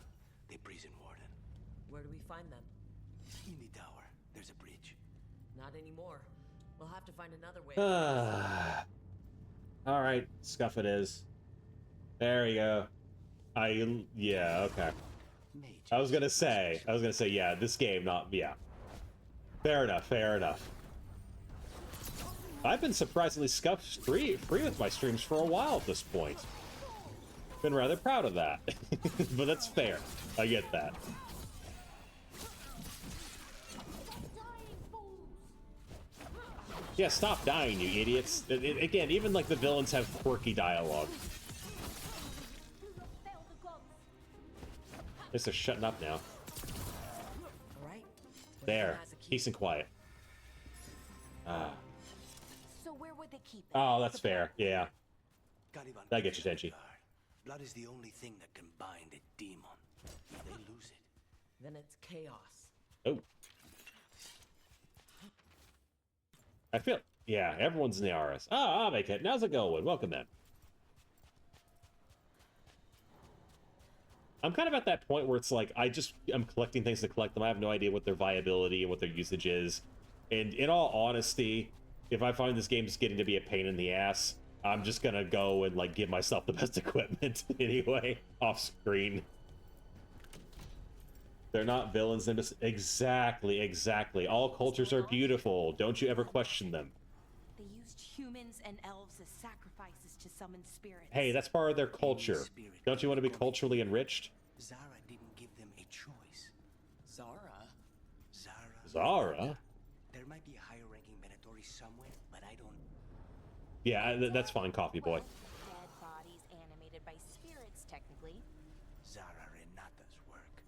the prison warden. Where do we find them? In the tower. There's a bridge. Not anymore. We'll have to find another way. All right, scuff it is. There we go. Yeah, okay. I was gonna say, yeah, this game, yeah. Fair enough. I've been surprisingly scuffed free with my streams for a while at this point. Been rather proud of that. But that's fair. I get that. Yeah, stop dying, you idiots. Again, even like the villains have quirky dialogue. At least they're shutting up now. There. Peace and quiet. So where would they keep it? Oh, that's fair. Yeah. I get you, Tenchi. Blood is the only thing that can bind a demon. If they lose it, then it's chaos. Oh. I feel, yeah, everyone's in the RS. I'll make it. Now's it going. Welcome then. I'm kind of at that point where it's like, I'm collecting things to collect them. I have no idea what their viability and what their usage is. And in all honesty, if I find this game is getting to be a pain in the ass, I'm just gonna go and like give myself the best equipment anyway, off screen. They're not villains, they're just exactly. All cultures are beautiful. Don't you ever question them. They used humans and elves as sacrifices to summon spirits. Hey, that's part of their culture. Don't you want to be culturally enriched? Zara didn't give them a choice. Zara? There might be a higher-ranking Venatori somewhere, but I don't... Yeah, that's fine, coffee boy. Dead bodies animated by spirits, technically. Zara Renata's work.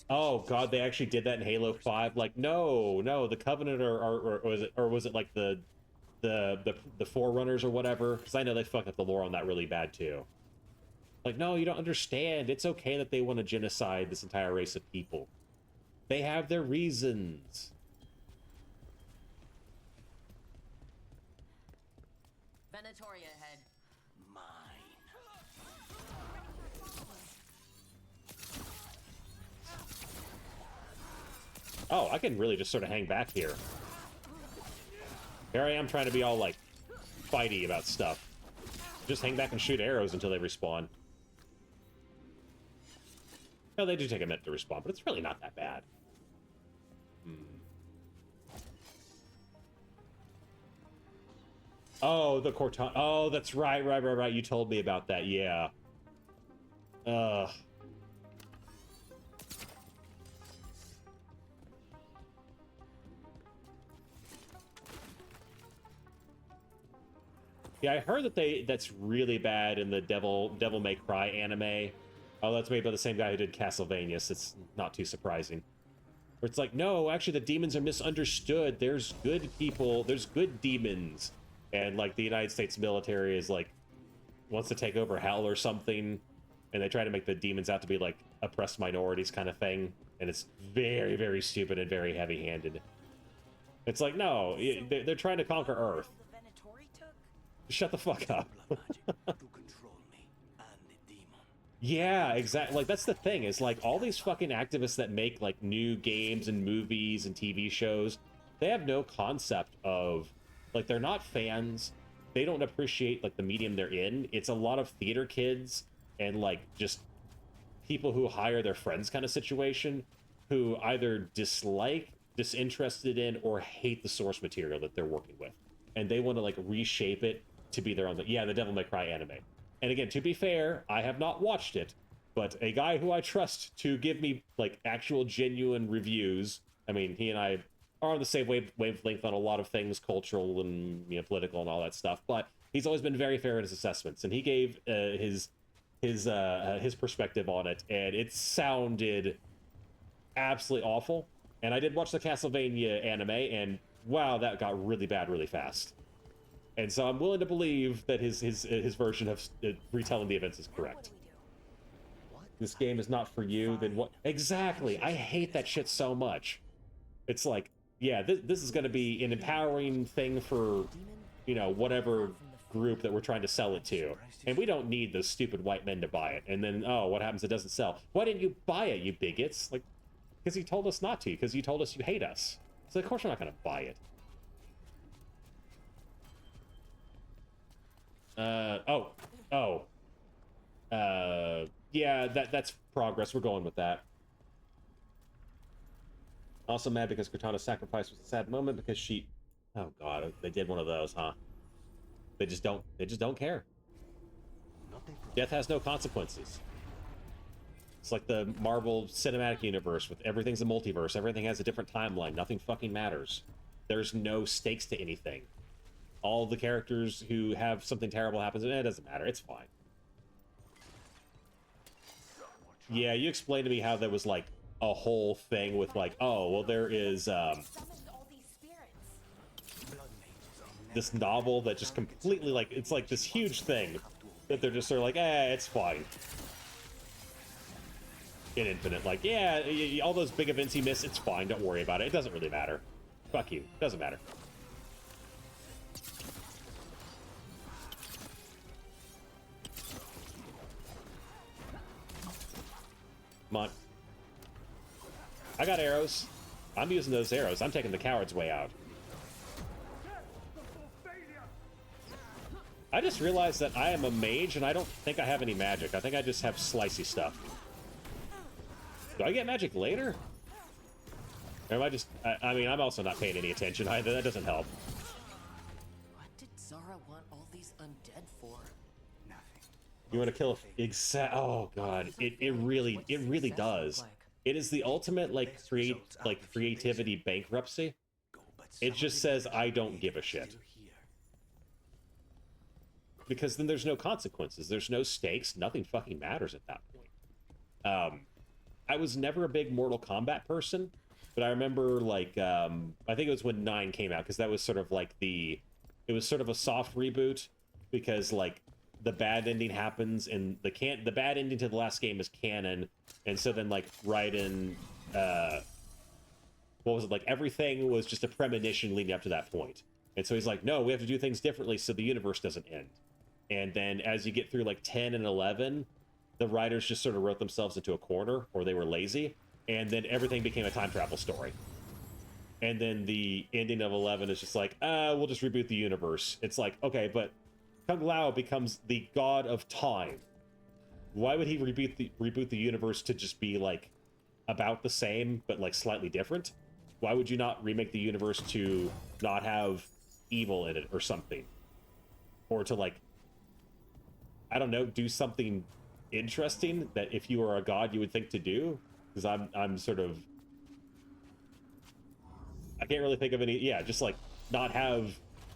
Oh god, they actually did that in Halo 5. Like, no, the Covenant or was it like the Forerunners or whatever? Because I know they fucked up the lore on that really bad too. Like, no, you don't understand. It's okay that they want to genocide this entire race of people. They have their reasons. Venatoria ahead. Oh, I can really just sort of hang back here. Here I am trying to be all, like, fighty about stuff. Just hang back and shoot arrows until they respawn. No, they do take a minute to respawn, but it's really not that bad. Oh, the Corton. Oh, that's right. You told me about that, yeah. Ugh. Yeah, I heard that that's really bad in the Devil May Cry anime. Oh, that's made by the same guy who did Castlevania, so it's not too surprising. Where it's like, no, actually the demons are misunderstood. There's good people, there's good demons. And like the United States military is like, wants to take over hell or something. And they try to make the demons out to be like oppressed minorities kind of thing. And it's very, very stupid and very heavy-handed. It's like, no, they're trying to conquer Earth. Shut the fuck up. to control me and the Yeah, exactly. Like, that's the thing, is like all these fucking activists that make like new games and movies and TV shows, they have no concept of, like, they're not fans. They don't appreciate like the medium they're in. It's a lot of theater kids and like just people who hire their friends kind of situation, who either dislike, disinterested in, or hate the source material that they're working with, and they want to like reshape it to be their own. Yeah, the Devil May Cry anime. And again, to be fair, I have not watched it, but a guy who I trust to give me like actual genuine reviews. I mean, he and I are on the same wavelength on a lot of things, cultural and, you know, political and all that stuff. But he's always been very fair in his assessments, and he gave his perspective on it, and it sounded absolutely awful. And I did watch the Castlevania anime, and wow, that got really bad really fast. And so I'm willing to believe that his version of retelling the events is correct. This game is not for you, then what? Exactly. I hate that shit so much. It's like, yeah, this is going to be an empowering thing for, you know, whatever group that we're trying to sell it to. And we don't need those stupid white men to buy it. And then, oh, what happens? It doesn't sell. Why didn't you buy it, you bigots? Like, because you told us not to, because you told us you hate us. So of course we're not going to buy it. Yeah, that's progress. We're going with that. Also mad because Cortana's sacrifice was a sad moment because she... Oh god, they did one of those, huh? They just don't care. Death has no consequences. It's like the Marvel Cinematic Universe with everything's a multiverse, everything has a different timeline, nothing fucking matters. There's no stakes to anything. All the characters who have something terrible happens, it doesn't matter, it's fine. Yeah, you explained to me how there was like a whole thing with like, oh, well, there is this novel that just completely, like, it's like this huge thing that they're just sort of like, it's fine. In Infinite, like, yeah, all those big events you miss, it's fine, don't worry about it. It doesn't really matter. Fuck you, doesn't matter. Come on. I got arrows. I'm using those arrows. I'm taking the coward's way out. I just realized that I am a mage, and I don't think I have any magic. I think I just have slicey stuff. Do I get magic later? Or am I just... I mean, I'm also not paying any attention either. That doesn't help. What did Zara want all these undead for? You want to kill a... Oh, God. It really does. It is the ultimate, like, creativity bankruptcy. It just says, I don't give a shit. Because then there's no consequences. There's no stakes. Nothing fucking matters at that point. I was never a big Mortal Kombat person, but I remember, like, I think it was when 9 came out, because that was sort of like it was sort of a soft reboot, because, like, the bad ending happens, and the bad ending to the last game is canon, and so then, like, Raiden, what was it, like, everything was just a premonition leading up to that point. And so he's like, no, we have to do things differently so the universe doesn't end. And then as you get through, like, 10 and 11... the writers just sort of wrote themselves into a corner, or they were lazy, and then everything became a time travel story. And then the ending of 11 is just like, we'll just reboot the universe. It's like, okay, but Kung Lao becomes the god of time. Why would he reboot the universe to just be, like, about the same, but, like, slightly different? Why would you not remake the universe to not have evil in it or something? Or to, like, I don't know, do something interesting that if you were a god you would think to do? Because I'm sort of, I can't really think of any. Yeah, just like not have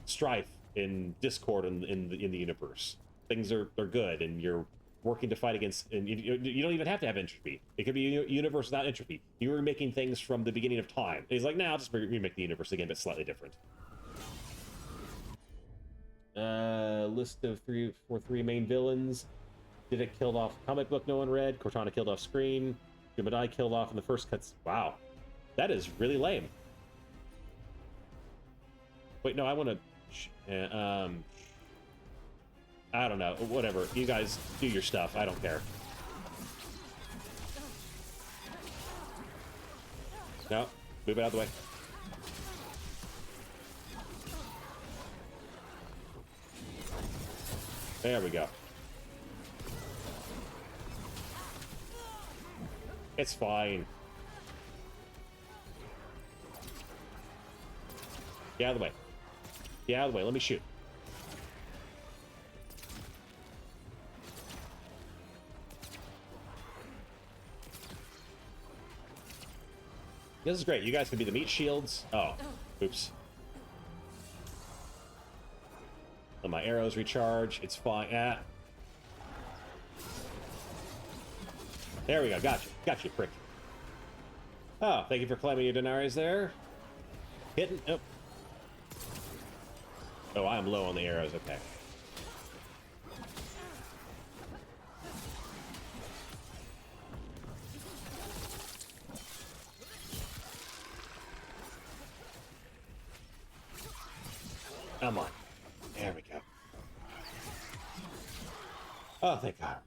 strife and discord in the universe. Things are good, and you're working to fight against, and you don't even have to have entropy. It could be a universe without entropy. You were making things from the beginning of time. And he's like, nah, I'll just remake the universe again, but slightly different. List of three main villains. Didac killed off comic book no one read. Cortana killed off screen. Gumadai killed off in the first cuts. Wow. That is really lame. Wait, no, I want to... I don't know. Whatever. You guys do your stuff. I don't care. No, move it out of the way. There we go. It's fine. Get out of the way. Get out of the way. Let me shoot. This is great. You guys can be the meat shields. Oh, oops. Let my arrows recharge. It's fine. Ah. There we go. Gotcha. Got you, prick. Oh, thank you for claiming your denaries there. Hitting. Oh. Oh, I'm low on the arrows. Okay. Come on. There we go. Oh, thank God.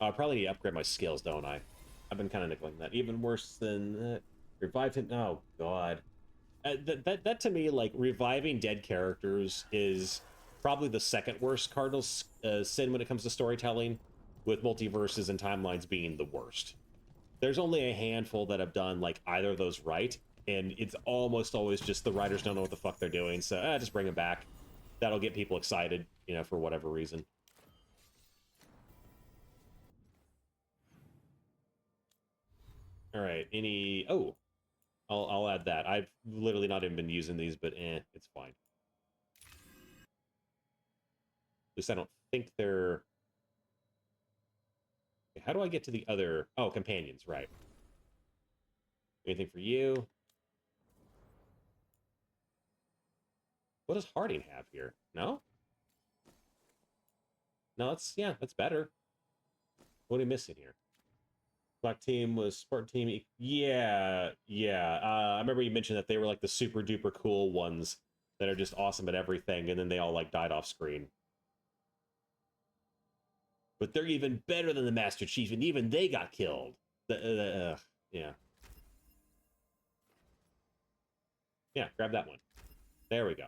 I probably need to upgrade my skills, don't I? I've been kind of neglecting that. Even worse than revive him. Oh, God. That to me, like, reviving dead characters is probably the second worst cardinal sin when it comes to storytelling, with multiverses and timelines being the worst. There's only a handful that have done, like, either of those right, and it's almost always just the writers don't know what the fuck they're doing, so just bring them back. That'll get people excited, you know, for whatever reason. All right, any... Oh, I'll add that. I've literally not even been using these, but it's fine. At least I don't think they're... Okay, how do I get to the other... Oh, companions, right. Anything for you? What does Harding have here? No? No, that's better. What are we missing here? Black team was Spartan team. Yeah. I remember you mentioned that they were like the super duper cool ones that are just awesome at everything, and then they all like died off screen. But they're even better than the Master Chief, and even they got killed. Yeah. Yeah, grab that one. There we go.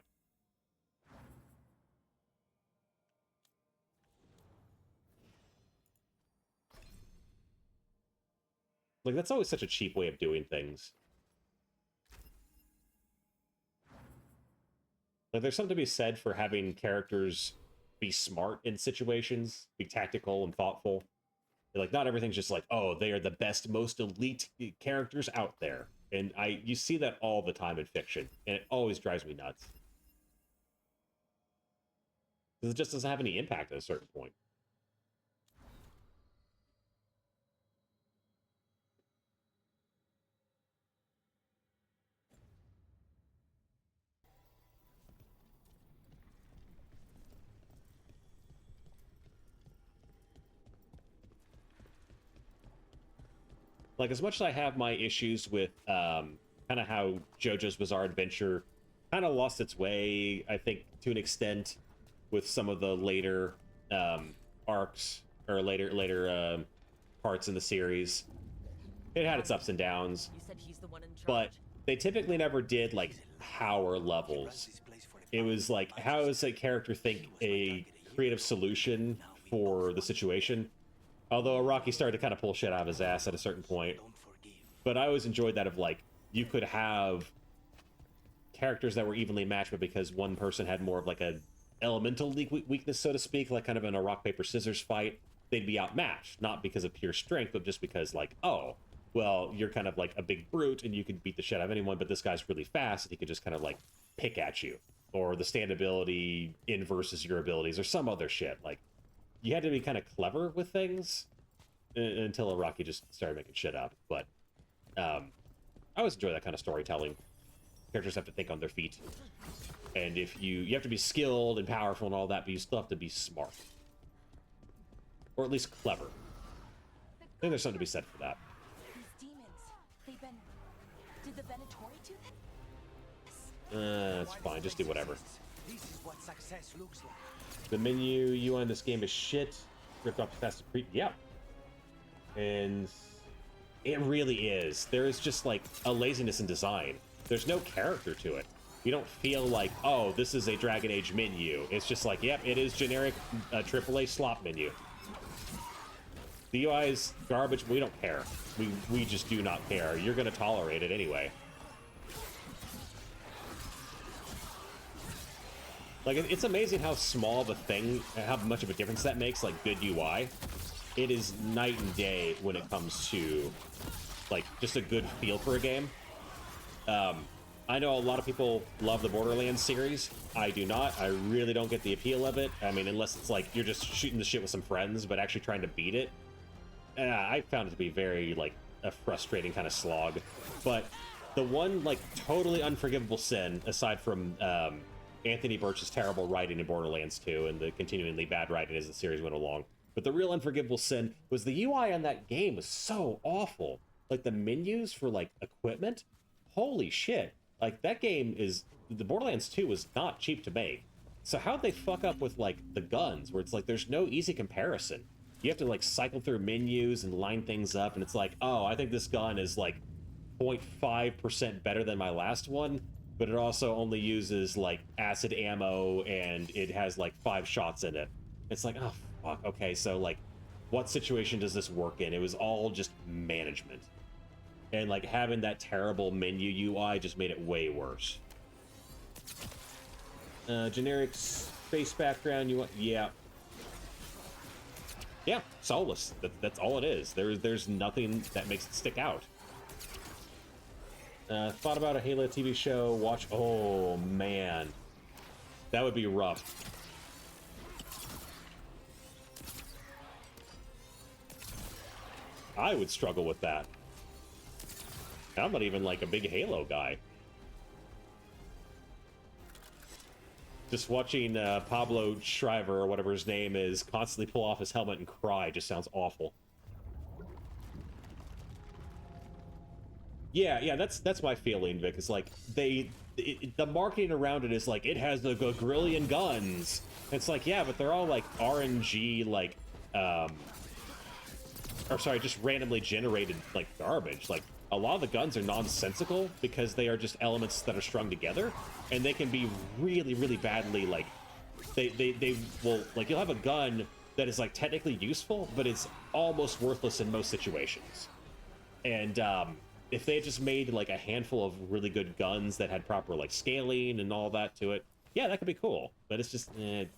Like, that's always such a cheap way of doing things. Like, there's something to be said for having characters be smart in situations, be tactical and thoughtful. Like, not everything's just like, oh, they are the best, most elite characters out there. And you see that all the time in fiction, and it always drives me nuts. Because it just doesn't have any impact at a certain point. Like, as much as I have my issues with kind of how JoJo's Bizarre Adventure kind of lost its way, I think, to an extent, with some of the later arcs, or later parts in the series. It had its ups and downs. You said he's the one in charge. But they typically never did, like, power levels. It was like, how does a character think a creative solution for the situation? Although Araki started to kind of pull shit out of his ass at a certain point. But I always enjoyed that of, like, you could have characters that were evenly matched, but because one person had more of, like, a elemental weakness, so to speak, like kind of in a rock, paper, scissors fight, they'd be outmatched. Not because of pure strength, but just because, like, oh, well, you're kind of like a big brute and you can beat the shit out of anyone, but this guy's really fast and he could just kind of, like, pick at you. Or the stand ability inverses your abilities, or some other shit. Like, you had to be kind of clever with things until Araki just started making shit up. But I always enjoy that kind of storytelling. Characters have to think on their feet. And if you have to be skilled and powerful and all that, but you still have to be smart. Or at least clever. I think there's something to be said for that. These demons, did the Venatori do that? It's fine, just do whatever. This is what success looks like. The menu you on this game is shit. Ripped off the fast pre. Yeah. And It really is. There is just like a laziness in design. There's no character to it. You don't feel like, oh, this is a Dragon Age menu. It's just like, yep, it is generic AAA slop menu. The UI is garbage. We don't care. We just do not care. You're going to tolerate it anyway. Like, it's amazing how small of a thing, how much of a difference that makes, like, good UI. It is night and day when it comes to, like, just a good feel for a game. I know a lot of people love the Borderlands series. I do not. I really don't get the appeal of it. I mean, unless it's like you're just shooting the shit with some friends, but actually trying to beat it. I found it to be very, like, a frustrating kind of slog. But the one, like, totally unforgivable sin, aside from Anthony Birch's terrible writing in Borderlands 2 and the continually bad writing as the series went along, but the real unforgivable sin was the UI on that game was so awful. Like, the menus for, like, equipment, holy shit. Like, that game is... The Borderlands 2 was not cheap to make. So how'd they fuck up with, like, the guns, where it's like, there's no easy comparison. You have to, like, cycle through menus and line things up, and it's like, oh, I think this gun is, like, 0.5% better than my last one, but it also only uses, like, acid ammo, and it has, like, 5 shots in it. It's like, oh, fuck, okay, so, like, what situation does this work in? It was all just management. And, like, having that terrible menu UI just made it way worse. Generic space background, you want... Yeah. Yeah, soulless. That's all it is. There's nothing that makes it stick out. Thought about a Halo TV show, watch... Oh, man. That would be rough. I would struggle with that. I'm not even, like, a big Halo guy. Just watching Pablo Schreiber, or whatever his name is, constantly pull off his helmet and cry just sounds awful. Yeah, that's my feeling, Vic. It's like, the marketing around it is like, it has the Grillion guns. It's like, yeah, but they're all, like, RNG, like, or sorry, just randomly generated, like, garbage. Like, a lot of the guns are nonsensical because they are just elements that are strung together, and they can be really, really badly, like, they will, like, you'll have a gun that is, like, technically useful, but it's almost worthless in most situations. And, if they had just made, like, a handful of really good guns that had proper, like, scaling and all that to it, yeah, that could be cool. But it's just, it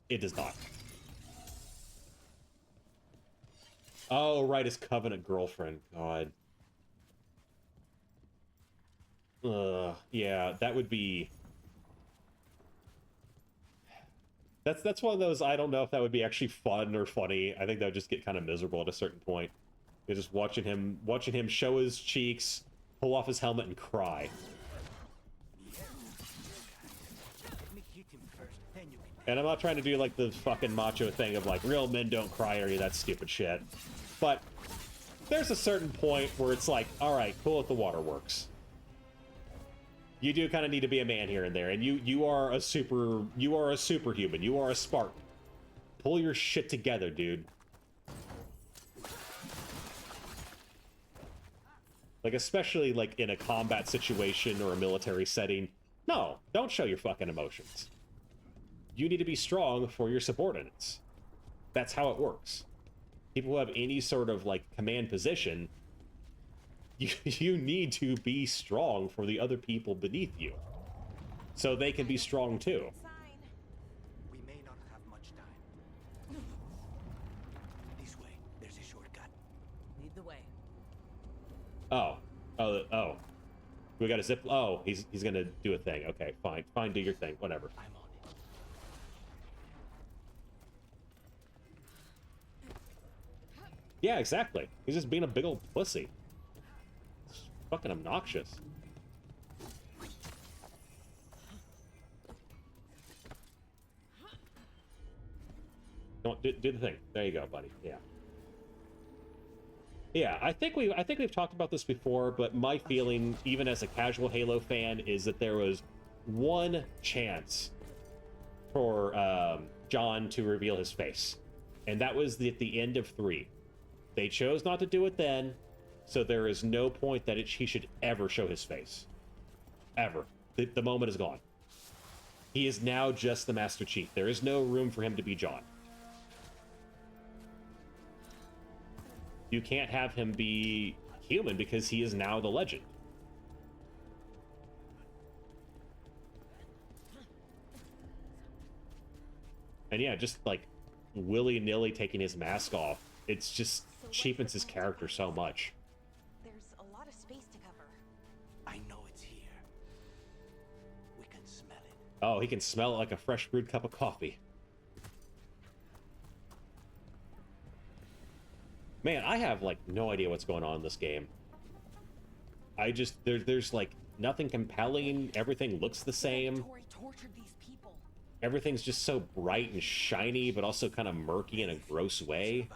does not. Oh, right, his Covenant girlfriend. God. Yeah, that would be... That's one of those, I don't know if that would be actually fun or funny. I think that would just get kind of miserable at a certain point. You're just watching him show his cheeks, pull off his helmet, and cry. And I'm not trying to do, like, the fucking macho thing of, like, real men don't cry or any of that stupid shit. But there's a certain point where it's like, alright, cool if the waterworks. You do kind of need to be a man here and there, and you are a superhuman. You are a Spartan. Pull your shit together, dude. Like, especially, like, in a combat situation or a military setting. No, don't show your fucking emotions. You need to be strong for your subordinates. That's how it works. People who have any sort of, like, command position, you need to be strong for the other people beneath you. So they can be strong too. We may not have much time. This way, there's a shortcut. Lead the way. Oh. We got a zip... Oh, he's gonna do a thing. Okay, fine, do your thing. Whatever. I'm on it. Yeah, exactly. He's just being a big old pussy. It's fucking obnoxious. Don't do the thing. There you go, buddy. Yeah. Yeah, I think we've talked about this before, but my feeling, even as a casual Halo fan, is that there was one chance for John to reveal his face, and that was at the end of 3. They chose not to do it then, so there is no point that he should ever show his face. Ever. The moment is gone. He is now just the Master Chief. There is no room for him to be John. You can't have him be human because he is now the legend. And yeah, just like willy-nilly taking his mask off, it's just cheapens his character so much. There's a lot of space to cover. I know it's here. We can smell it. Oh, he can smell it like a fresh brewed cup of coffee. Man, I have like no idea what's going on in this game. I just there's like nothing compelling. Everything looks the same. Tortured these people. Everything's just so bright and shiny, but also kind of murky in a gross way.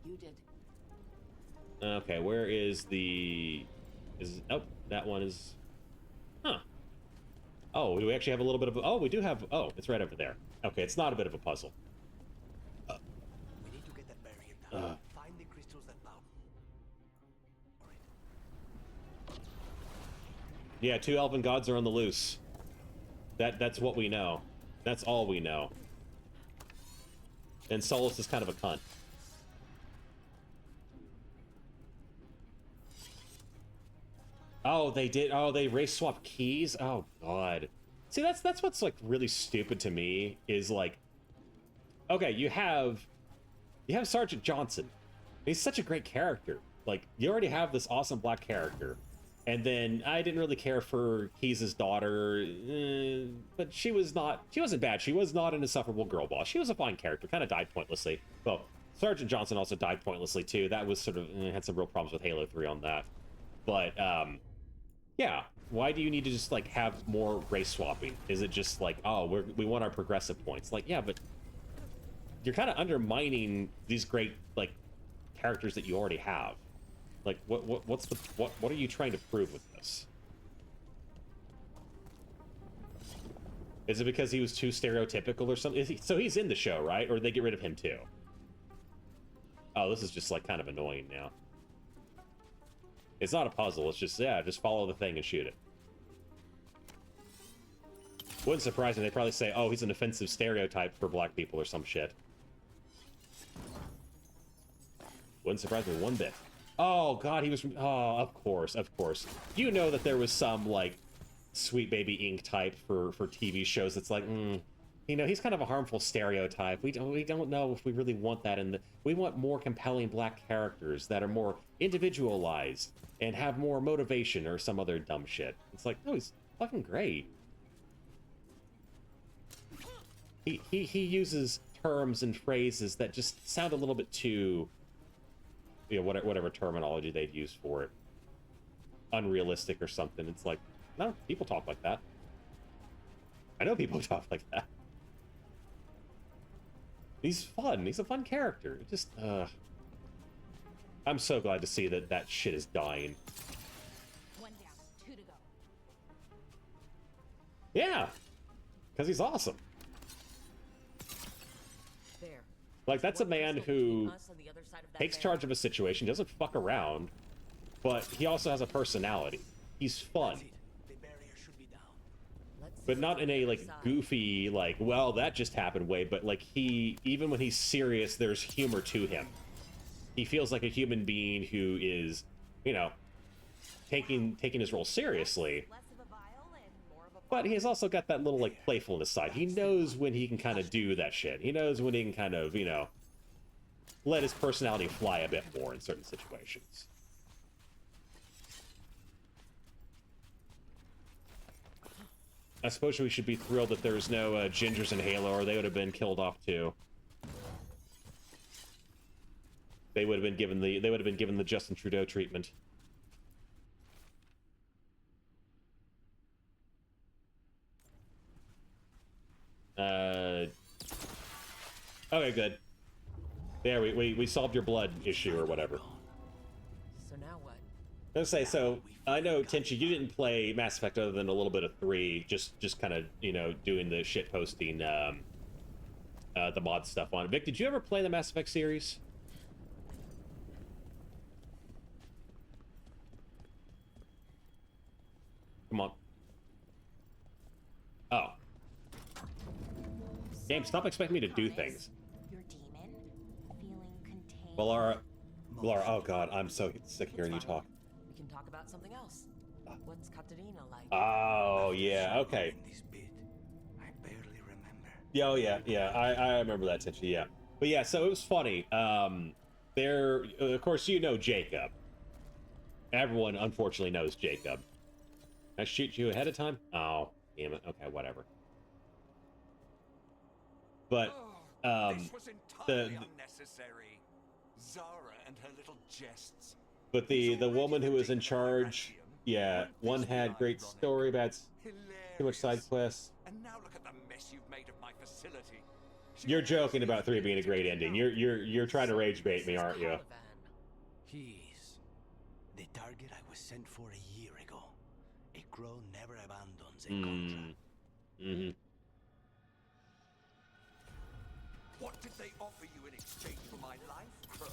You did. Okay, where is the... Oh, that one is... Huh. Oh, do we actually have a little bit of... Oh, we do have... Oh, it's right over there. Okay, it's not a bit of a puzzle. We need to get that barrier down. Find the crystals that power. Yeah, 2 elven gods are on the loose. That's what we know. That's all we know. And Solus is kind of a cunt. Oh, they did. Oh, they race swap keys. Oh God. See, that's what's like really stupid to me is like, okay, you have Sergeant Johnson. He's such a great character. Like, you already have this awesome black character, and then I didn't really care for Keyes' daughter, but she wasn't bad. She was not an insufferable girl boss. She was a fine character. Kind of died pointlessly. Well, Sergeant Johnson also died pointlessly too. That was sort of had some real problems with Halo 3 on that. But yeah, why do you need to just like have more race swapping? Is it just like, oh, we want our progressive points? Like, yeah, but you're kind of undermining these great like characters that you already have. Like, what are you trying to prove with this? Is it because he was too stereotypical or something? So he's in the show, right? Or did they get rid of him too? Oh, this is just like kind of annoying now. It's not a puzzle. It's just, yeah, just follow the thing and shoot it. Wouldn't surprise me. They probably say, oh, he's an offensive stereotype for black people or some shit. Wouldn't surprise me one bit. Oh, God, he was from... Oh, of course, of course. You know that there was some, like, Sweet Baby Ink type for TV shows that's like, you know, he's kind of a harmful stereotype. We don't know if we really want that in the... We want more compelling black characters that are more individualized and have more motivation or some other dumb shit. It's like, no, he's fucking great. He uses terms and phrases that just sound a little bit too, you know, whatever terminology they'd use for it, unrealistic or something. It's like, no, people talk like that. I know people talk like that. He's fun. He's a fun character. It just, I'm so glad to see that shit is dying. One down, 2 to go. Yeah, because he's awesome. There. Like, that's a man who takes charge of a situation, doesn't fuck around, but he also has a personality. He's fun. But not in a, like, goofy, like, well, that just happened way, but, like, even when he's serious, there's humor to him. He feels like a human being who is, you know, taking his role seriously. But he has also got that little, like, playfulness side. He knows when he can kind of do that shit. He knows when he can kind of, you know, let his personality fly a bit more in certain situations. I suppose we should be thrilled that there's no gingers in Halo, or they would have been killed off too. They would have been given the Justin Trudeau treatment. Okay, good. There, we solved your blood issue or whatever. So now what? I was gonna say, so I know, Tenchi, you didn't play Mass Effect other than a little bit of 3, just kind of, you know, doing the shit posting the mod stuff on. Vic, did you ever play the Mass Effect series? Come on. Oh. Game, stop expecting me to do things. Your demon, feeling contained. Laura, oh god, I'm so sick hearing you talk. We can talk about something else. What's Katarina like? Oh, yeah, okay. Yeah, oh, yeah, I remember that tension, yeah. But yeah, so it was funny. There, of course, you know Jacob. Everyone, unfortunately, knows Jacob. I shoot you ahead of time? Oh, damn it. Okay, whatever. But, This was entirely unnecessary. Zara and her little jests. But the woman who was in charge, yeah, one had great story, but too much side quests. And now look at the mess you've made of my facility. You're joking about 3 being a great ending. You're trying to rage bait me, aren't you? He's the target I was sent for a year ago. A crow never abandons a contract. Mm-hmm. What did they offer you in exchange for my life, Crow?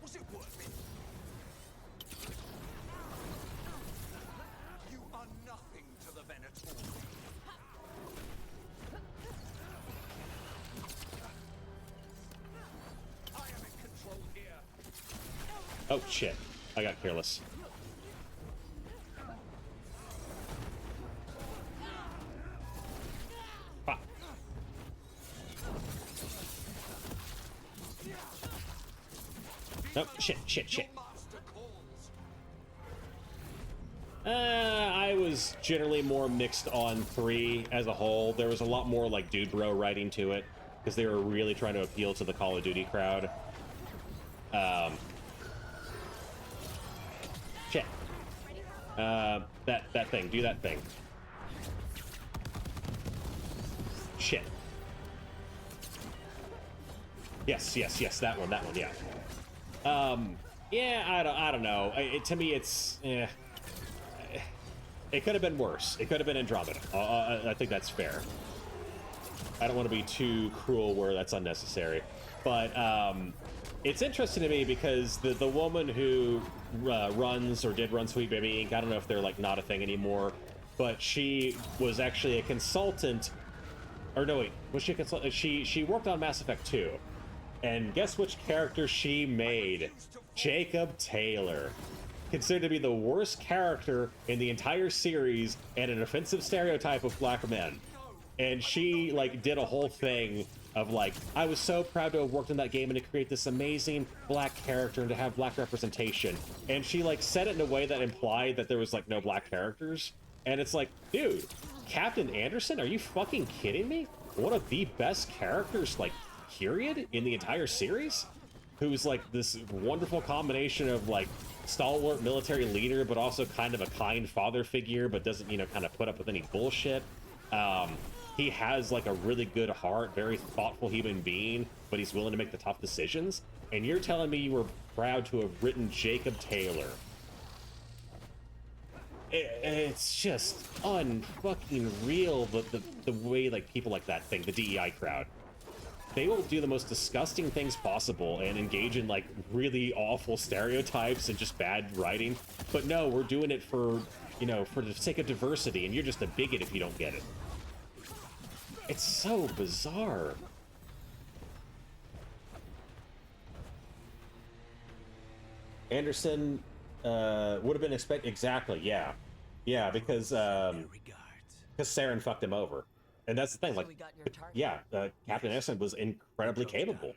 Was it worth it? You are nothing to the Venator. I am in control here. Oh, shit. I got careless. Fuck. Oh, shit. I was generally more mixed on 3 as a whole. There was a lot more like dude bro writing to it because they were really trying to appeal to the Call of Duty crowd. Shit. That thing. Do that thing. Shit. Yes. That one. Yeah. Yeah. I don't know. To me, it's. It could have been worse. It could have been Andromeda. I think that's fair. I don't want to be too cruel where that's unnecessary, but it's interesting to me because the woman who runs or did run Sweet Baby Inc. I don't know if they're like not a thing anymore, but she was actually a consultant. Or no, wait, was she a consultant? She worked on Mass Effect 2, and guess which character she made? Jacob Taylor. Considered to be the worst character in the entire series and an offensive stereotype of black men. And she like did a whole thing of like, I was so proud to have worked in that game and to create this amazing black character and to have black representation. And she like said it in a way that implied that there was like no black characters. And it's like, dude, Captain Anderson, are you fucking kidding me? One of the best characters, like, period, in the entire series? Who's like this wonderful combination of like stalwart military leader, but also kind of a kind father figure, but doesn't, you know, kind of put up with any bullshit. He has like a really good heart, very thoughtful human being, but he's willing to make the tough decisions. And you're telling me you were proud to have written Jacob Taylor. It's just unfucking real, the way like people like that think, the DEI crowd. They will do the most disgusting things possible and engage in like really awful stereotypes and just bad writing. But no, we're doing it for, you know, for the sake of diversity, and you're just a bigot if you don't get it. It's so bizarre. Anderson would have been exactly, yeah, because Saren fucked him over. And that's the thing, like, yeah, Captain Anderson was incredibly capable.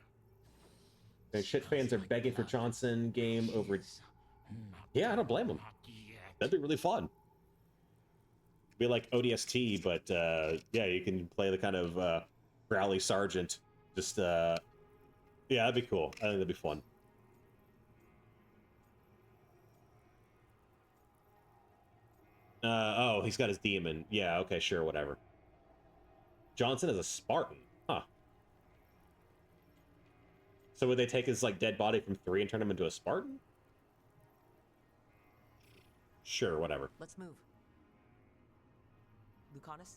And shit fans are begging for Johnson game over. Yeah, I don't blame them. That'd be really fun. Be like ODST, but yeah, you can play the kind of Growly Sergeant. Just yeah, that'd be cool. I think that'd be fun. Oh, he's got his demon. Yeah, okay, sure, whatever. Johnson is a Spartan, huh? So would they take his like dead body from 3 and turn him into a Spartan? Sure, whatever. Let's move. Lucanus?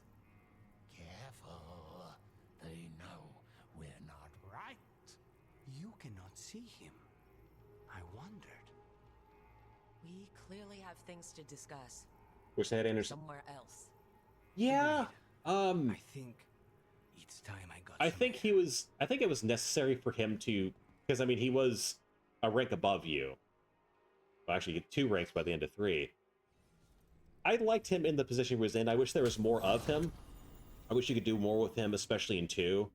Careful. They know see him. I wondered. We clearly have things to discuss. Wish they had Anderson. Somewhere else. Yeah. I think it's time I got. I think it was necessary for him to, because I mean he was a rank above you. Well, actually, 2 ranks by the end of 3. I liked him in the position he was in. I wish there was more of him. I wish you could do more with him, especially in 2,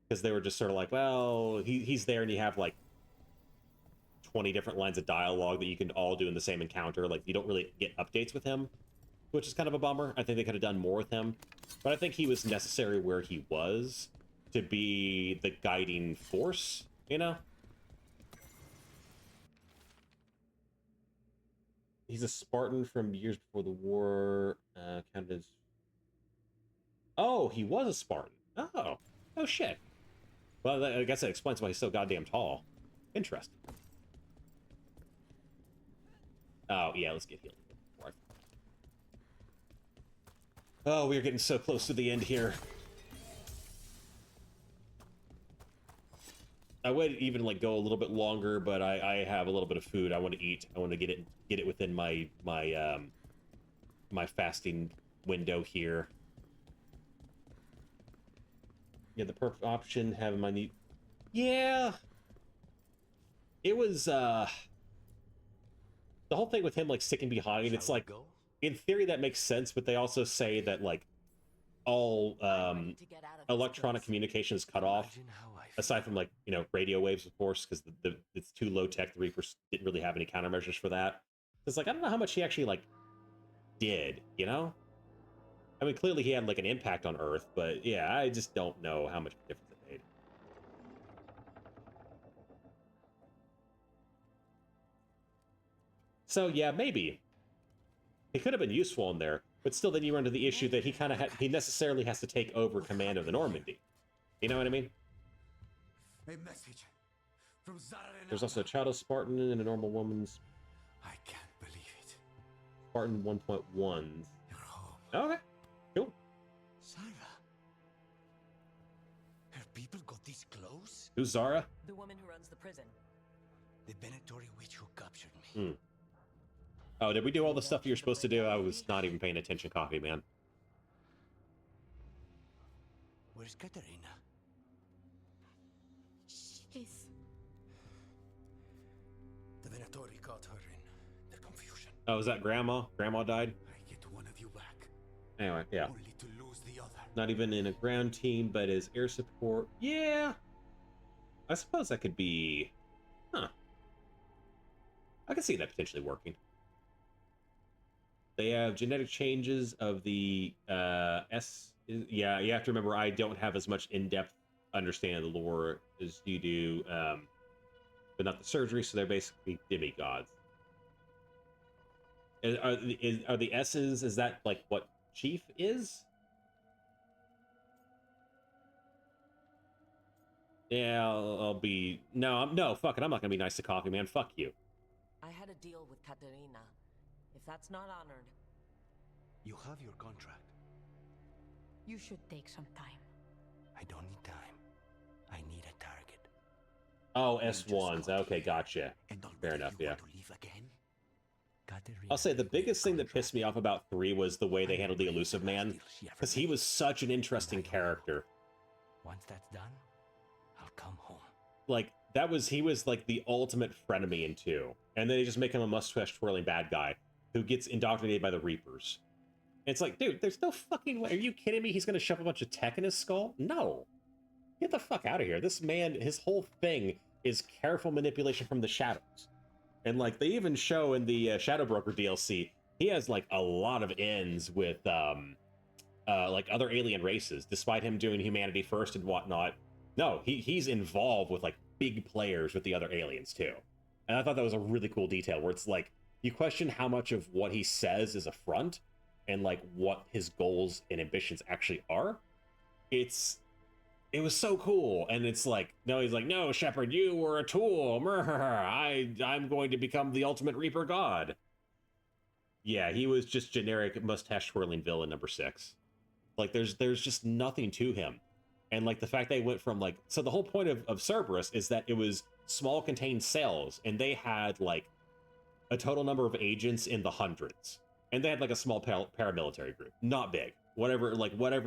because they were just sort of like, well, he's there, and you have like 20 different lines of dialogue that you can all do in the same encounter. Like, you don't really get updates with him, which is kind of a bummer. I think they could have done more with him, but I think he was necessary where he was to be the guiding force, you know? He's a Spartan from years before the war. Counted as... Oh, he was a Spartan. Oh. Oh, shit. Well, I guess that explains why he's so goddamn tall. Interesting. Oh, yeah, let's get healed. Oh, we're getting so close to the end here. I would even like go a little bit longer, but I have a little bit of food I want to eat. I want to get it within my fasting window here. Yeah, the perfect option, having my need. Yeah. It was the whole thing with him like sticking behind, it's like in theory that makes sense, but they also say that like all electronic communication is cut off. Aside from, like, you know, radio waves, of course, because it's too low tech. The Reapers didn't really have any countermeasures for that. It's like, I don't know how much he actually, like, did, you know? I mean, clearly he had, like, an impact on Earth, but, yeah, I just don't know how much difference it made. So, yeah, maybe. He could have been useful in there, but still then you run into the issue that he necessarily has to take over command of the Normandy. You know what I mean? A message from Zara. There's also a child of Spartan and a normal woman's. I can't believe it. Spartan 1.1. Okay, cool. Zara. Her people got this close? Who's Zara? The woman who runs the prison. The Venatori witch who captured me. Oh, did we do all the stuff you're supposed to do? I was not even paying attention, Coffee Man. Where's Katerina? She's... The Venatori caught her in their confusion. Oh, is that Grandma? Grandma died? I get one of you back. Anyway, yeah. Only to lose the other. Not even in a ground team, but as air support. Yeah. I suppose that could be... Huh. I can see that potentially working. They have genetic changes of the S. Yeah, you have to remember I don't have as much in-depth understanding of the lore as you do, but not the surgery, so they're basically demigods. Are the S's, is that like what Chief is? Yeah, I'll be... No, fuck it, I'm not gonna be nice to Coffee Man, fuck you. I had a deal with Katerina. If that's not honored... You have your contract. You should take some time. I don't need time. I need a target. Oh, S1s. Okay, gotcha. Fair enough, yeah. I'll say the biggest thing that pissed me off about 3 was the way they handled the Elusive Man, because he was such an interesting character. Once that's done, I'll come home. Like, he was like the ultimate frenemy in 2, and then they just make him a mustache twirling bad guy who gets indoctrinated by the Reapers. It's like, dude, there's no fucking way. Are you kidding me? He's gonna shove a bunch of tech in his skull? No. Get the fuck out of here. This man, his whole thing is careful manipulation from the shadows. And, like, they even show in the Shadow Broker DLC, he has, like, a lot of ends with, like, other alien races, despite him doing humanity first and whatnot. No, he's involved with, like, big players with the other aliens, too. And I thought that was a really cool detail, where it's like, you question how much of what he says is a front, and, like, what his goals and ambitions actually are. It was so cool. And it's like, no, he's like, no, Shepard, you were a tool. I'm going to become the ultimate Reaper god. Yeah, he was just generic mustache twirling villain number 6. Like, there's just nothing to him. And like the fact they went from like, so the whole point of Cerberus is that it was small contained cells, and they had like a total number of agents in the hundreds, and they had like a small paramilitary group, not big, whatever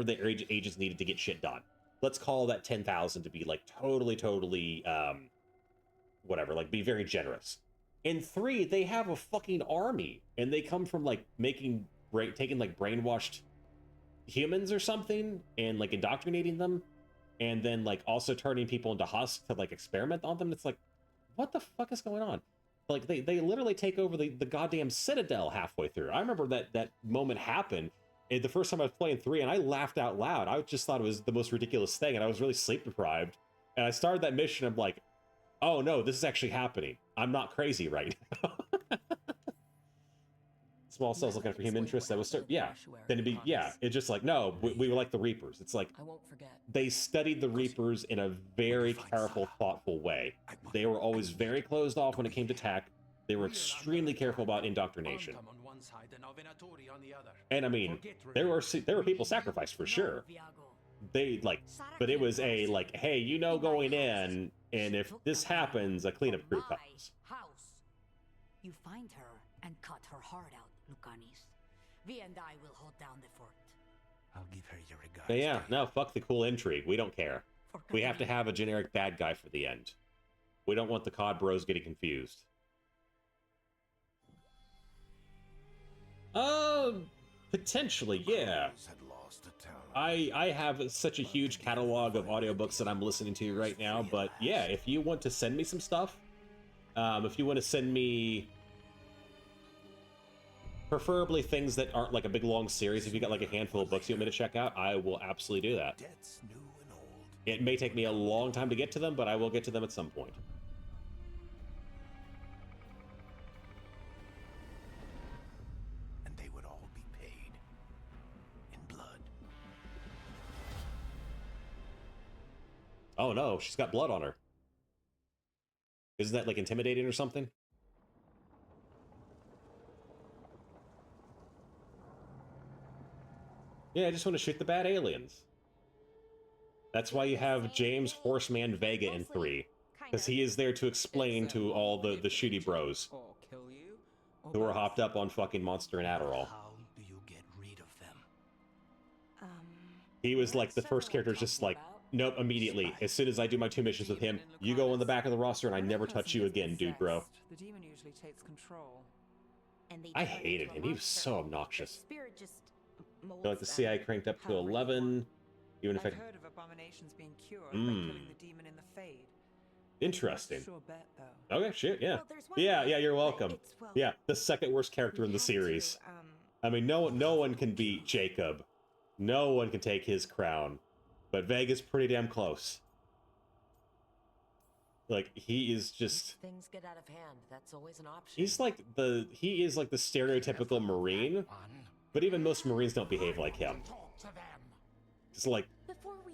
the agents needed to get shit done. Let's call that 10,000 to be like totally whatever, like be very generous. In 3, they have a fucking army, and they come from like taking like brainwashed humans or something and like indoctrinating them, and then like also turning people into husks to like experiment on them. It's like, what the fuck is going on? Like they literally take over the goddamn Citadel halfway through. I remember that moment happened the first time I was playing 3, and I laughed out loud. I just thought it was the most ridiculous thing, and I was really sleep deprived. And I started that mission. I'm like, oh no, this is actually happening. I'm not crazy right now. Small cells looking for human interests. That was yeah. Then it'd be It's just like, no, we were like the Reapers. It's like I won't forget. They studied the Reapers in a very careful, thoughtful way. They were always very closed off when it came to tech. They were extremely careful about indoctrination. And I mean, there were people sacrificed for sure. They like, but it was a like, hey, you know, going in, and if this happens, a cleanup crew comes. You find her and cut her heart out, Lucanis. We and I will hold down the fort. I'll give her your regards. But yeah, no, fuck the cool intrigue. We don't care. We have to have a generic bad guy for the end. We don't want the COD bros getting confused. Potentially, yeah. I have such a huge catalog of audiobooks that I'm listening to right now, but yeah, if you want to send me some stuff, if you want to send me preferably things that aren't like a big long series, if you got like a handful of books you want me to check out, I will absolutely do that. It may take me a long time to get to them, but I will get to them at some point. And they would all be paid in blood. Oh no, she's got blood on her. Isn't that like intimidating or something? Yeah, I just want to shoot the bad aliens. That's why you have James Horseman Vega in 3. Because he is there to explain to all the shooty bros who are hopped up on fucking Monster and Adderall. How do you get rid of them? He was like the first character, just like, nope, immediately. As soon as I do my 2 missions with him, you go in the back of the roster and I never touch you again, dude, bro. The demon usually takes control. I hated him. He was so obnoxious. Spirit just So like the CI cranked up to 11. Even if I've heard of abominations being cured by killing the demon in the Fade. Interesting. Sure bet, though. Okay, shit, yeah. Yeah, you're welcome. Yeah, the second worst character in the series. I mean, no one can beat Jacob. No one can take his crown. But Vega's pretty damn close. Like, he is just... Things get out of hand. That's always an option. He is like the stereotypical Marine. But even most Marines don't behave like him. It's like,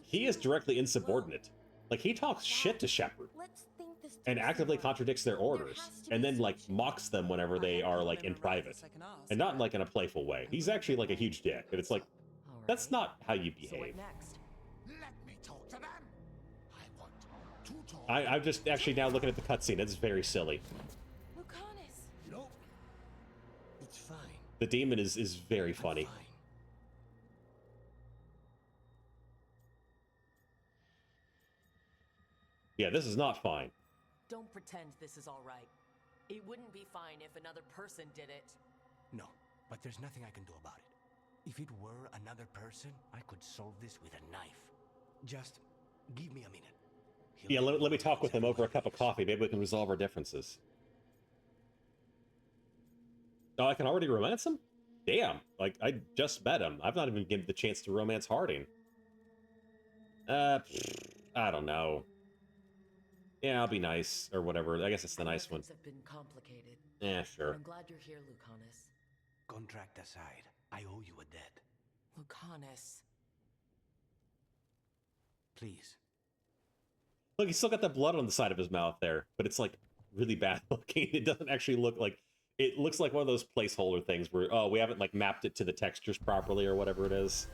he is directly insubordinate. Like, he talks shit to Shepard. And actively contradicts their orders. And then, like, mocks them whenever they are, like, in private. And not, like, in a playful way. He's actually, like, a huge dick. And it's like, that's not how you behave. I'm just actually now looking at the cutscene. It's very silly. Nope. It's fine. The demon is very funny. Yeah, this is not fine. Don't pretend this is all right. It wouldn't be fine if another person did it. No, but there's nothing I can do about it. If it were another person, I could solve this with a knife. Just give me a minute. Yeah, let me talk with him over a cup of coffee. Maybe we can resolve our differences. Oh, I can already romance him? Damn, like, I just met him. I've not even given the chance to romance Harding. I don't know. Yeah, I'll be nice, or whatever. I guess it's the nice one. Things have been complicated. Yeah, sure. I'm glad you're here, Lucanis. Contract aside, I owe you a debt. Lucanis. Please. Look, he's still got the blood on the side of his mouth there, but it's like really bad looking. It doesn't actually look like, it looks like one of those placeholder things where, oh, we haven't like mapped it to the textures properly or whatever it is.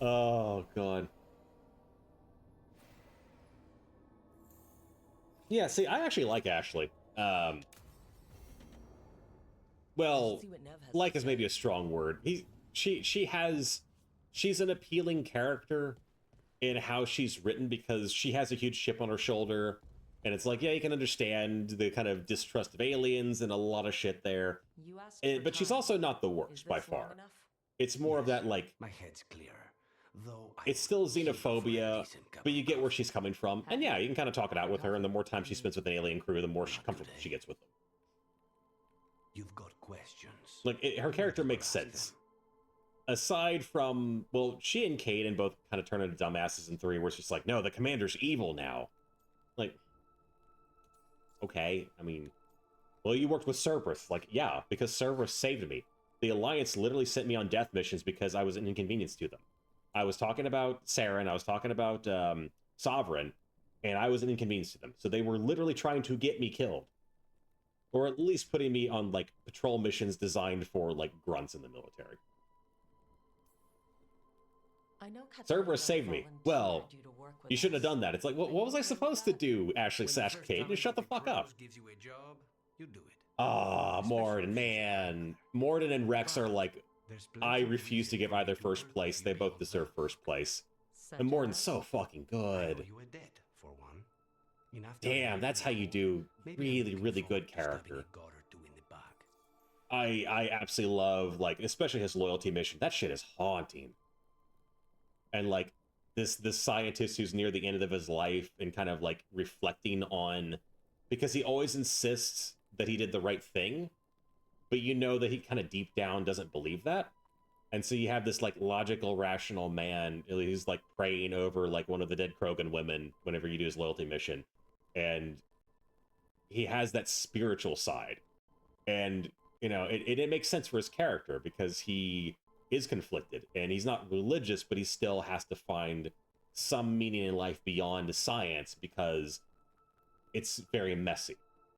Oh, God. Yeah, see, I actually like Ashley. Well, like is maybe a strong word. She's an appealing character in how she's written because she has a huge chip on her shoulder, and it's like, yeah, you can understand the kind of distrust of aliens and a lot of shit there. But she's also not the worst by far. It's more of that, like, my head's clearer. Though it's still xenophobia, but you get where she's coming from. And yeah, you can kind of talk it out with her, and the more time she spends with an alien crew, the more comfortable she gets with them. You've got questions. Like, her character makes sense. Aside from, well, she and Caden both kind of turn into dumbasses in 3, where it's just like, no, the commander's evil now. Like, okay, I mean, well, you worked with Cerberus. Like, yeah, because Cerberus saved me. The Alliance literally sent me on death missions because I was an inconvenience to them. I was talking about Saren, I was talking about Sovereign, and I was an inconvenience to them. So they were literally trying to get me killed. Or at least putting me on, like, patrol missions designed for, like, grunts in the military. Cerberus saved me. Well, you shouldn't have done that. It's like, what was I supposed to do, Ashley / Kate? Just shut the fuck up. Gives you a job, you do it. Ah, Morden, man. Morden and Rex are like, I refuse to give either first place. They both deserve first place. And Morden's so fucking good. Damn, that's how you do really, really good character. I absolutely love, like, especially his loyalty mission. That shit is haunting. And, like, this scientist who's near the end of his life and kind of, like, reflecting on... Because he always insists that he did the right thing, but you know that he kind of deep down doesn't believe that. And so you have this, like, logical, rational man who's, like, praying over, like, one of the dead Krogan women whenever you do his loyalty mission. And he has that spiritual side. And, you know, it makes sense for his character because he is conflicted. And he's not religious, but he still has to find some meaning in life beyond the science because it's very messy.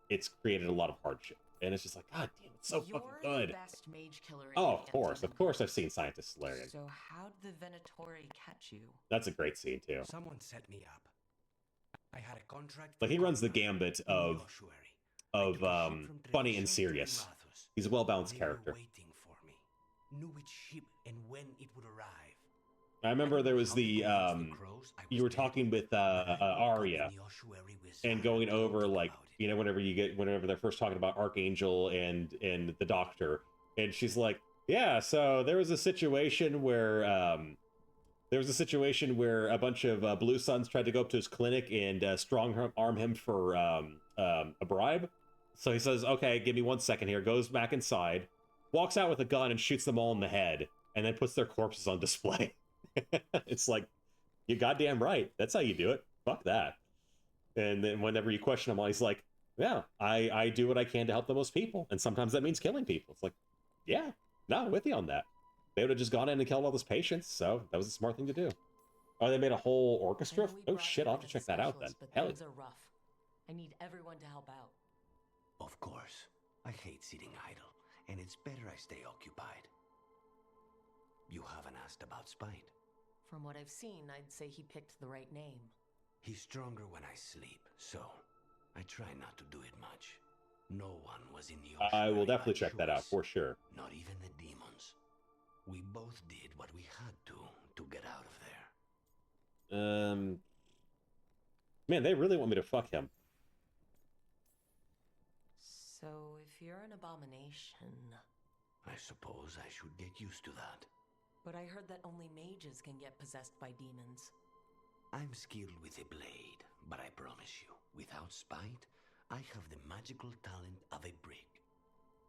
It's created a lot of hardship. And it's just like, God damn, it's so fucking good. Best mage killer Oh, of course I've seen Scientist Solarian. So how'd the Venatori catch you? That's a great scene, too. Someone set me up. I had a contract. Like, he runs the gambit of funny and serious. He's a well-balanced character. Waiting for me. Knew which ship and when it would arrive. I remember there was the, you were talking with Arya and going over, like, you know, whenever they're first talking about Archangel and the Doctor, and she's like, yeah, so there was a situation where a bunch of Blue Suns tried to go up to his clinic and strong arm him for a bribe. So he says, okay, give me 1 second here, goes back inside, walks out with a gun and shoots them all in the head, and then puts their corpses on display. It's like, you're goddamn right. That's how you do it. Fuck that. And then whenever you question him, he's like, yeah, I do what I can to help the most people. And sometimes that means killing people. It's like, yeah, no, I'm with you on that. They would have just gone in and killed all those patients, so that was a smart thing to do. Oh, they made a whole orchestra? Oh shit, I'll have to check that out then. Hell yeah. Things are rough. I need everyone to help out. Of course. I hate sitting idle, and it's better I stay occupied. You haven't asked about Spite. From what I've seen, I'd say he picked the right name. He's stronger when I sleep, so I try not to do it much. No one was in the ocean. I will definitely check that out, for sure. Not even the demons. We both did what we had to get out of there. Man, they really want me to fuck him. So, if you're an abomination... I suppose I should get used to that. But I heard that only mages can get possessed by demons. I'm skilled with a blade, but I promise you, without Spite, I have the magical talent of a brick.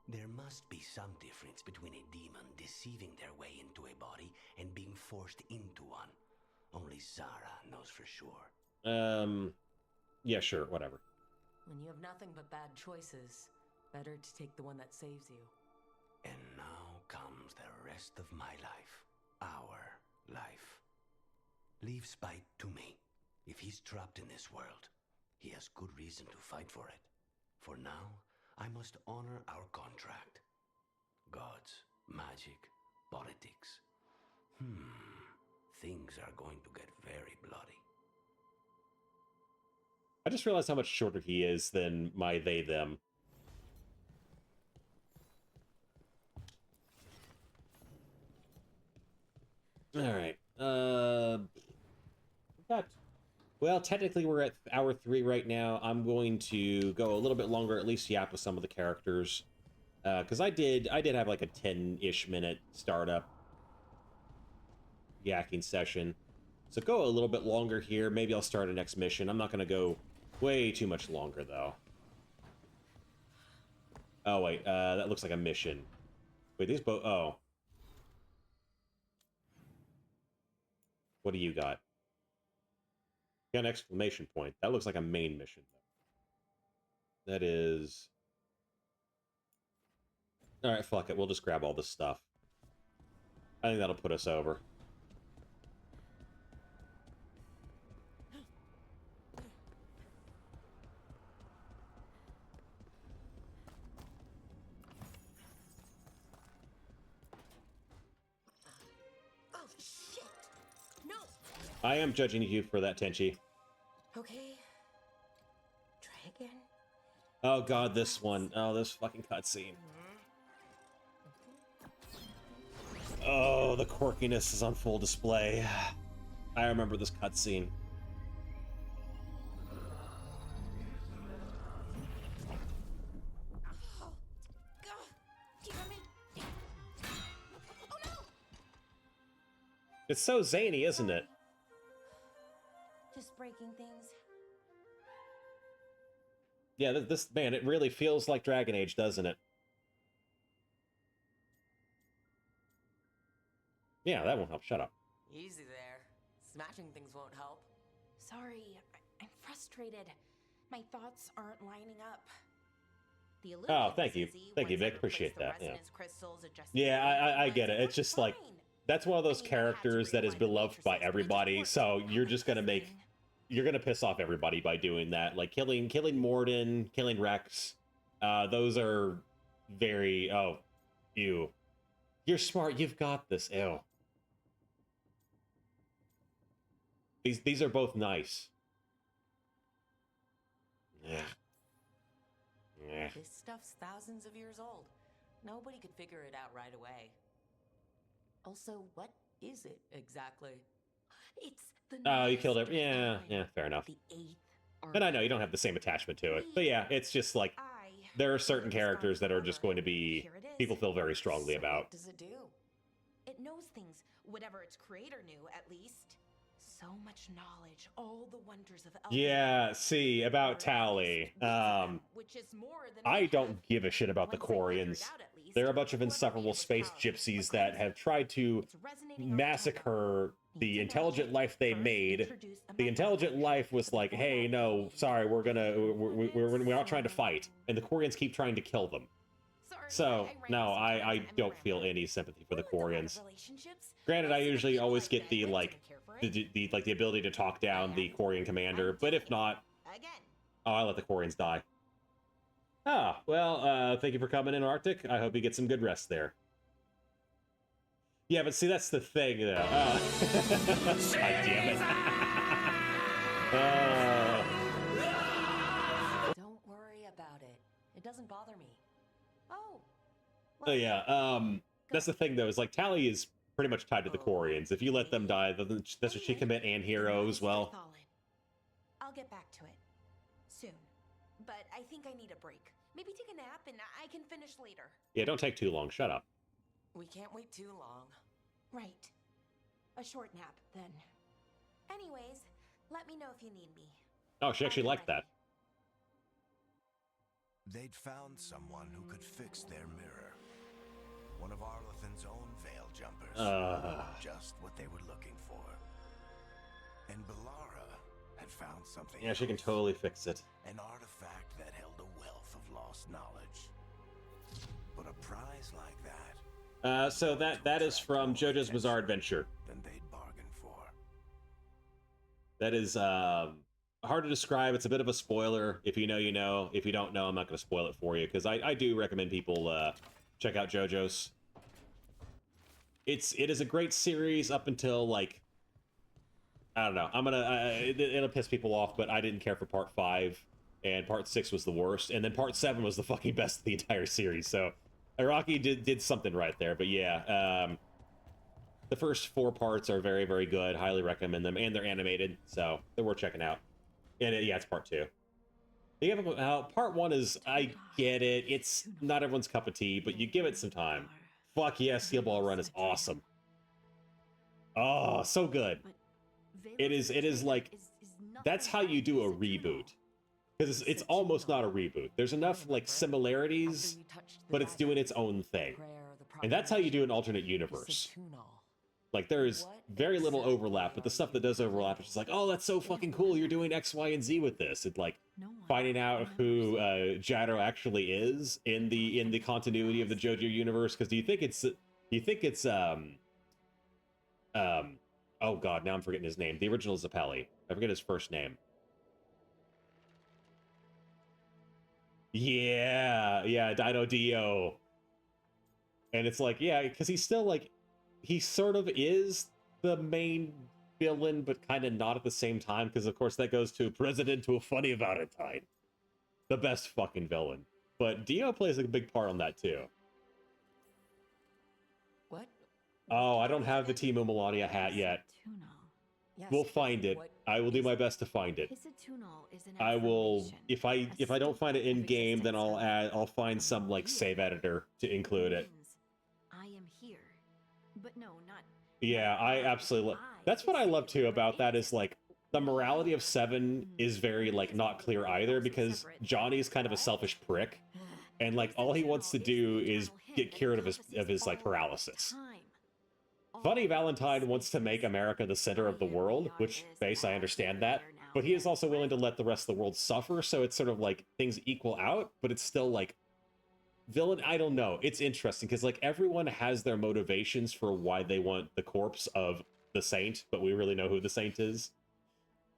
There must be some difference between a demon deceiving their way into a body and being forced into one. Only Zara knows for sure. Yeah, sure, whatever. When you have nothing but bad choices, better to take the one that saves you. And now comes the rest of my life. Our life. Leave Spite to me. If he's trapped in this world, he has good reason to fight for it. For now, I must honor our contract. Gods, magic, politics. Things are going to get very bloody. I just realized how much shorter he is than my they, them. Alright. Well, technically we're at hour 3 right now. I'm going to go a little bit longer, at least yap with some of the characters. Because I did have like a 10-ish minute startup yakking session. So go a little bit longer here. Maybe I'll start a next mission. I'm not going to go way too much longer, though. Oh, wait. That looks like a mission. Wait, these both... Oh. What do you got? You got an exclamation point. That looks like a main mission, though. That is... Alright, fuck it. We'll just grab all this stuff. I think that'll put us over. Oh, shit! No! I am judging you for that, Tenchi. Okay. Try again. Oh god, this one. Oh, this fucking cutscene. Oh, the quirkiness is on full display. I remember this cutscene. It's so zany, isn't it? Just breaking things. Yeah, this man, it really feels like Dragon Age, doesn't it? Yeah, that won't help. Shut up. Easy there. Smashing things won't help. Sorry, I'm frustrated. My thoughts aren't lining up. The Oh, thank you. Thank you, Vic. Appreciate that. Yeah, yeah, I get it. It's just like, that's one of those characters that is beloved by everybody, so you're just gonna make... You're gonna piss off everybody by doing that. Like, killing Morden, killing Rex. Those are very... Oh, you. You're smart. You've got this. Ew. These are both nice. Yeah. Yeah. This stuff's thousands of years old. Nobody could figure it out right away. Also, what is it exactly? It's the... Oh, you killed it. Yeah, yeah, fair enough. The 8th And I know you don't have the same attachment to it. But yeah, it's just like, there are certain characters that are just going to be... People feel very strongly about. What does it do? It knows things, whatever its creator knew, at least. So much knowledge, all the wonders of Elven. Yeah, see, about Tally. Which is more than I don't give a shit about the Quarians. They're a bunch of insufferable space gypsies that have tried to massacre the intelligent life they made. The intelligent life was like, hey, no, sorry, we're not trying to fight. And the Quarians keep trying to kill them. So, no, I don't feel any sympathy for the Quarians. Granted, I usually always get the, like, the ability to talk down the Quarian commander, but if not... Oh, I let the Quarians die. Ah, well, thank you for coming in, Arctic. I hope you get some good rest there. Yeah, but see, that's the thing, though. God damn it. Don't worry about it. It doesn't bother me. Oh, yeah, that's the thing, though, is, like, Tally is pretty much tied to the Quarians. If you let them die, that's what she commit and heroes, well... I'll get back to it. Soon. But I think I need a break. Maybe take a nap and I can finish later. Yeah, don't take too long. Shut up. We can't wait too long. Right. A short nap, then. Anyways, let me know if you need me. Oh, she actually liked that. They'd found someone who could fix their mirror. One of Arlathan's own veil jumpers. Just what they were looking for. And Balara had found something Yeah, she can totally fix it. An artifact that held a wealth of lost knowledge. But a prize like that... So that is from JoJo's Bizarre Adventure. Than they'd bargained for. That is, hard to describe. It's a bit of a spoiler. If you know, you know. If you don't know, I'm not going to spoil it for you, because I do recommend people, check out JoJo's. It is a great series up until, like, I don't know. It'll piss people off, but I didn't care for part 5, and part 6 was the worst, and then part 7 was the fucking best of the entire series. So Iraqi did something right there. But yeah, the first 4 parts are very, very good. Highly recommend them, and they're animated, so they're worth checking out. And yeah, it's part 2. You have part 1 is, I get it. It's not everyone's cup of tea, but you give it some time. Fuck yeah, Steel Ball Run is awesome. Oh, so good. It is like, that's how you do a reboot. Because it's almost not a reboot. There's enough like similarities, but it's doing its own thing. And that's how you do an alternate universe. Like, there's very little overlap, but the stuff that does overlap is just like, oh, that's so fucking cool. You're doing X, Y, and Z with this. It's like finding out who Jado actually is in the continuity of the JoJo universe. Because do you think it's oh god, now I'm forgetting his name. The original Zappelli. I forget his first name. Yeah, Dino Dio. And it's like, yeah, because he's still like, he sort of is the main villain, but kind of not at the same time, because of course that goes to President to a Funny Valentine. The best fucking villain. But Dio plays a big part on that too. What? Oh, I don't have the Timo Melania hat yet. We'll find it. I will do my best to find it. I will, if I don't find it in game, then I'll find some like save editor to include it. I am here. But no, not. Yeah, I absolutely that's what I love too about that is like the morality of 7 is very like not clear either, because Johnny's kind of a selfish prick, and like all he wants to do is get cured of his like paralysis. Funny Valentine wants to make America the center of the world, which, base, I understand that, but he is also willing to let the rest of the world suffer, so it's sort of like things equal out, but it's still like villain. I don't know. It's interesting because like everyone has their motivations for why they want the corpse of the saint, but we really know who the saint is.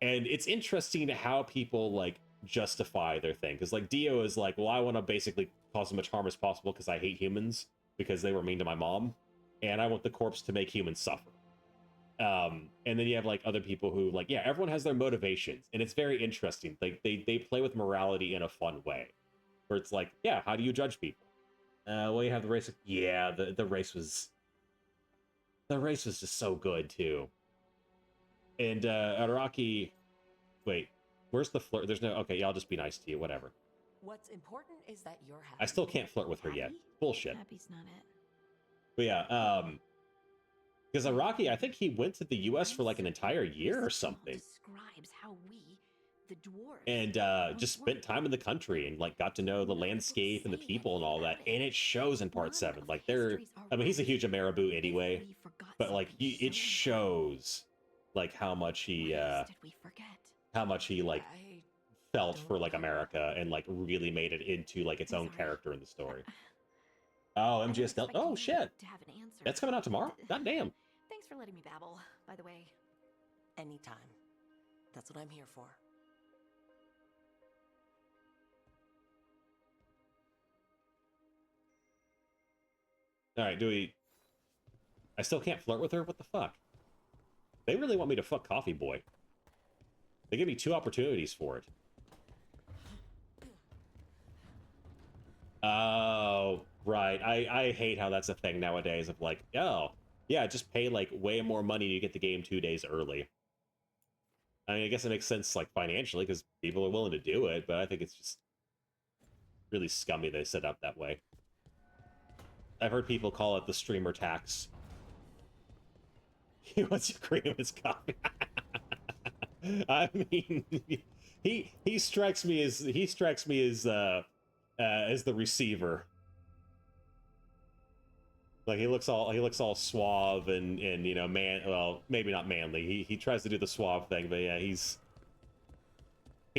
And it's interesting how people like justify their thing, because like Dio is like, well, I want to basically cause as much harm as possible because I hate humans because they were mean to my mom, and I want the corpse to make humans suffer. And then you have like other people who like, yeah, everyone has their motivations, and it's very interesting. Like they play with morality in a fun way, where it's like, yeah, how do you judge people? Well, you have the race. Yeah, the race was just so good too. And Araki, wait, where's the flirt? There's no. Okay, yeah, I'll just be nice to you. Whatever. What's important is that you're happy. I still can't flirt with her yet. Bullshit. Happy's not it. But yeah, because Araki, I think he went to the U.S. for like an entire year or something. Describes how we, the dwarves, and just spent time in the country and like got to know the landscape and the people and all that, and it shows in part 7. Like I mean, he's a huge Ameribu anyway, but like it shows like how much he like felt for like America and like really made it into like its own character in the story. Oh, MGS Delta. Oh shit, that's coming out tomorrow. God damn. Thanks for letting me babble, by the way. Anytime. That's what I'm here for. All right, I still can't flirt with her? What the fuck? They really want me to fuck Coffee Boy. They give me 2 opportunities for it. Oh, right. I hate how that's a thing nowadays of like, oh, yeah, just pay like way more money to get the game 2 days early. I mean, I guess it makes sense like financially because people are willing to do it, but I think it's just really scummy they set up that way. I've heard people call it the streamer tax. He wants to cream his coffee. I mean, he strikes me as the receiver. Like he looks all suave and you know, well, maybe not manly. He tries to do the suave thing, but yeah, he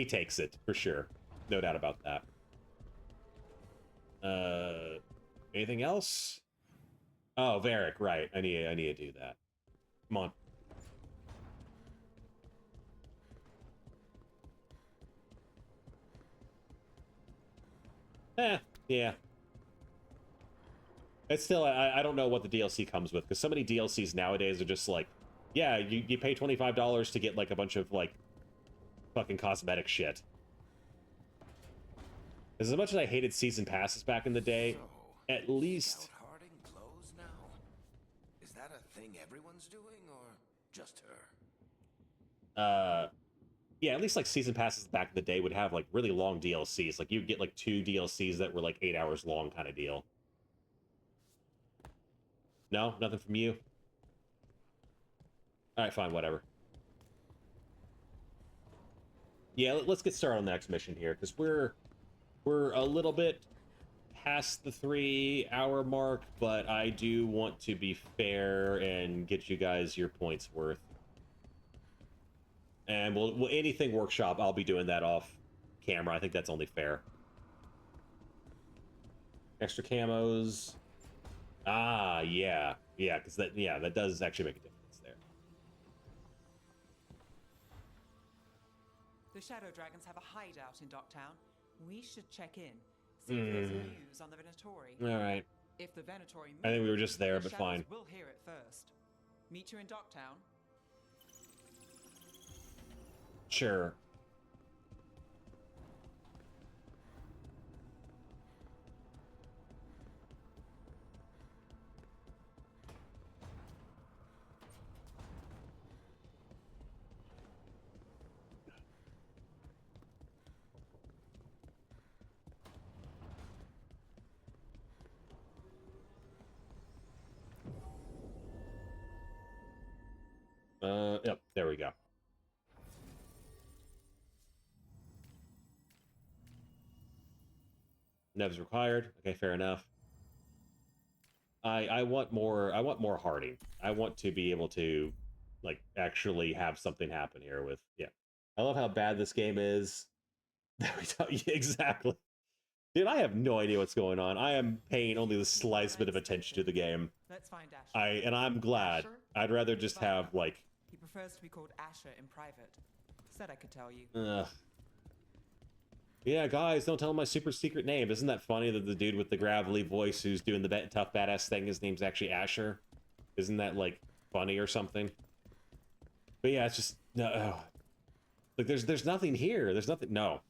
takes it for sure. No doubt about that. Anything else? Oh, Varric, right. I need to do that. Come on. Yeah. It's still, I don't know what the DLC comes with, because so many DLCs nowadays are just like yeah, you pay $25 to get like a bunch of like fucking cosmetic shit. As much as I hated season passes back in the day, at least Scoutharding clothes now? Is that a thing everyone's doing, or just her? yeah, at least like season passes back in the day would have like really long DLCs. Like you'd get like 2 DLCs that were like 8 hours long kind of deal. No, nothing from you. All right, fine, whatever. Yeah, let's get started on the next mission here, because we're a little bit past the 3-hour mark, but I do want to be fair and get you guys your points worth. And we'll anything workshop, I'll be doing that off camera. I think that's only fair. Extra camos. Ah, yeah, because that does actually make a difference there. The Shadow Dragons have a hideout in Docktown. We should check in, see if there's news on the Venatori. All right. If the Venatori moves, I think we were just there, the but fine. We'll hear it first. Meet you in Docktown. Sure. Yep, there we go. Nev's required. Okay, fair enough. I want more harding. I want to be able to like actually have something happen here with I love how bad this game is. Exactly. Dude, I have no idea what's going on. I am paying only the slightest bit of attention to the game. Let's find Asher. And I'm glad. Asher? I'd rather just have like He prefers to be called Asher in private. Said I could tell you. Yeah, guys, don't tell him my super secret name. Isn't that funny that the dude with the gravelly voice who's doing the tough badass thing, his name's actually Asher? Isn't that, like, funny or something? But yeah, it's just... No. Like, there's nothing here. There's nothing... No.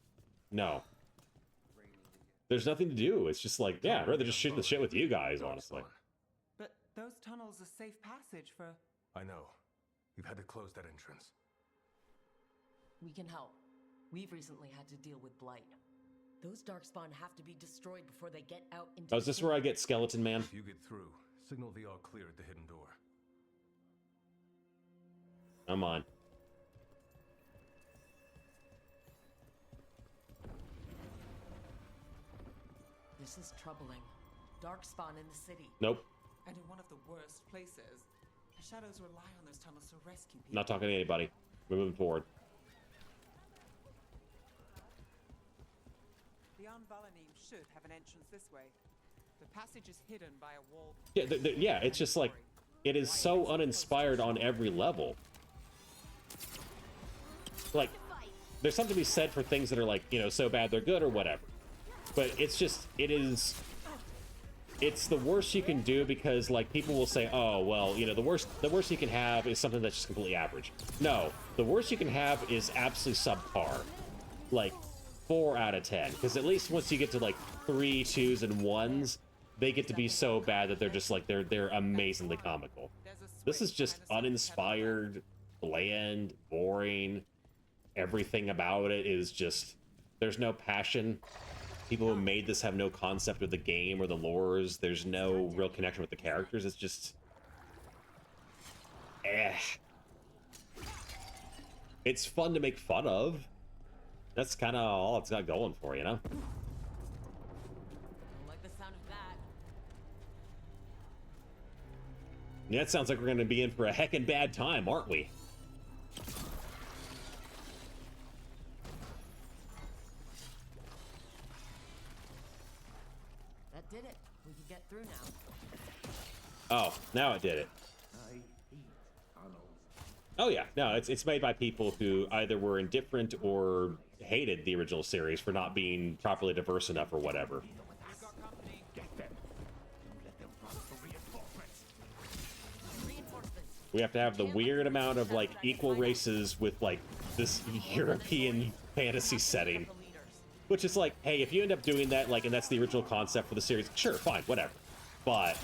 There's nothing to do. It's just like, yeah, I'd rather just shoot the shit with you guys, honestly. But those tunnels are safe passage for... I know. We've had to close that entrance. We can help. We've recently had to deal with Blight. Those Darkspawn have to be destroyed before they get out into... Oh, is this where I get Skeleton Man? If you get through, signal the all clear at the hidden door. I'm on. This is troubling. Darkspawn in the city. Nope. And in one of the worst places. The Shadows rely on those tunnels to rescue people. Not talking to anybody. We're moving forward. The Anvalanim should have an entrance this way. The passage is hidden by a wall. Yeah, yeah, it's just like, it is so uninspired on every level. Like, there's something to be said for things that are like, you know, so bad they're good or whatever. But it's just, it's the worst you can do because, like, people will say, oh, well, you know, the worst you can have is something that's just completely average. No, the worst you can have is absolutely subpar. Like, 4 out of 10. Because at least once you get to, like, 3, 2s, and 1s, they get to be so bad that they're just, like, they're amazingly comical. This is just uninspired, bland, boring. Everything about it is just, there's no passion. People who made this have no concept of the game or the lores. There's no real connection with the characters. It's just... It's fun to make fun of. That's kind of all it's got going for, you know? Don't like the sound of that. Yeah, it sounds like we're going to be in for a heckin' bad time, aren't we? That did it. We can get through now. Oh, now it did it. Oh yeah, no, it's made by people who either were indifferent or hated the original series for not being properly diverse enough or whatever. Reinforcements. We have to have the weird amount of like equal races with like this European fantasy setting. Which is like, hey, if you end up doing that, like, and that's the original concept for the series, sure, fine, whatever. But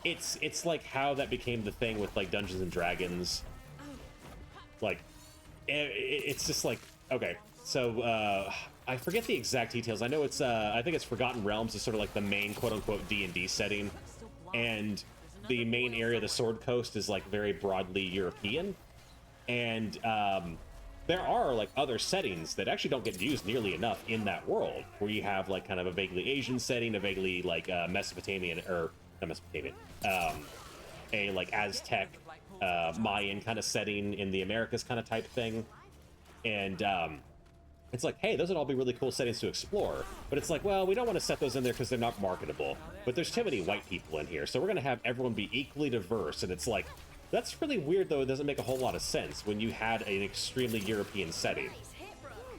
it's like how that became the thing with like Dungeons and Dragons. Like, it's just like, okay, so I forget the exact details. I know it's I think it's Forgotten Realms is sort of like the main quote-unquote D&D setting, and the main area, the Sword Coast, is like very broadly European, and there are like other settings that actually don't get used nearly enough in that world, where you have like kind of a vaguely Asian setting, a vaguely like Mesopotamian, or not Mesopotamian, a like Aztec, Mayan kind of setting in the Americas kind of type thing. And it's like, hey, those would all be really cool settings to explore. But it's like, well, we don't want to set those in there because they're not marketable. But there's too many white people in here, so we're going to have everyone be equally diverse. And it's like, that's really weird, though. It doesn't make a whole lot of sense when you had an extremely European setting.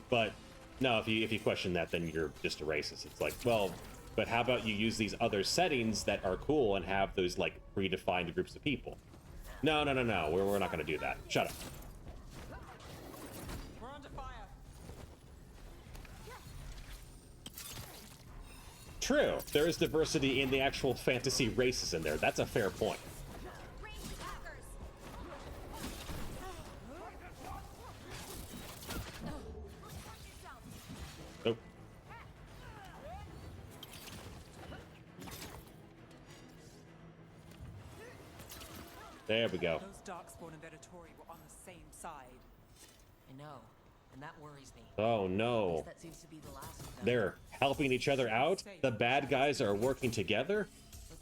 But no, if you question that, then you're just a racist. It's like, well, but how about you use these other settings that are cool and have those like predefined groups of people? No, we're not going to do that. Shut up. We're under fire. True, there is diversity in the actual fantasy races in there. That's a fair point. Nope. There we go. Those Darkspawn and Venatori were on the same side. I know, and that worries me. Oh no. That seems to be the last of them. They're helping each other out? The bad guys are working together?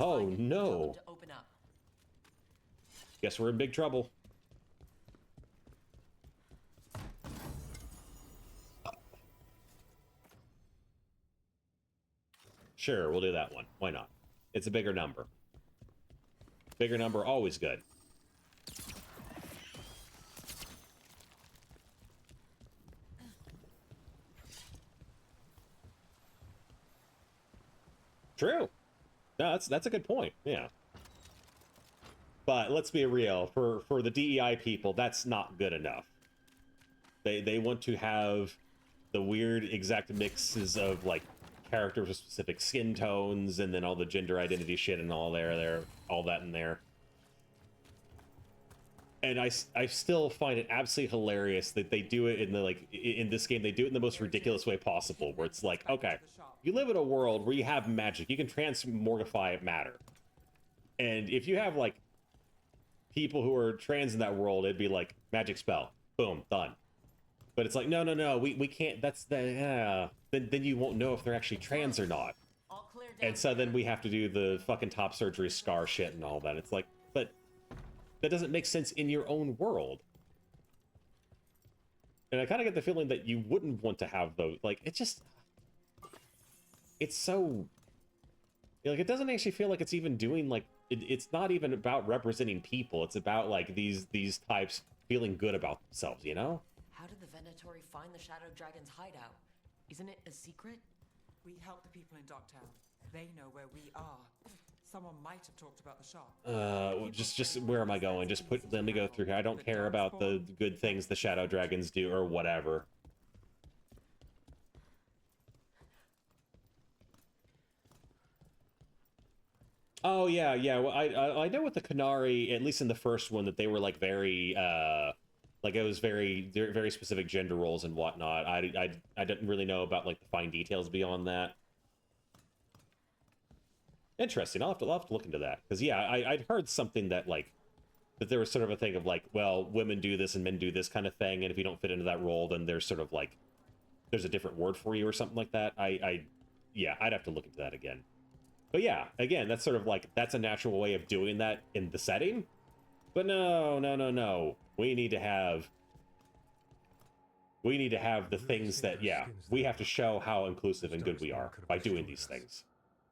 Oh no. To open up. Guess we're in big trouble. Sure, we'll do that one. Why not? It's a bigger number. Bigger number, always good. True. No, that's a good point. Yeah. But let's be real. For the DEI people, that's not good enough. They want to have the weird exact mixes of like characters with specific skin tones, and then all the gender identity shit and all all that in there. And I still find it absolutely hilarious that they do it in the in this game. They do it in the most ridiculous way possible, where it's like, okay, you live in a world where you have magic, you can transmorgify matter, and if you have like people who are trans in that world, it'd be like magic spell, boom, done. But it's like, no, we can't. That's the then you won't know if they're actually trans or not. And so then we have to do the fucking top surgery scar shit and all that. It's like, but that doesn't make sense in your own world. And I kind of get the feeling that you wouldn't want to have those. Like, it's so, like, it doesn't actually feel like it's even doing, like, it's not even about representing people. It's about, like, these types feeling good about themselves, you know? How did the Venatori find the Shadow Dragon's hideout? Isn't it a secret? We help the people in Docktown. They know where we are. Someone might have talked about the shop. Just where am I going? Let me go through here. I don't care about the good things the Shadow Dragons do or whatever. Oh yeah. Well, I know with the Canary, at least in the first one, that they were like very like it was very specific gender roles and whatnot. I didn't really know about like the fine details beyond that. Interesting. I'll have to look into that, because yeah, I'd heard something that like that there was sort of a thing of like, well, women do this and men do this kind of thing, and if you don't fit into that role, then there's sort of like there's a different word for you or something like that. Yeah, I'd have to look into that again. But yeah, again, that's sort of like that's a natural way of doing that in the setting. But no. We need to have the things that, yeah, we have to show how inclusive and good we are by doing these things.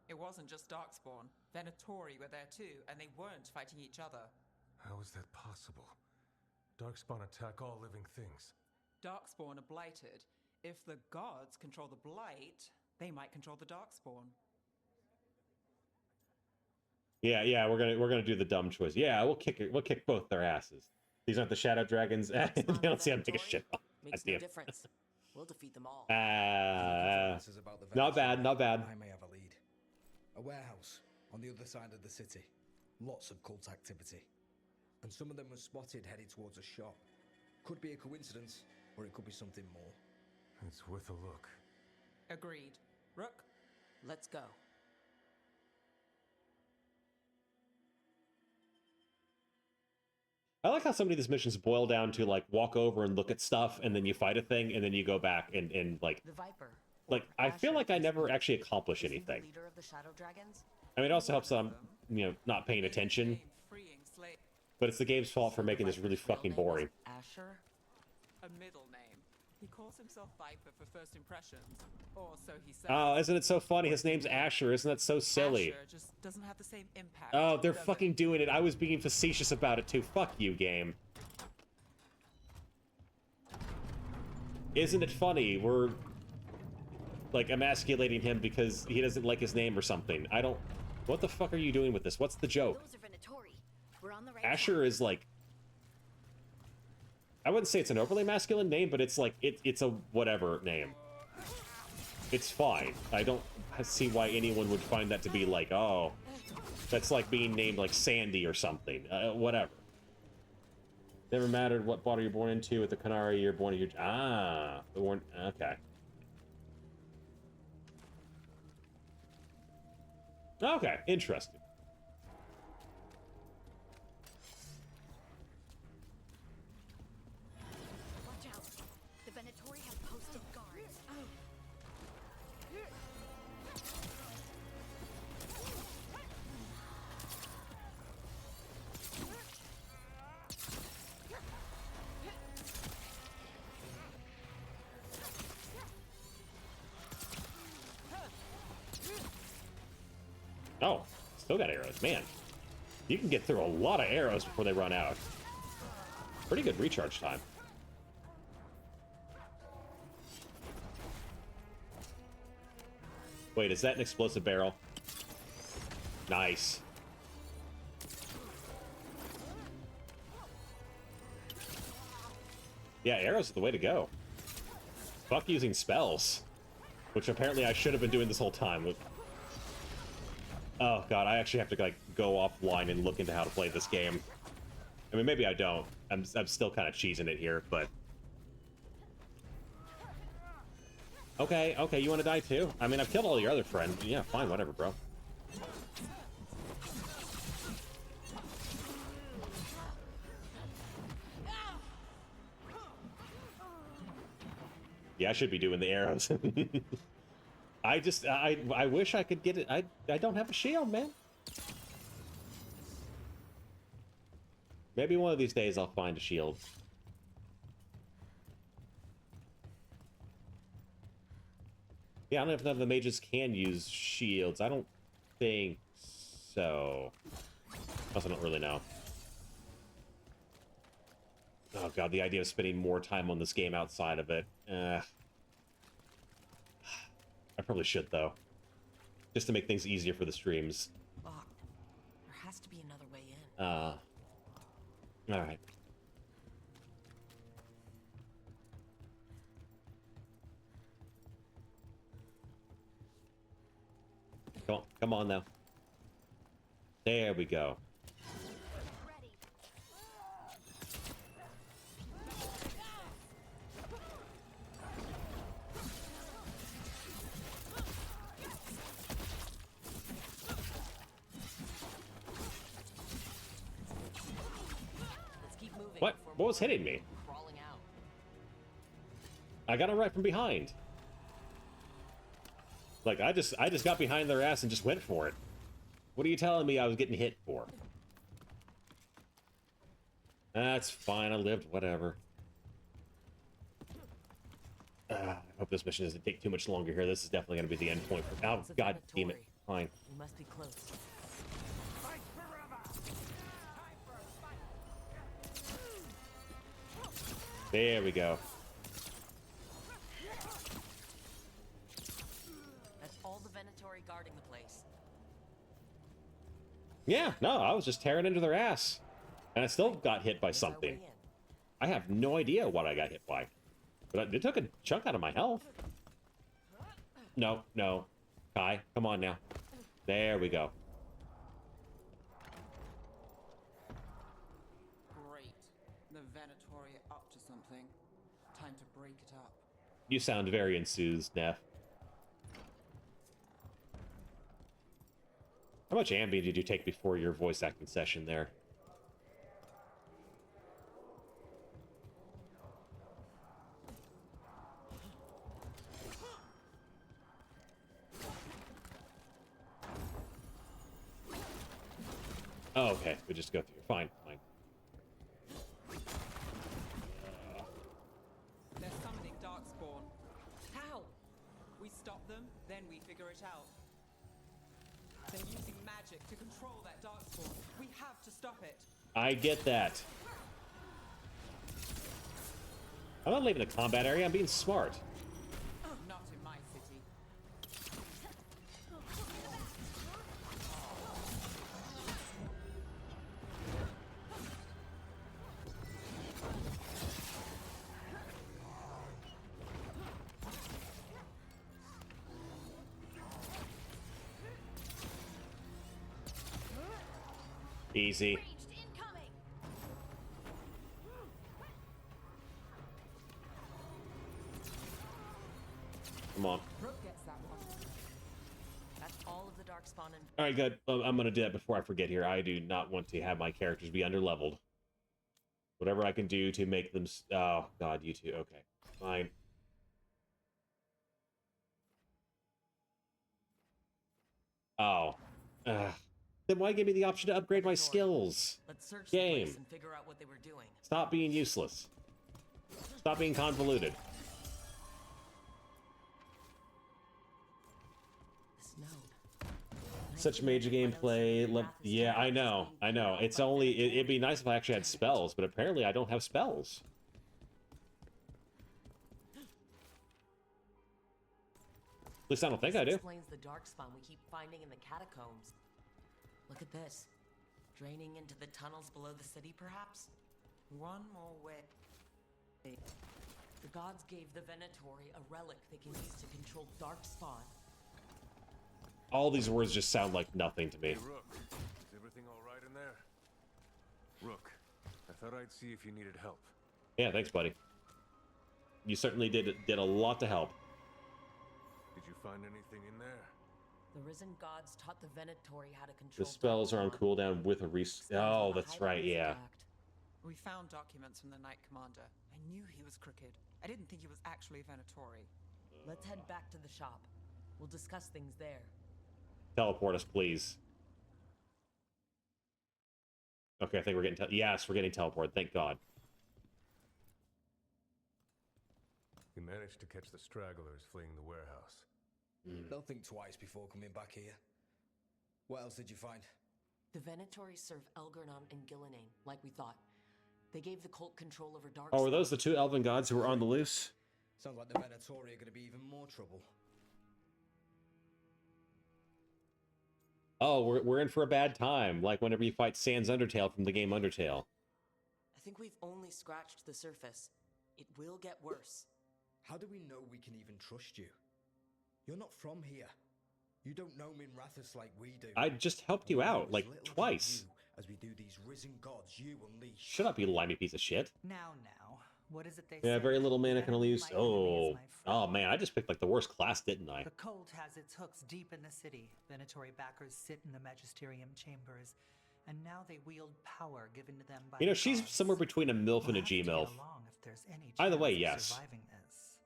It wasn't just Darkspawn. Venatori were there too, and they weren't fighting each other. How is that possible? Darkspawn attack all living things. Darkspawn are blighted. If the gods control the blight, they might control the Darkspawn. Yeah, we're gonna do the dumb choice. Yeah, we'll kick both their asses. These aren't the shadow dragons. They don't see how to take a shit off. Makes no difference. We'll defeat them all. Not bad, not bad. I may have a lead. A warehouse on the other side of the city. Lots of cult activity. And some of them were spotted headed towards a shop. Could be a coincidence, or it could be something more. It's worth a look. Agreed. Rook? Let's go. I like how so many of these missions boil down to like walk over and look at stuff, and then you fight a thing, and then you go back and like. The Viper. Like I feel like I never actually accomplish anything. Leader of the Shadow Dragons? I mean, it also helps that I'm, not paying attention. But it's the game's fault for making this really fucking boring. Asher? A middle name. He calls himself Viper for first impressions, or so he says. Oh, isn't it so funny? His name's Asher. Isn't that so silly? Asher just doesn't have the same impact. Oh, they're fucking doing it. I was being facetious about it too. Fuck you, game. Isn't it funny? We're like emasculating him because he doesn't like his name or something. I don't. What the fuck are you doing with this? What's the joke? Those are Venatori. We're on the right Asher is like. I wouldn't say it's an overly masculine name, but it's like it's a whatever name. It's fine. I don't see why anyone would find that to be like, oh, that's like being named like Sandy or something. Whatever. Never mattered what body you're born into. With the Canary, you're born into. Ah, the one. Okay. Okay, interesting. Watch out. The Venatori have posted guards. Oh, still got arrows. Man, you can get through a lot of arrows before they run out. Pretty good recharge time. Wait, is that an explosive barrel? Nice. Yeah, arrows are the way to go. Fuck using spells. Which apparently I should have been doing this whole time. Oh god, I actually have to like go offline and look into how to play this game. I mean, maybe I don't. I'm still kind of cheesing it here, but... Okay, you want to die too? I mean, I've killed all your other friends. Yeah, fine, whatever, bro. Yeah, I should be doing the arrows. I wish I could get it. I don't have a shield, man. Maybe one of these days I'll find a shield. Yeah, I don't know if none of the mages can use shields. I don't think so. Plus, I don't really know. Oh god, the idea of spending more time on this game outside of it. I probably should, though. Just to make things easier for the streams. Locked. There has to be another way in. Alright. Come on now. There we go. What was hitting me? I got him right from behind. Like, I just got behind their ass and just went for it. What are you telling me I was getting hit for? That's fine, I lived, whatever. I hope this mission doesn't take too much longer here. This is definitely going to be the end point. Oh, god damn it. Fine. We must be close. There we go. That's all the Venatori guarding the place. Yeah, no, I was just tearing into their ass. And I still got hit by something. I have no idea what I got hit by. But it took a chunk out of my health. No, no. Kai, come on now. There we go. Great. The Venatori are up to something. Time to break it up. You sound very enthused, Neff. How much Ambien did you take before your voice acting session there? Oh, okay. We just go through. Fine, fine. They're summoning Darkspawn. How? We stop them, then we figure it out. They're using magic to control that Darkspawn. We have to stop it. I get that. I'm not leaving the combat area. I'm being smart. Not in my city. Easy. Come on. Rook gets that one. That's all of the Darkspawn and All right, good. I'm gonna do that before I forget here. I do not want to have my characters be underleveled. Whatever I can do to make them. Oh God, you two. Okay, fine. Oh. Then why give me the option to upgrade my skills? let's search Game. the place and figure out what they were doing. Stop being useless. Stop being convoluted. Such major gameplay. Yeah, I know. I know. It's only... It'd be nice if I actually had spells, but apparently I don't have spells. At least I don't think I do. Explains the Darkspawn we keep finding in the catacombs. Look at this. Draining into the tunnels below the city, perhaps? One more way. The gods gave the Venatori a relic they can use to control Darkspawn. All these words just sound like nothing to me. Hey, Rook, is everything all right in there? Rook, I thought I'd see if you needed help. Yeah, thanks, buddy. You certainly did a lot to help. Did you find anything in there? The risen gods taught the Venatori how to control The spells are on cooldown with a Oh, that's right, yeah. We found documents from the Knight Commander. I knew he was crooked. I didn't think he was actually Venatori. Let's head back to the shop. We'll discuss things there. Teleport us, please. Okay, I think we're getting... Yes, we're getting teleported. Thank God. We managed to catch the stragglers fleeing the warehouse. They'll think twice before coming back here. What else did you find? The Venatori serve Elgar'nan and Gillenane, like we thought. They gave the cult control over Darkspawn. Oh, were those the two elven gods who were on the loose? Sounds like the Venatori are going to be even more trouble. Oh, we're in for a bad time, like whenever you fight Sans Undertale from the game Undertale. I think we've only scratched the surface. It will get worse. How do we know we can even trust you? You're not from here. You don't know Minrathous like we do. I just helped you out, like, twice. As we do these risen gods you unleash. Shut up, you limey piece of shit. Now, what is it they Yeah, say? very little mana can use. My enemy is my Oh man, I just picked like the worst class, didn't I? The cult has its hooks deep in the city. Venatori backers sit in the magisterium chambers, and now they wield power given to them by You know, the she's gods. somewhere between a MILF and a We'll have to get G-MILF. along if there's any Either way, chance of yes. surviving this.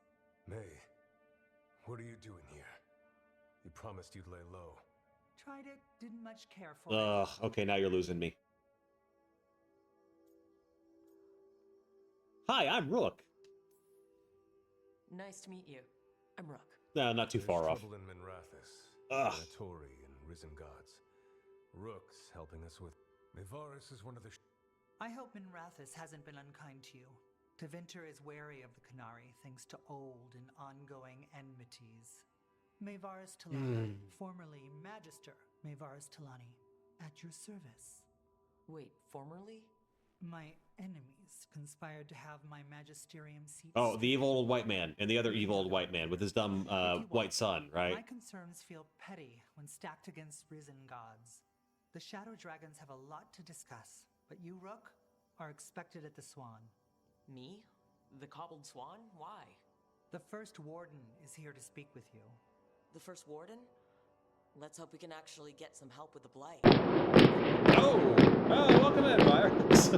May, what are you doing here? You promised you'd lay low. Tried it, didn't much care for it. Ugh, okay, now you're losing me. Hi, I'm Rook. Nice to meet you. I'm Rook. No, not too There's far off. trouble in Minrathous. Ugh. Venatori and risen gods. Rook's helping us with... Mayvaris is one of the... I hope Minrathous hasn't been unkind to you. Tevinter is wary of the Canary thanks to old and ongoing enmities. Mayvaris Talani, formerly Magister Mayvaris Talani, at your service. Wait, formerly? My enemies conspired to have my magisterium seat. Oh, the evil old white man and the other evil old white man with his dumb white son, right? My concerns feel petty when stacked against risen gods. The Shadow Dragons have a lot to discuss, but you, Rook, are expected at the Swan. Me? The cobbled swan? Why? The First Warden is here to speak with you. The First Warden? Let's hope we can actually get some help with the Blight. Oh, welcome in, Virus.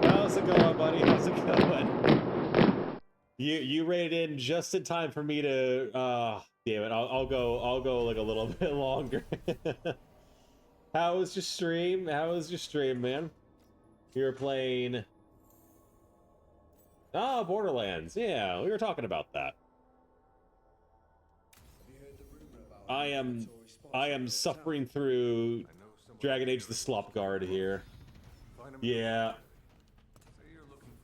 How's it going, buddy? How's it going? You raided in just in time for me to. Damn it! I'll go like a little bit longer. How was your stream? How was your stream, man? You were playing. Ah, Borderlands. Yeah, we were talking about that. I am suffering through Dragon Age the Slopguard here. Yeah.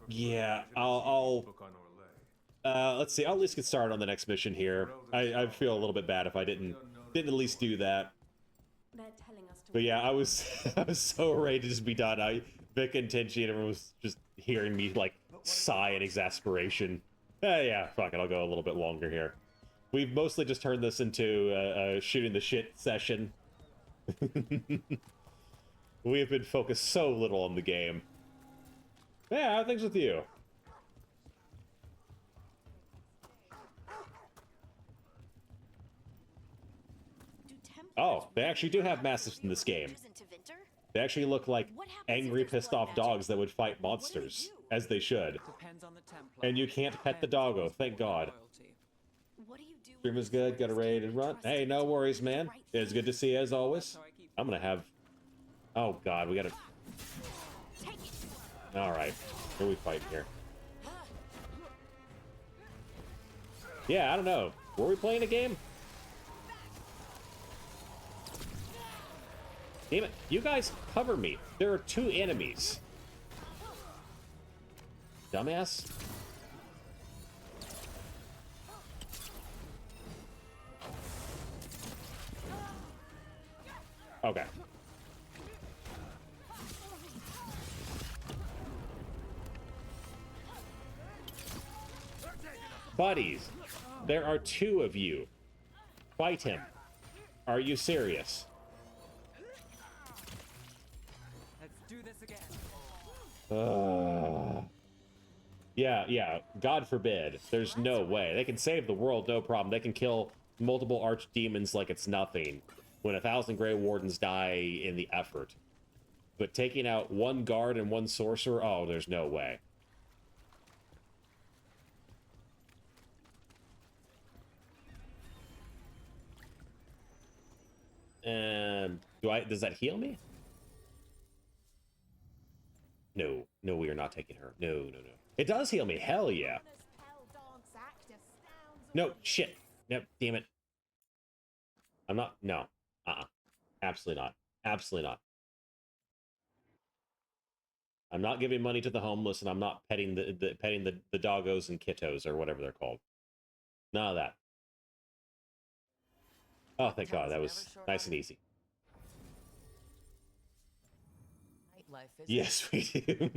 Yeah, I'll let's see, I'll at least get started on the next mission here. I feel a little bit bad if I didn't at least do that. But yeah, I was I was so ready to just be done. Vic and Tenchi and everyone was just hearing me like sigh in exasperation. Yeah, fuck it, I'll go a little bit longer here. We've mostly just turned this into a shooting the shit session. We have been focused so little on the game. Yeah, how are things with you? Oh, they actually do have mastiffs in this game. They actually look like angry, pissed off dogs that would fight monsters, as they should. And you can't pet the doggo, thank God. Stream is good, got a raid and run. Hey, no worries, man. It's good to see you as always. I'm gonna have... Oh God, we gotta... Alright, who are we fighting here? Yeah, I don't know. Were we playing a game? Damn it, you guys cover me. There are 2 enemies. Dumbass. Okay. Buddies, there are 2 of you. Fight him. Are you serious? Let's do this again. Yeah, God forbid. There's no way. They can save the world, no problem. They can kill multiple archdemons like it's nothing when 1,000 Grey Wardens die in the effort. But taking out 1 guard and 1 sorcerer, oh, there's no way. Does that heal me? No, we are not taking her. No. It does heal me, hell yeah. No, shit. Yep, damn it. I'm not, no. Absolutely not. Absolutely not. I'm not giving money to the homeless, and I'm not petting the doggos and kittos, or whatever they're called. None of that. Oh, thank God, that was nice and easy. Yes, we do.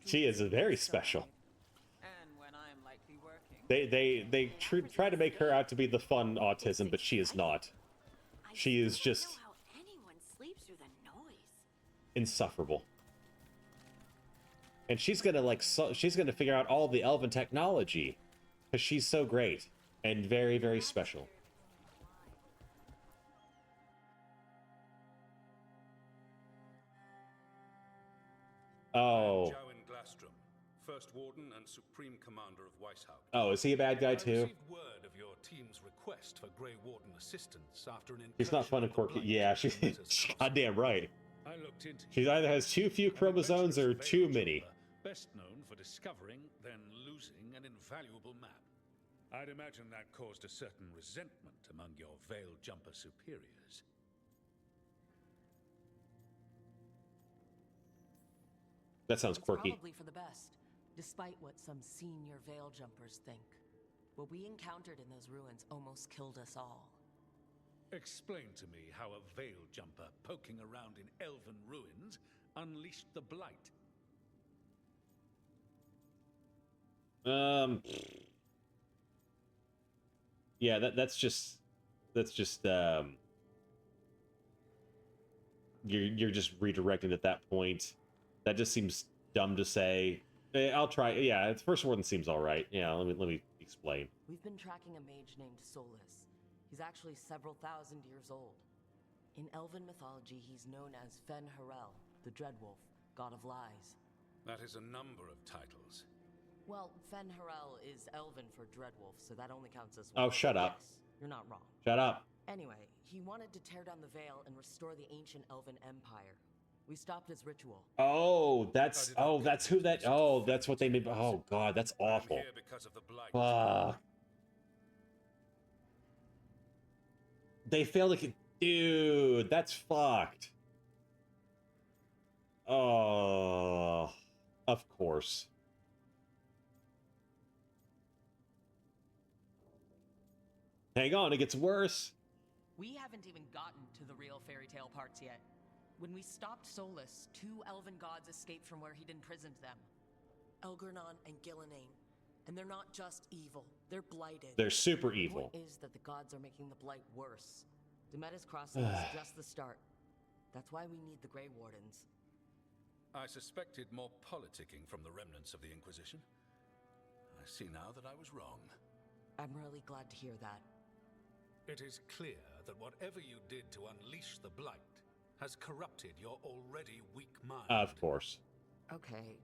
She is very special. They try to make her out to be the fun autism, but she is not. She is just insufferable. And she's gonna she's gonna figure out all the elven technology, because she's so great and very, very special. Oh. First Warden and Supreme Commander of Weishaupt. Oh, is he a bad guy too? I received word of your team's request for Grey Warden assistance after an She's not fun and quirky. Yeah, she's goddamn right. I looked into She either has too few chromosomes or too many. Best known for discovering, then losing an invaluable map. I'd imagine that caused a certain resentment among your Veil Jumper superiors. That sounds quirky. It's probably for the best, despite what some senior Veil Jumpers think. What we encountered in those ruins almost killed us all. Explain to me how a veil jumper poking around in elven ruins unleashed the blight. Yeah, that's just you're just redirecting at that point. That just seems dumb to say. I'll try. Yeah, the first warden seems all right. Yeah, let me explain. We've been tracking a mage named Solus. He's actually several thousand years old. In elven mythology, he's known as Fen Harel, the Dreadwolf, god of lies. That is a number of titles. Well, Fen Harel is elven for Dreadwolf, so that only counts as Oh, one. shut up. Yes, you're not wrong. Shut up. Anyway, he wanted to tear down the veil and restore the ancient elven empire. We stopped his ritual. Oh, that's who that. Oh, that's what they made. Oh God, that's awful. I'm here because of the blight. Fuck. They failed to. Dude, that's fucked. Oh, of course. Hang on, it gets worse. We haven't even gotten to the real fairy tale parts yet. When we stopped Solus, 2 elven gods escaped from where he'd imprisoned them. Elgernon and Gillenane. And they're not just evil, they're blighted. They're super evil. The point is that the gods are making the blight worse. Demeter's Crossing is just the start. That's why we need the Grey Wardens. I suspected more politicking from the remnants of the Inquisition. I see now that I was wrong. I'm really glad to hear that. It is clear that whatever you did to unleash the blight has corrupted your already weak mind. Of course. Okay,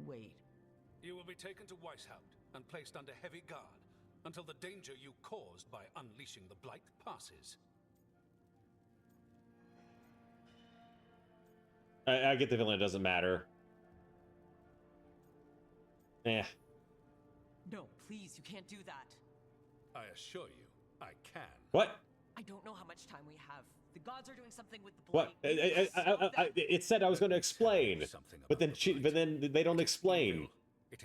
wait. You will be taken to Weishaupt and placed under heavy guard until the danger you caused by unleashing the blight passes. I get the feeling it doesn't matter. Eh. No, please, you can't do that. I assure you, I can. What? I don't know how much time we have. The gods are doing something with the blight. What? It said I was going to explain, but then they don't explain.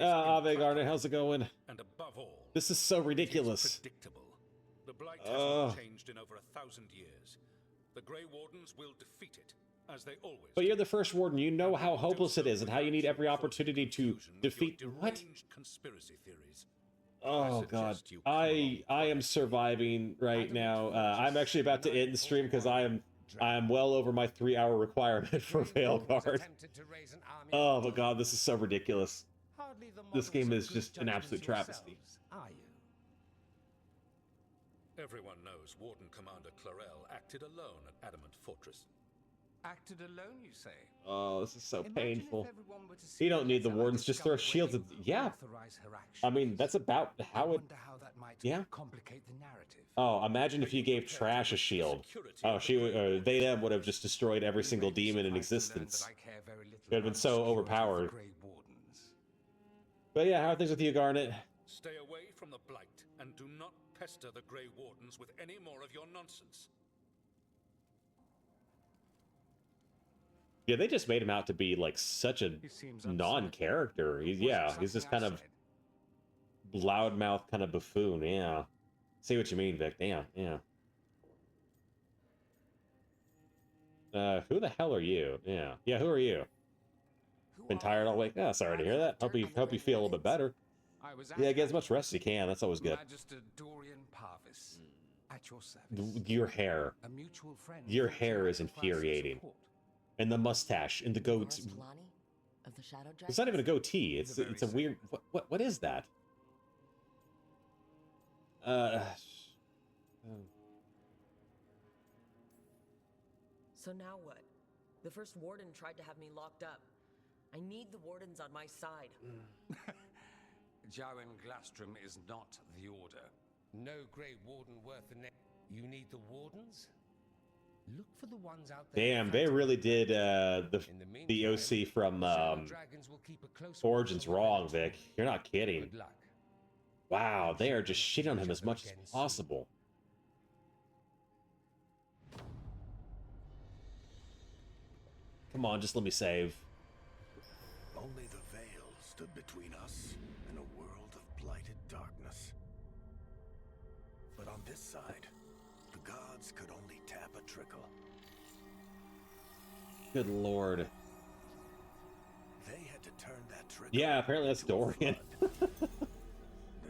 Ave Garnet, how's it going? And above all, this is so ridiculous. Predictable. The blight has not changed in over 1,000 years. The Grey Wardens will defeat it, as they always. But you're the first warden. You know how hopeless it is and how you need every opportunity to defeat. What? Conspiracy theories. Oh God, I am surviving right now. I'm actually about to end the stream because I am well over my 3-hour requirement for Veilguard. Oh my God, this is so ridiculous. This game is just an absolute travesty. Everyone knows Warden Commander Clarel acted alone at Adamant Fortress. Acted alone, you say? Oh, this is so painful. You don't need the wardens, just throw shields at... Yeah. I mean, that's about how it... Yeah. Complicate the narrative. Oh, imagine if you gave Trash a shield. Oh, they them would have just destroyed every single demon in existence. It would have been so overpowered. But yeah, how are things with you, Garnet? Stay away from the blight, and do not pester the Grey Wardens with any more of your nonsense. Yeah, they just made him out to be like such a non-character. He's this kind of loudmouth kind of buffoon. Yeah, see what you mean, Vic. Damn, yeah. Who the hell are you? Yeah. Who are you? Been tired all week? Oh, sorry to hear that. Hope you feel a little bit better. Yeah, get as much rest as you can. That's always good. Magister Dorian Parvis, at your service. Your hair. A mutual friend. Your hair is infuriating. And the mustache and the goatee. It's not even a goatee. It's a weird. What is that? So now what? The first warden tried to have me locked up. I need the wardens on my side. Jowen Glastrom is not the Order. No Grey Warden worth the name. You need the wardens? Look for the ones out there. Damn, they really did the OC from Origins wrong, Vic. You're not kidding. Wow, they are just shitting on him as much as possible. Come on, just let me save. Only the veil stood between us and a world of blighted darkness. But on this side, the gods gods could only tap a trickle. Good lord. They had to turn that trickle. Yeah, apparently that's Dorian. They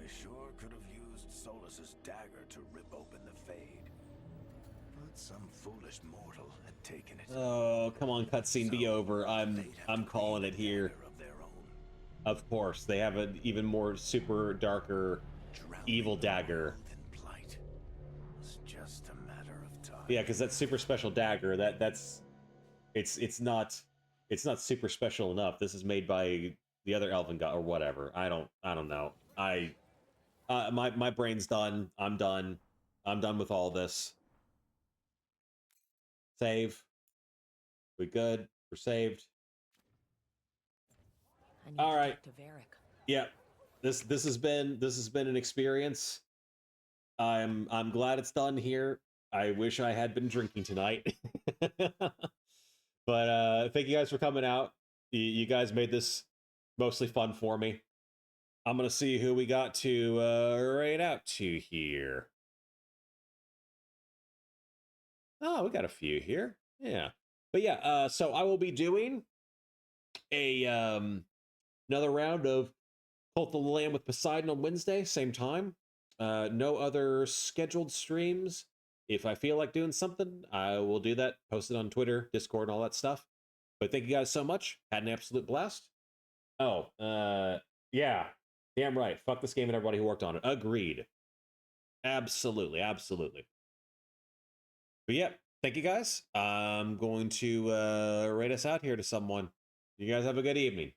sure could have used Solus's dagger to rip open the Fade. But some foolish mortal had taken it. Oh, come on, cutscene, be over. I'm calling it here. Of course, they have an even more super darker evil dagger. It's just a matter of time. Yeah, because that super special dagger, it's not super special enough. This is made by the other elven god or whatever. I don't know. My brain's done. I'm done. I'm done with all this. Save. We good? We're saved. All right. To Varric. Yeah. This has been an experience. I'm glad it's done here. I wish I had been drinking tonight. But thank you guys for coming out. You guys made this mostly fun for me. I'm gonna see who we got to raid out to here. Oh, we got a few here. Yeah. But yeah, so I will be doing a another round of Cult of the Lamb with Poseidon on Wednesday, same time. No other scheduled streams. If I feel like doing something, I will do that. Post it on Twitter, Discord, and all that stuff. But thank you guys so much. Had an absolute blast. Oh, yeah. Damn right. Fuck this game and everybody who worked on it. Agreed. Absolutely, absolutely. But yeah, thank you guys. I'm going to raid us out here to someone. You guys have a good evening.